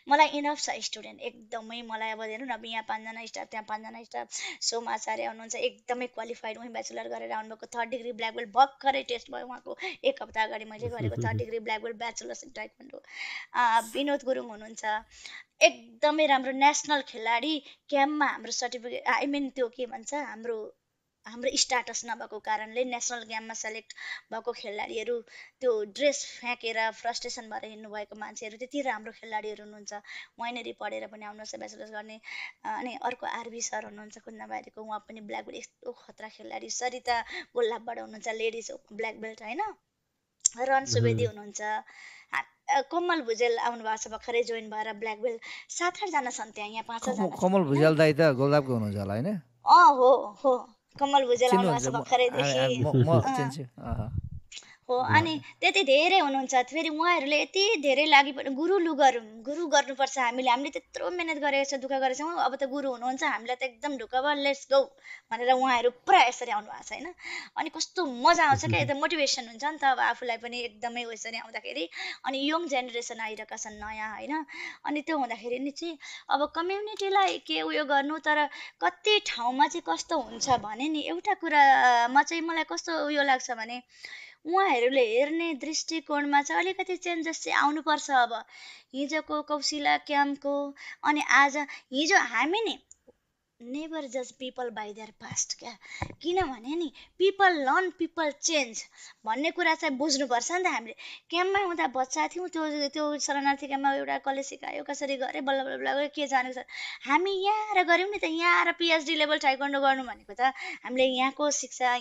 मलाई इनफ छ स्टुडेन्ट एकदमै। मलाई अब हेर्नु न, यहाँ 5 जना स्टाफ, त्यहाँ 5 जना स्टाफ, सोमाचार्य हुनुहुन्छ एकदमै क्वालिफाइड, उहाँ ब्याचलर गरेर आउनुभएको, 3rd डिग्री ब्ल्याक बेल्ट भर्खरै टेस्ट भयो उहाँको, 1 हप्ता अगाडि मैले गरेको 3rd degree black belt bachelors in taekwondo. Vinod Gurung हुनुहुन्छ एकदमै राम्रो नेसनल खेलाडी, क्याम्पमा हाम्रो सर्टिफिकेट आई मिन त्यो के भन्छ, हाम्रो स्ट्याटस नभएको कारणले नेसनल गेममा सेलेक्ट भएको खेलाडीहरू, त्यो ड्रेस फ्याँकेर फ्रस्ट्रेसन भएर हिँड्नु भएको मान्छेहरू, त्यति राम्रो खेलाडीहरू हुनुहुन्छ। वहीँनेरि पढेर पनि आउनुहोस् ब्याचलर्स गर्ने। अनि अर्को आरबी सर हुनुहुन्छ कुन्दाबारीको, उहाँ पनि ब्ल्याक बेल्ट, यस्तो खतरा खेलाडी। सरिता गोल्लाबाट हुनुहुन्छ लेडिज ब्ल्याक बेल्ट होइन। रन सुवेदी हुनुहुन्छ, कमल भुजेल आउनु भएको छ भर्खरै जोइन भएर ब्ल्याक बेल्ट। 7-8 जना छन् त्यहाँ, यहाँ 5-6 जना। कमल भुजेल दाइ त गोलदाबको हुनुहुन्छ होला होइन? हो कमल भुजेल आउनु भएको छ भर्खरैदेखि म चिन्छु हो। अनि त्यति धेरै हुनुहुन्छ फेरि, उहाँहरूले यति धेरै लागि गुरु गर्नुपर्छ। हामीले त्यत्रो मेहनत गरेको छ, दुःख गरेको छौँ, अब त गुरु हुनुहुन्छ, हामीलाई त एकदम ढुक्क भयो, लेट्स गो भनेर उहाँहरू पुरा यसरी आउनु भएको छ होइन। अनि कस्तो मजा आउँछ क्या, एकदम मोटिभेसन हुन्छ नि त अब आफूलाई पनि एकदमै यसरी आउँदाखेरि। अनि यङ जेनेरेसन आइरहेका छन् नयाँ होइन। अनि त्यो हुँदाखेरि नि चाहिँ अब कम्युनिटीलाई के उयो गर्नु, तर कति ठाउँमा चाहिँ कस्तो हुन्छ भने नि, एउटा कुरामा चाहिँ मलाई कस्तो उयो लाग्छ भने, उहाँहरूले हेर्ने दृष्टिकोणमा चाहिँ अलिकति चेन्जेस चाहिँ आउनुपर्छ। अब हिजोको कौशिला क्याम्पको अनि आज, हिजो हामी नि नेभर जज पिपल बाई देयर पास्ट क्या, किनभने नि पिपल लर्न पिपल चेन्ज भन्ने कुरा चाहिँ बुझ्नुपर्छ नि त। हामीले क्याम्पमा हुँदा बच्चा थियौँ, त्यो शरणार्थी क्याम्पमा एउटा कलेज सिकायो, कसरी गरे, बल्ल बल्ल बल्ल के जानेको छ। हामी यहाँ आएर गऱ्यौँ नि त, यहाँ आएर पिएचडी लेभल ताइक्वान्डो गर्नु भनेको त हामीले यहाँको शिक्षा,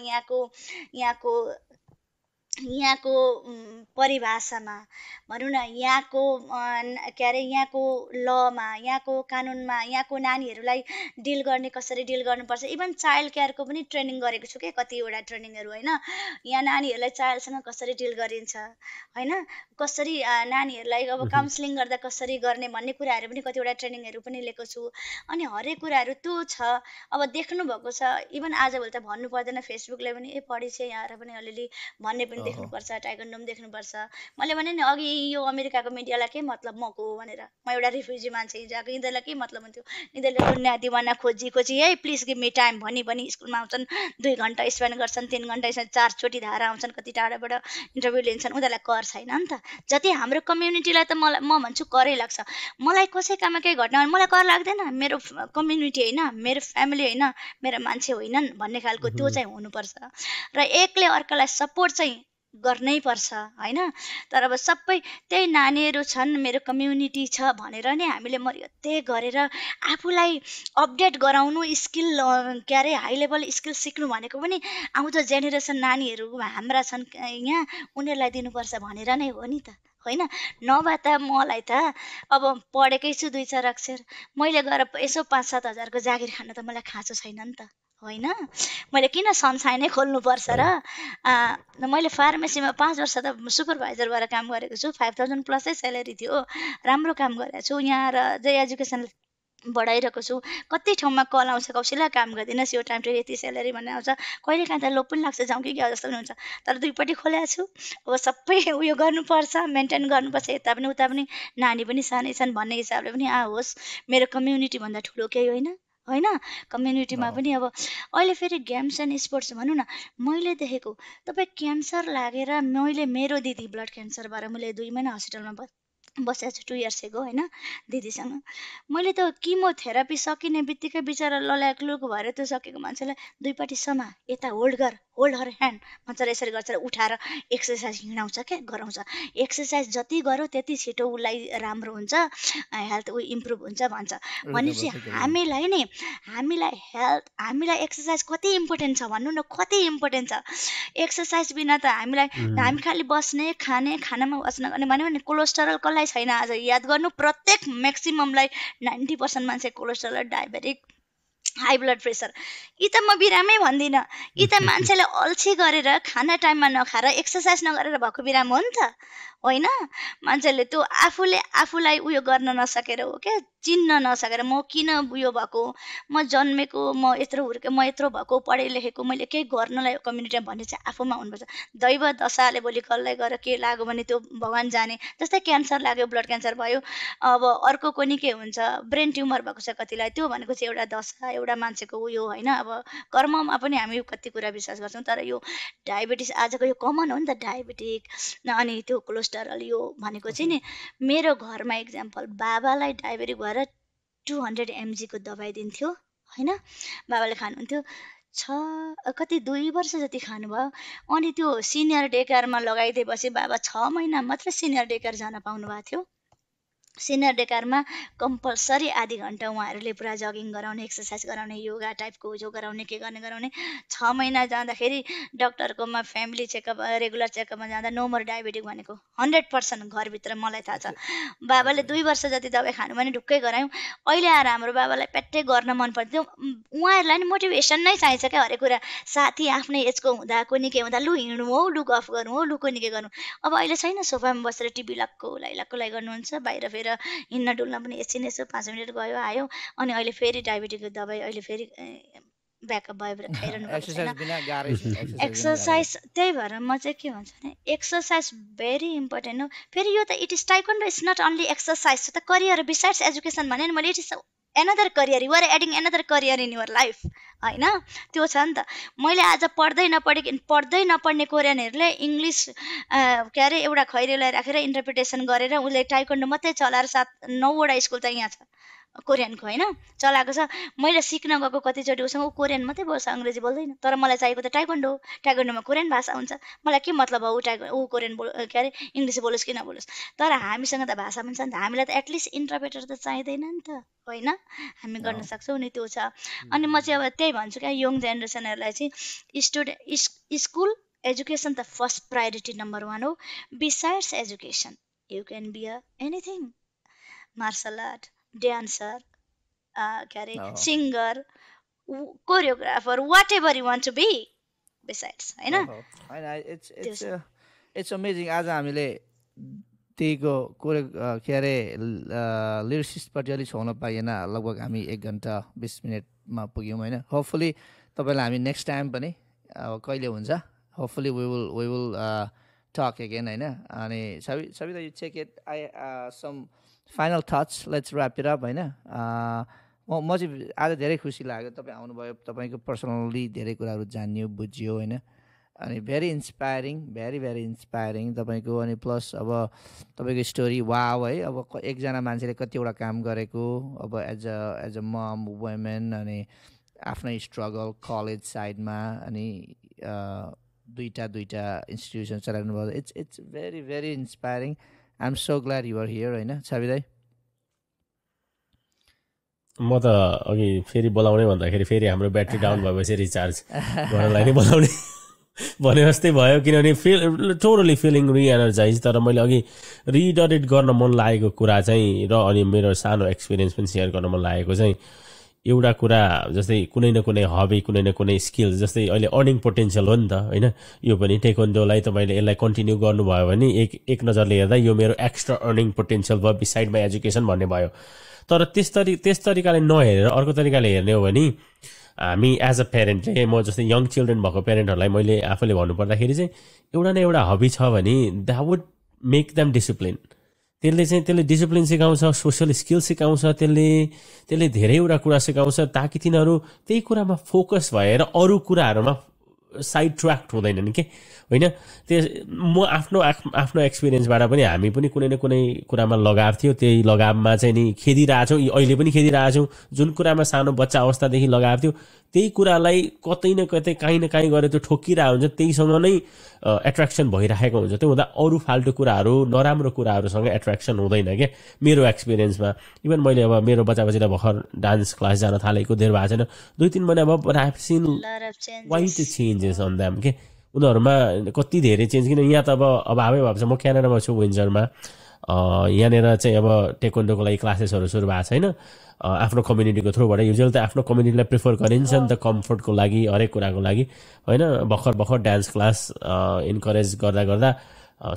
यहाँको परिभाषामा भनौँ न, यहाँको के अरे यहाँको लमा, यहाँको कानुनमा, यहाँको नानीहरूलाई डिल गर्ने कसरी डिल गर्नुपर्छ। इभन चाइल्ड केयरको पनि ट्रेनिङ गरेको छु क्या, कतिवटा ट्रेनिङहरू होइन। यहाँ नानीहरूलाई चाइल्डसँग कसरी डिल गरिन्छ होइन, कसरी नानीहरूलाई अब काउन्सिलिङ गर्दा कसरी गर्ने भन्ने कुराहरू पनि कतिवटा ट्रेनिङहरू पनि लिएको छु। अनि हरेक कुराहरू त्यो छ, अब देख्नुभएको छ। इभन आजभोलि त भन्नु पर्दैन, फेसबुकले पनि पढी चाहिँ यहाँ आएर पनि अलिअलि भन्ने पनि देख्नुपर्छ, ताइक्वान्डो पनि देख्नुपर्छ। मैले भने नि अघि यो अमेरिकाको मिडियालाई के मतलब म को भनेर, म एउटा रिफ्युजी मान्छे हिजो आएको, यिनीहरूलाई के मतलब हुन्थ्यो, यिनीहरूले दुनियाँ दिवाना खोजी है प्लिज गिभ मी टाइम भनी स्कुलमा आउँछन्, 2 घन्टा स्पेन्ड गर्छन्, 3 घन्टा 4 चोटि धारा आउँछन्, कति टाढाबाट इन्टरभ्यू लिन्छन्, उनीहरूलाई कर छैन नि त। जति हाम्रो कम्युनिटीलाई त म भन्छु करै लाग्छ। मलाई कसैकामा केही घटना मलाई कर लाग्दैन, मेरो कम्युनिटी होइन, मेरो फ्यामिली होइन, मेरो मान्छे होइनन् भन्ने खालको त्यो चाहिँ हुनुपर्छ। र एकले अर्कालाई सपोर्ट चाहिँ गर्नै पर्छ होइन। तर अब सबै त्यही नानीहरू छन्, मेरो कम्युनिटी छ भनेर नै हामीले मर्यादै गरेर आफूलाई अपडेट गराउनु, स्किल के अरे हाई लेभल स्किल सिक्नु भनेको पनि आउँदो जेनेरेसन नानीहरू हाम्रा छन् यहाँ, उनीहरूलाई दिनुपर्छ भनेर नै हो नि त होइन। नभए त मलाई त अब पढेकै छु 2-4 अक्षर, मैले गएर यसो 5-7 हजारको जागिर खान त मलाई खाँचो छैन नि त होइन। मैले किन सनसाइनै खोल्नुपर्छ र। मैले फार्मेसीमा 5 वर्ष त सुपरभाइजर भएर काम गरेको छु, 5000 प्लसै स्यालेरी थियो, राम्रो काम गरेको छु। यहाँ र जय एजुकेसन बढाइरहेको छु। कति ठाउँमा कल आउँछ, कौशिला काम गर्दिनस्, यो टाइम टेबल यति स्यालेरी भन्ने आउँछ, कहिले काहीँ त लोभ पनि लाग्छ, जाउँ कि क्या जस्तो पनि हुन्छ। तर दुईपट्टि खोलेको छु, अब सबै उयो गर्नुपर्छ, मेन्टेन गर्नुपर्छ, यता पनि उता पनि, नानी पनि सानै छन् भन्ने हिसाबले पनि होस्, मेरो कम्युनिटी भन्दा ठुलो केही होइन। कम्युनिटीमा पनि अब अहिले फेरि गेम्स एन्ड स्पोर्ट्स भनौँ न, मैले देखेको तपाईँ क्यान्सर लागेर, मेरो दिदी ब्लड क्यान्सरबाट मैले 2 महिना हस्पिटलमा बसेको छु 2 इयर्स एगो होइन दिदीसँग। मैले त किमोथेरापी सकिने बित्तिकै बिचरा लल्याक्लुक भएर त्यो सकेको मान्छेलाई दुईपट्टि समा, यता होल्ड हर ह्यान्ड भन्छ र यसरी गर्छ, उठाएर एक्सर्साइज हिँडाउँछ क्या, गराउँछ। एक्सर्साइज जति गऱ्यो त्यति छिटो उसलाई राम्रो हुन्छ, हेल्थ इम्प्रुभ हुन्छ भन्छ। भनेपछि हामीलाई हेल्थ, हामीलाई एक्सर्साइज कति इम्पोर्टेन्ट छ भन्नु न, कति इम्पोर्टेन्ट छ। एक्सर्साइज बिना त हामी खालि बस्ने, खानामा बस्न गर्ने भन्यो भने कोलेस्ट्रल कसलाई छैन आज याद गर्नु, प्रत्येक म्याक्सिममलाई 90% मान्छे cholesterol, diabetic high blood pressure. यी त म बिरामै भन्दिनँ, यी त मान्छेले अल्छी गरेर खाना टाइममा नखाएर एक्सर्साइज नगरेर भएको बिराम हो नि त, होइन? मान्छेले त्यो आफूलाई उयो गर्न नसकेर हो क्या, चिन्न नसकेर म किन उयो भएको, म जन्मेको, म यत्रो भएको, पढे लेखेको, मैले केही गर्नलाई कम्युनिटीमा भन्ने चाहिँ आफूमा हुनुपर्छ। दैव दशाले भोलि कसलाई गएर के लाग्यो भने त्यो भगवान् जाने। जस्तै क्यान्सर लाग्यो, ब्लड क्यान्सर भयो, अब अर्को पनि के हुन्छ, ब्रेन ट्युमर भएको छ कतिलाई, त्यो भनेको चाहिँ एउटा दशा, एउटा मान्छेको उयो होइन। अब कर्ममा पनि हामी कति कुरा विश्वास गर्छौँ, तर यो डायबिटिस आजको यो कमन हो नि त, डायबिटिक अनि त्यो कोलेस्ट्रल, यो भनेको चाहिँ नि मेरो घरमा एक्जाम्पल, बाबालाई डायबिटिक भएर 200 mg को दबाई दिन्थ्यो होइन, बाबाले खानुहुन्थ्यो, 2 वर्ष जति खानुभयो। अनि त्यो सिनियर डे केयरमा लगाइदिएपछि बाबा 6 महिना मात्र सिनियर डे केयर जान पाउनु भएको थियो। सिनियर डे केयरमा कम्पलसरी आधी घन्टा उहाँहरूले पुरा जगिङ गराउने, एक्सर्साइज गराउने, योगा टाइपको जो गराउने, के गराउने। 6 महिना जाँदाखेरि डक्टरकोमा फ्यामिली चेकअप, रेगुलर चेकअपमा जाँदा नो मोर डायबिटिक भनेको 100% घरभित्र मलाई थाहा छ। बाबाले 2 वर्ष जति दबाई खानु भने ढुक्कै गरायौँ। अहिले आएर हाम्रो बाबालाई प्याट्टै गर्न मन पर्थ्यो। उहाँहरूलाई नि मोटिभेसन नै चाहिन्छ क्या, हरेक कुरा। साथी आफ्नै एजको हुँदा, कोनी के हुँदा, लु हिँड्नु हो, लु गफ गर्नु हो, लु कोनी के गर्नु। अब अहिले छैन, सोफामा बसेर टिभी लक्कै गर्नुहुन्छ, बाहिर फेरि हिँड्न डुल्न पनि एकछिन यसो 5 मिनट गयो आयो। अनि अहिले फेरि डायबिटिकको दबाई अहिले फेरि ब्याकअप भयो भने खाइरहनु पर्छ। एक्सर्साइज, त्यही भएर म चाहिँ के भन्छु भने एक्सर्साइज भेरी इम्पोर्टेन्ट हो। फेरि यो त it is taekwondo is not only exercise, त करियर बिसाइड्स एजुकेसन भने नि मैले, it is another career, you are adding another career in your life होइन। त्यो छ नि त। मैले आज पढ्दै नपढ्ने कोरियनहरूले इङ्ग्लिस के अरे एउटा खैरेलाई राखेर इन्टरप्रिटेसन गरेर उसले टाइक्वान्डो मात्रै चलाएर 7-9वटा स्कुल त यहाँ छ कोरियनको होइन, चलाएको छ। मैले सिक्न गएको कतिचोटि उसँग ऊ कोरियन मात्रै बोल्छ, अङ्ग्रेजी बोल्दैन। तर मलाई चाहिएको त टाइक्वान्डो हो, टाइक्वान्डोमा कोरियन भाषा हुन्छ। मलाई के मतलब हो ऊ कोरियन के अरे इङ्ग्लिस बोलोस् कि नबोलोस्, तर हामीसँग त भाषा पनि छ नि त। हामीलाई त एटलिस्ट इन्टरप्रेटर त चाहिँदैन नि त, होइन? हामी गर्न सक्छौँ नि, त्यो छ। अनि म चाहिँ अब त्यही भन्छु क्या, यङ जेनेरेसनहरूलाई चाहिँ स्कुल एजुकेसन त फर्स्ट प्रायोरिटी नम्बर 1 हो। Besides education you can be anything, martial art, dancer, के अरे singer, choreographer, whatever you want to be besides, होइन? It's amazing. आज हामीले त्यहीको के अरे लिरिसिस्टपट्टि अलिक छाउन पाइएन। लगभग हामी 1 घन्टा 20 मिनटमा पुग्यौँ होइन। होपफुली तपाईँलाई हामी नेक्स्ट टाइम पनि कहिले हुन्छ, hopefully we will talk again होइन। अनि सबै you check it, some final thoughts, let's wrap it up होइन। म चाहिँ आज धेरै खुसी लाग्यो तपाईँ आउनुभयो, तपाईँको पर्सनली धेरै कुराहरू जान्यो बुझ्यो होइन। अनि भेरी इन्सपायरिङ, भेरी इन्सपायरिङ तपाईँको। अनि प्लस अब तपाईँको स्टोरी वाव है। अब एकजना मान्छेले कतिवटा काम गरेको, अब एज अ मम, वुमेन, अनि आफ्नै स्ट्रगल कलेज साइडमा, अनि दुईटा इन्स्टिट्युसन चलाउनु भयो। It's very inspiring. I am so glad you are here होइन छवि दाइ। म त अघि फेरि बोलाउने भन्दाखेरि फेरि हाम्रो ब्याट्री डाउन भएपछि रिचार्ज गर्नलाई नै बोलाउने भने जस्तै भयो, किनभने टोटली फिलिङ रिएनर्जाइज। तर मैले अघि रिइटरेट गर्न मन लागेको कुरा चाहिँ, र अनि मेरो सानो एक्सपिरियन्स पनि सेयर गर्न मन लागेको चाहिँ एउटा कुरा, जस्तै कुनै न कुनै हबी, कुनै न कुनै स्किल, जस्तै अहिले अर्निङ पोटेन्सियल हो नि त होइन। यो पनि टेक्वान्डोलाई तपाईँले यसलाई कन्टिन्यू गर्नुभयो भने एक नजरले हेर्दा यो मेरो एक्स्ट्रा अर्निङ पोटेन्सियल भयो, बिसाइड माई एजुकेसन भन्ने भयो। तर त्यस तरिकाले नहेरेर अर्को तरिकाले हेर्ने हो भने हामी एज अ पेरेन्टले, म जस्तै यङ चिल्ड्रेन भएको पेरेन्टहरूलाई मैले आफूले भन्नुपर्दाखेरि चाहिँ एउटा न एउटा हबी छ भने that would make them discipline. त्यसले डिसिप्लिन सिकाउँछ, सोसियल स्किल सिकाउँछ, त्यसले धेरैवटा कुरा सिकाउँछ, ताकि तिनीहरू त्यही कुरामा फोकस भएर अरू कुराहरूमा साइड ट्र्याक्ट हुँदैनन् के होइन। म आफ्नो एक्सपिरियन्सबाट पनि हामी पनि कुनै न कुनै कुरामा लगाव थियो, त्यही लगावमा चाहिँ नि खेदिरहेछौँ, अहिले पनि खेदिरहेछौँ। जुन कुरामा सानो बच्चा अवस्थादेखि लगाव थियो त्यही कुरालाई कतै न कतै काहीँ न काहीँ गरेर त्यो ठोकिरहेको हुन्छ, त्यहीसँग नै एट्र्याक्सन भइरहेको हुन्छ। त्यो हुँदा अरू फाल्टु कुराहरू, नराम्रो कुराहरूसँग एट्र्याक्सन हुँदैन क्या मेरो एक्सपिरियन्समा। इभन मैले अब मेरो बच्चालाई भर्खर डान्स क्लास जान थालेको धेर भएको छैन, 2-3 महिना भयो, but I have seen quite changes on them के। उनीहरूमा कति धेरै चेन्ज, किन यहाँ त अब अभावै भएको छ। म क्यानाडामा छु विन्जरमा, यहाँनिर चाहिँ अब टेक्वान्डोको लागि क्लासेसहरू सुरु भएको छैन आफ्नो कम्युनिटीको थ्रुबाट युजुअली त आफ्नो कम्युनिटीलाई प्रिफर गरिन्छ नि त कम्फर्टको लागि हरेक कुराको लागि होइन भर्खर डान्स क्लास इन्करेज गर्दा गर्दा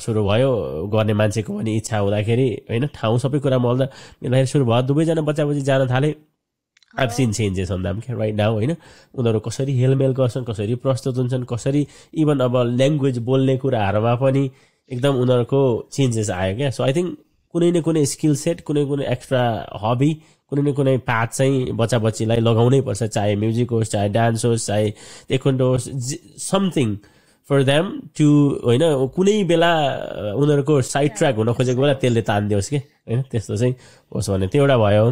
सुरु भयो गर्ने मान्छेको पनि इच्छा हुँदाखेरि होइन ठाउँ सबै कुरा मल्दा मिल्दाखेरि सुरु भयो दुवैजना बच्चा जान थाले I've seen changes on them right now होइन उनीहरू कसरी हेलमेल गर्छन् कसरी प्रस्तुत हुन्छन् कसरी इभन अब ल्याङ्ग्वेज बोल्ने कुराहरूमा पनि एकदम उनीहरूको चेन्जेस आयो क्या सो आई थिङ्क कुनै न कुनै स्किल सेट कुनै एक्स्ट्रा हबी कुनै न कुनै पाथ चाहिँ बच्चा बच्चीलाई लगाउनै पर्छ चाहे म्युजिक होस् चाहे डान्स होस् चाहे टेक्वान्डो होस् समथिङ फर देम टु होइन कुनै बेला उनीहरूको साइड ट्र्याक हुन खोजेको बेला त्यसले तानिदियोस् कि होइन त्यस्तो चाहिँ होस् भने त्यो एउटा भयो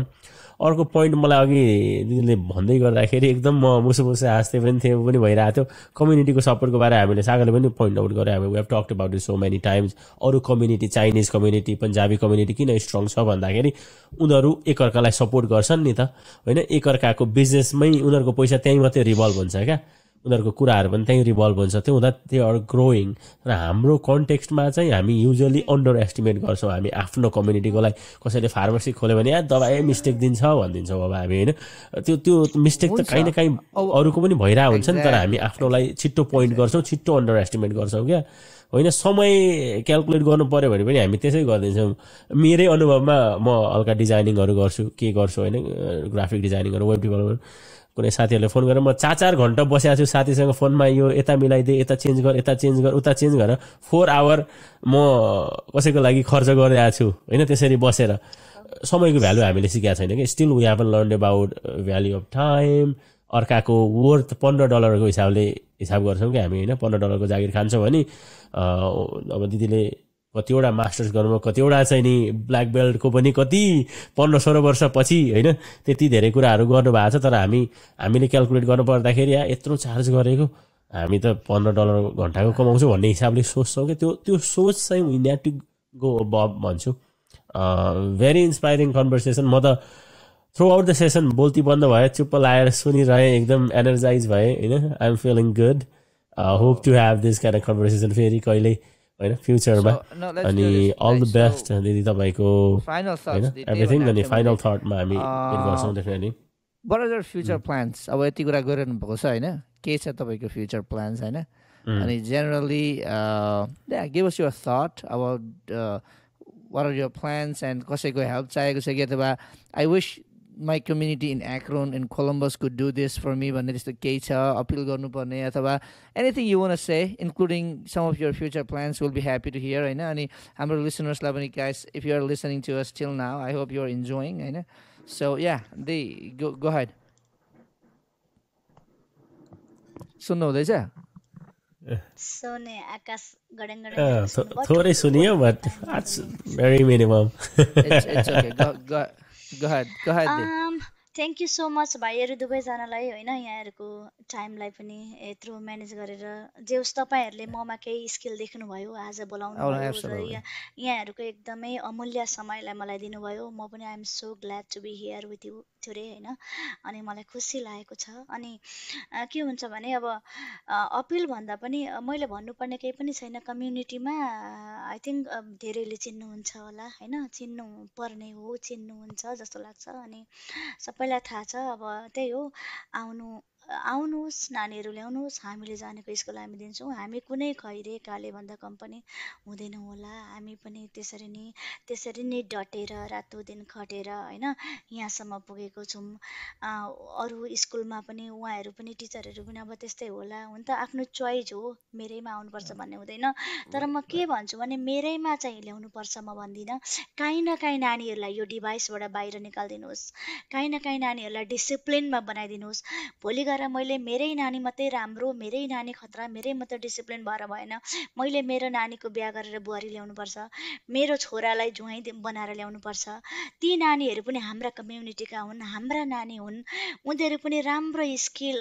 अर्को पोइन्ट मलाई अघि दिदीले भन्दै गर्दाखेरि एकदम म मुसु हाँस्दै पनि थियो पनि भइरहेको थियो कम्युनिटीको सपोर्टको बारे हामीले सागरले पनि पोइन्ट आउट गरे हामी we have talked about it so many times अरू community Chinese community Punjabi community किन स्ट्रङ छ भन्दाखेरि उनीहरू एकअर्कालाई सपोर्ट गर्छन् नि त होइन एकअर्काको बिजनेसमै उनीहरूको पैसा त्यहीँ मात्रै रिभल्भ हुन्छ क्या उनीहरूको कुराहरू पनि त्यहीँ रिभल्भ हुन्छ त्यो हुँदा दे आर ग्रोइङ र हाम्रो कन्टेक्स्टमा चाहिँ हामी युजली अन्डर एस्टिमेट गर्छौँ हामी आफ्नो कम्युनिटीकोलाई कसैले फार्मेसी खोल्यो भने दबाई मिस्टेक दिन्छ भनिदिन्छौँ अब हामी होइन त्यो मिस्टेक त काहीँ न काहीँ अरूको पनि भइरहेको हुन्छ नि तर हामी आफ्नोलाई छिट्टो पोइन्ट गर्छौँ छिट्टो अन्डर एस्टिमेट गर्छौँ क्या होइन समय क्यालकुलेट गर्नु पऱ्यो भने पनि हामी त्यसै गरिदिन्छौँ मेरै अनुभवमा म हल्का डिजाइनिङहरू गर्छु के गर्छु होइन ग्राफिक डिजाइनिङहरू वेब डेभलपमेन्ट कुनै साथीहरूले फोन गरेर म 4 घन्टा बसेको छु साथीसँग फोनमा यो यता मिलाइदे यता चेन्ज गर उता चेन्ज गर 4 आवर म कसैको लागि खर्च गरिरहेको छु होइन त्यसरी बसेर समयको भ्यालु हामीले सिकेका छैन कि still we haven't learn about value of time अर्काको वर्थ $15 हिसाब गर्छौँ कि हामी होइन $15 जागिर खान्छौँ भने अब दिदीले कतिवटा मास्टर्स गर्नुमा कतिवटा चाहिँ नि ब्ल्याक बेल्टको पनि कति 15-16 वर्षपछि होइन त्यति धेरै कुराहरू गर्नुभएको छ तर हामीले क्यालकुलेट गर्नु पर्दाखेरि यत्रो चार्ज गरेको हामी त $15 घन्टाको कमाउँछौँ भन्ने हिसाबले सोच्छौँ कि त्यो सोच चाहिँ we need to go above भन्छु भेरी इन्सपायरिङ कन्भर्सेसन म त थ्रु आउट द सेसन बोल्ती बन्द भयो चुप्प लाएर सुनिरहेँ एकदम एनर्जाइज भएँ होइन I am feeling good hope to have this kind of conversation फेरि कहिले होइन फ्युचरमा अनि अल द बेस्ट दिदी तपाईँको होइन एभ्रिथिङ अनि फाइनल थटमा हामी गर्छौँ definitely what are your future plans अब यति कुरा गरिरहनु भएको छ होइन के छ तपाईँको फ्युचर प्लान्स होइन अनि generally give us your thought about what are your plans and कसैको हेल्प चाहिएको छ कि अथवा I wish my community in Akron in Columbus could do this for me भन्ने त्यस्तो केही छ अपिल गर्नुपर्ने अथवा anything you want to say including some of your future plans we'll be happy to hear होइन अनि हाम्रो listenersलाई पनि guys if you are listening to us till now I hope you are enjoying होइन so yeah they go ahead सुन्नु हुँदैछ सोने आकाश गडङ थोरै सुनियो but that's very minimum it's okay go ahead thank you so much भाइहरू दुवैजनालाई होइन यहाँहरूको टाइमलाई पनि यत्रो म्यानेज गरेर जे होस् तपाईँहरूले ममा केही स्किल देख्नुभयो आज बोलाउनु भयो यहाँहरूको एकदमै अमूल्य समयलाई मलाई दिनुभयो म पनि I'm so glad to be here with you today होइन अनि मलाई खुसी लागेको छ अनि के हुन्छ भने अब अपिल भन्दा पनि मैले भन्नुपर्ने केही पनि छैन कम्युनिटीमा आई थिङ्क धेरैले चिन्नुहुन्छ होला होइन चिन्नु पर्ने हो चिन्नुहुन्छ जस्तो लाग्छ अनि सबैलाई थाहा छ अब त्यही हो आउनुहोस् नानीहरू ल्याउनुहोस् हामीले जानेको स्कुल हामी दिन्छौँ हामी कुनै खैरे काले भन्दा कम्पनी हुँदैनौँ होला हामी पनि त्यसरी नै डटेर रातो दिन खटेर होइन यहाँसम्म पुगेको छौँ अरू स्कुलमा पनि उहाँहरू पनि टिचरहरू पनि अब त्यस्तै होला हुन त आफ्नो चोइस हो मेरैमा आउनुपर्छ भन्ने हुँदैन तर म के भन्छु भने मेरैमा चाहिँ ल्याउनुपर्छ म भन्दिनँ काहीँ न काहीँ नानीहरूलाई यो डिभाइसबाट बाहिर निकालिदिनुहोस् काहीँ न काहीँ नानीहरूलाई डिसिप्लिनमा बनाइदिनुहोस् भोलि गएर मैले मेरै नानी मात्रै राम्रो मेरै नानी खतरा मेरै मात्रै डिसिप्लिन भएर भएन मैले मेरो नानीको बिहा गरेर बुहारी ल्याउनुपर्छ मेरो छोरालाई जुवाई बनाएर ल्याउनुपर्छ ती नानीहरू पनि हाम्रा कम्युनिटीका हुन् हाम्रा नानी हुन् उनीहरू पनि राम्रो स्किल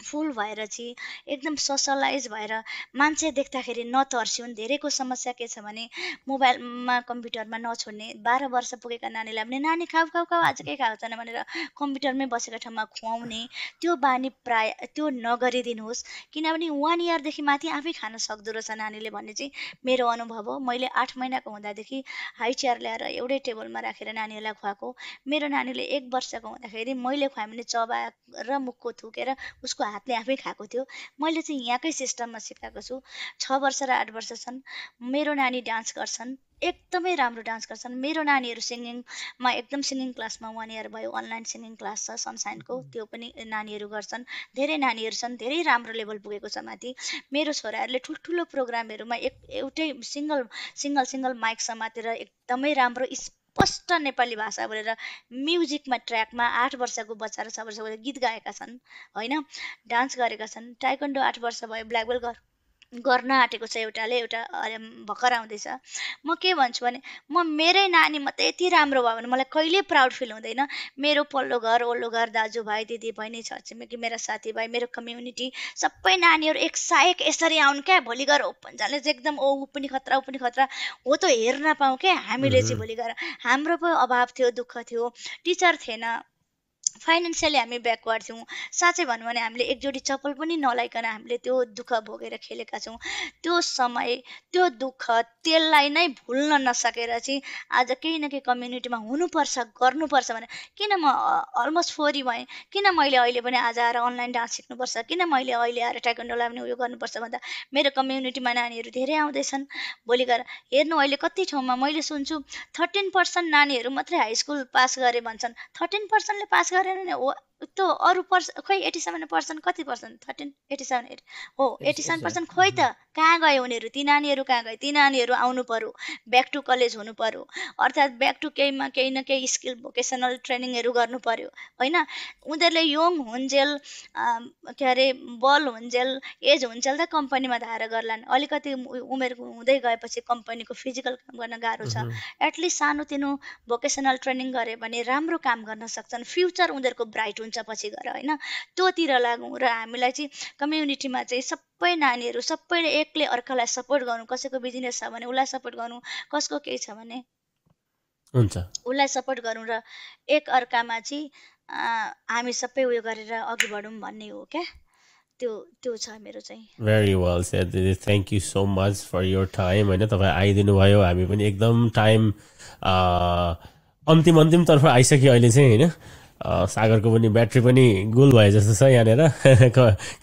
फुल भएर चाहिँ एकदम सोसलाइज भएर मान्छे देख्दाखेरि नतर्स्युन्। धेरैको समस्या के छ भने मोबाइलमा कम्प्युटरमा नछोड्ने, 12 वर्ष पुगेका नानीलाई भने नानी खाऊ खाऊ खाऊ आज केही खाएको छैन भनेर कम्प्युटरमै बसेका ठाउँमा खुवाउने, त्यो बानी प्राय त्यो नगरिदिनुहोस्। किनभने 1 इयरदेखि माथि आफै खान सक्दो रहेछ नानीले भन्ने चाहिँ मेरो अनुभव हो। मैले 8 महिनाको हुँदादेखि हाई चेयर ल्याएर एउटै टेबलमा राखेर नानीहरूलाई खुवाएको। मेरो नानीले 1 वर्षको हुँदाखेरि मैले खुवाएँ भने चबाएर मुखको थुकेर उसको हातले आफै खाएको थियो। मैले चाहिँ यहाँकै सिस्टममा सिकाएको छु। 6 वर्ष र 8 वर्ष छन्। मेरो नानी डान्स गर्छन्, एकदमै राम्रो डान्स गर्छन्। मेरो नानीहरू सिङ्गिङमा एकदम सिङ्गिङ क्लासमा 1 इयर भयो, अनलाइन सिङ्गिङ क्लास छ सनसाइनको, त्यो पनि नानीहरू गर्छन्। धेरै नानीहरू छन्, धेरै राम्रो लेभल पुगेको छ माथि। मेरो छोराहरूले ठुल्ठुलो प्रोग्रामहरूमा एउटै सिङ्गल माइक समातेर एकदमै राम्रो स्पष्ट नेपाली भाषा बोलेर म्युजिकमा ट्र्याकमा 8 वर्षको बच्चा र 6 वर्षको गीत गाएका छन् होइन, डान्स गरेका छन्। टाइक्वान्डो 8 वर्ष भयो, ब्ल्याक बेल्ट गर्न आँटेको छ एउटाले, एउटा भर्खर आउँदैछ। म के भन्छु भने म मेरै नानी मात्रै यति राम्रो भयो भने मलाई कहिले प्राउड फिल हुँदैन। मेरो पल्लो घर ओल्लो घर दाजुभाइ दिदीबहिनी छरछिमेकी मेरा साथीभाइ मेरो कम्युनिटी सबै नानीहरू एकसायक यसरी आउन् क्या। भोलि गएर ओपन जाले चाहिँ एकदम ऊ पनि खतरा हो त हेर्न पाऊँ क्या। हामीले चाहिँ भोलि गएर हाम्रो पो अभाव थियो, दुःख थियो, टिचर थिएन, फाइनेन्सियली हामी ब्याकवर्ड थियौँ। साँच्चै भनौँ भने हामीले एक जोडी चप्पल पनि नलाइकन हामीले त्यो दुःख भोगेर खेलेका छौँ। त्यो समय त्यो दुःख त्यसलाई नै भुल्न नसकेर चाहिँ आज केही न केही कम्युनिटीमा हुनुपर्छ, गर्नुपर्छ भने किन म अलमोस्ट 4 भएँ, किन मैले अहिले पनि आज आएर अनलाइन डान्स सिक्नुपर्छ, किन मैले अहिले आएर टाइक्वान्डोलाई पनि उयो गर्नुपर्छ भन्दा मेरो कम्युनिटीमा नानीहरू धेरै आउँदैछन्। भोलि गएर हेर्नु अहिले कति ठाउँमा मैले सुन्छु 13% नानीहरू मात्रै हाई स्कुल पास गरे भन्छन्। 13%ले पास गरे त्यो अरू खोइ 87% कति पर्सेन्ट 13 87 हो 87% खोइ त कहाँ गए उनीहरू? ती नानीहरू कहाँ गए? ती नानीहरू आउनु पर्यो, ब्याक टु कलेज हुनु पर्यो, अर्थात् ब्याक टु केहीमा केही न केही स्किल भोकेसनल ट्रेनिङहरू गर्नु पर्यो होइन। उनीहरूले यङ हुन्जेल के अरे बल हुन्जेल एज हुन्जेल त कम्पनीमा धाएर गर्लान्। अलिकति उमेर हुँदै गएपछि कम्पनीको फिजिकल काम गर्न गाह्रो छ। एटलिस्ट सानोतिनो भोकेसनल ट्रेनिङ गरे भने राम्रो काम गर्न सक्छन्, फ्युचर उनीहरूको ब्राइट हुन्छ पछि गएर होइन। त्योतिर लागौँ र हामीलाई चाहिँ कम्युनिटीमा चाहिँ सबै नानीहरू सबैले एकले अर्कालाई सपोर्ट गर्नु। कसैको बिजनेस छ भने उसलाई सपोर्ट गर्नु, कसको केही छ भने हुन्छ उसलाई सपोर्ट गरौँ र एक अर्कामा चाहिँ हामी सबै उयो गरेर अघि बढौँ भन्ने हो क्या। त्यो छ मेरो चाहिँ। भेरी वेल सेड दिदी, thank you so much for your time होइन। तपाईँ आइदिनु भयो, हामी पनि एकदम टाइम अन्तिमतर्फ आइसक्यो अहिले चाहिँ होइन। सागरको पनि ब्याट्री पनि गुल भए जस्तो छ यहाँनिर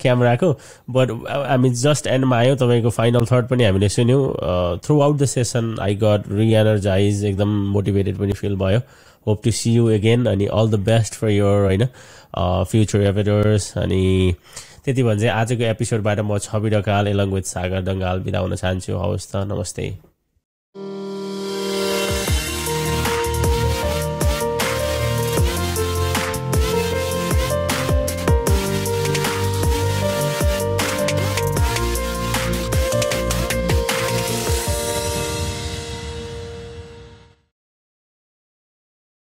क्यामेराको। बट हामी जस्ट एन्डमा आयौँ। तपाईँको फाइनल थट पनि हामीले सुन्यौँ। Throughout the session I got reenergize, एकदम मोटिभेटेड पनि फिल भयो। Hope to see you again अनि all the best for your होइन फ्युचर एभेडर्स। अनि त्यति भने चाहिँ आजको एपिसोडबाट म छवि ढकाल एलङ विथ सागर दङ्गाल बिदा हुन चाहन्छु। हवस् त, नमस्ते।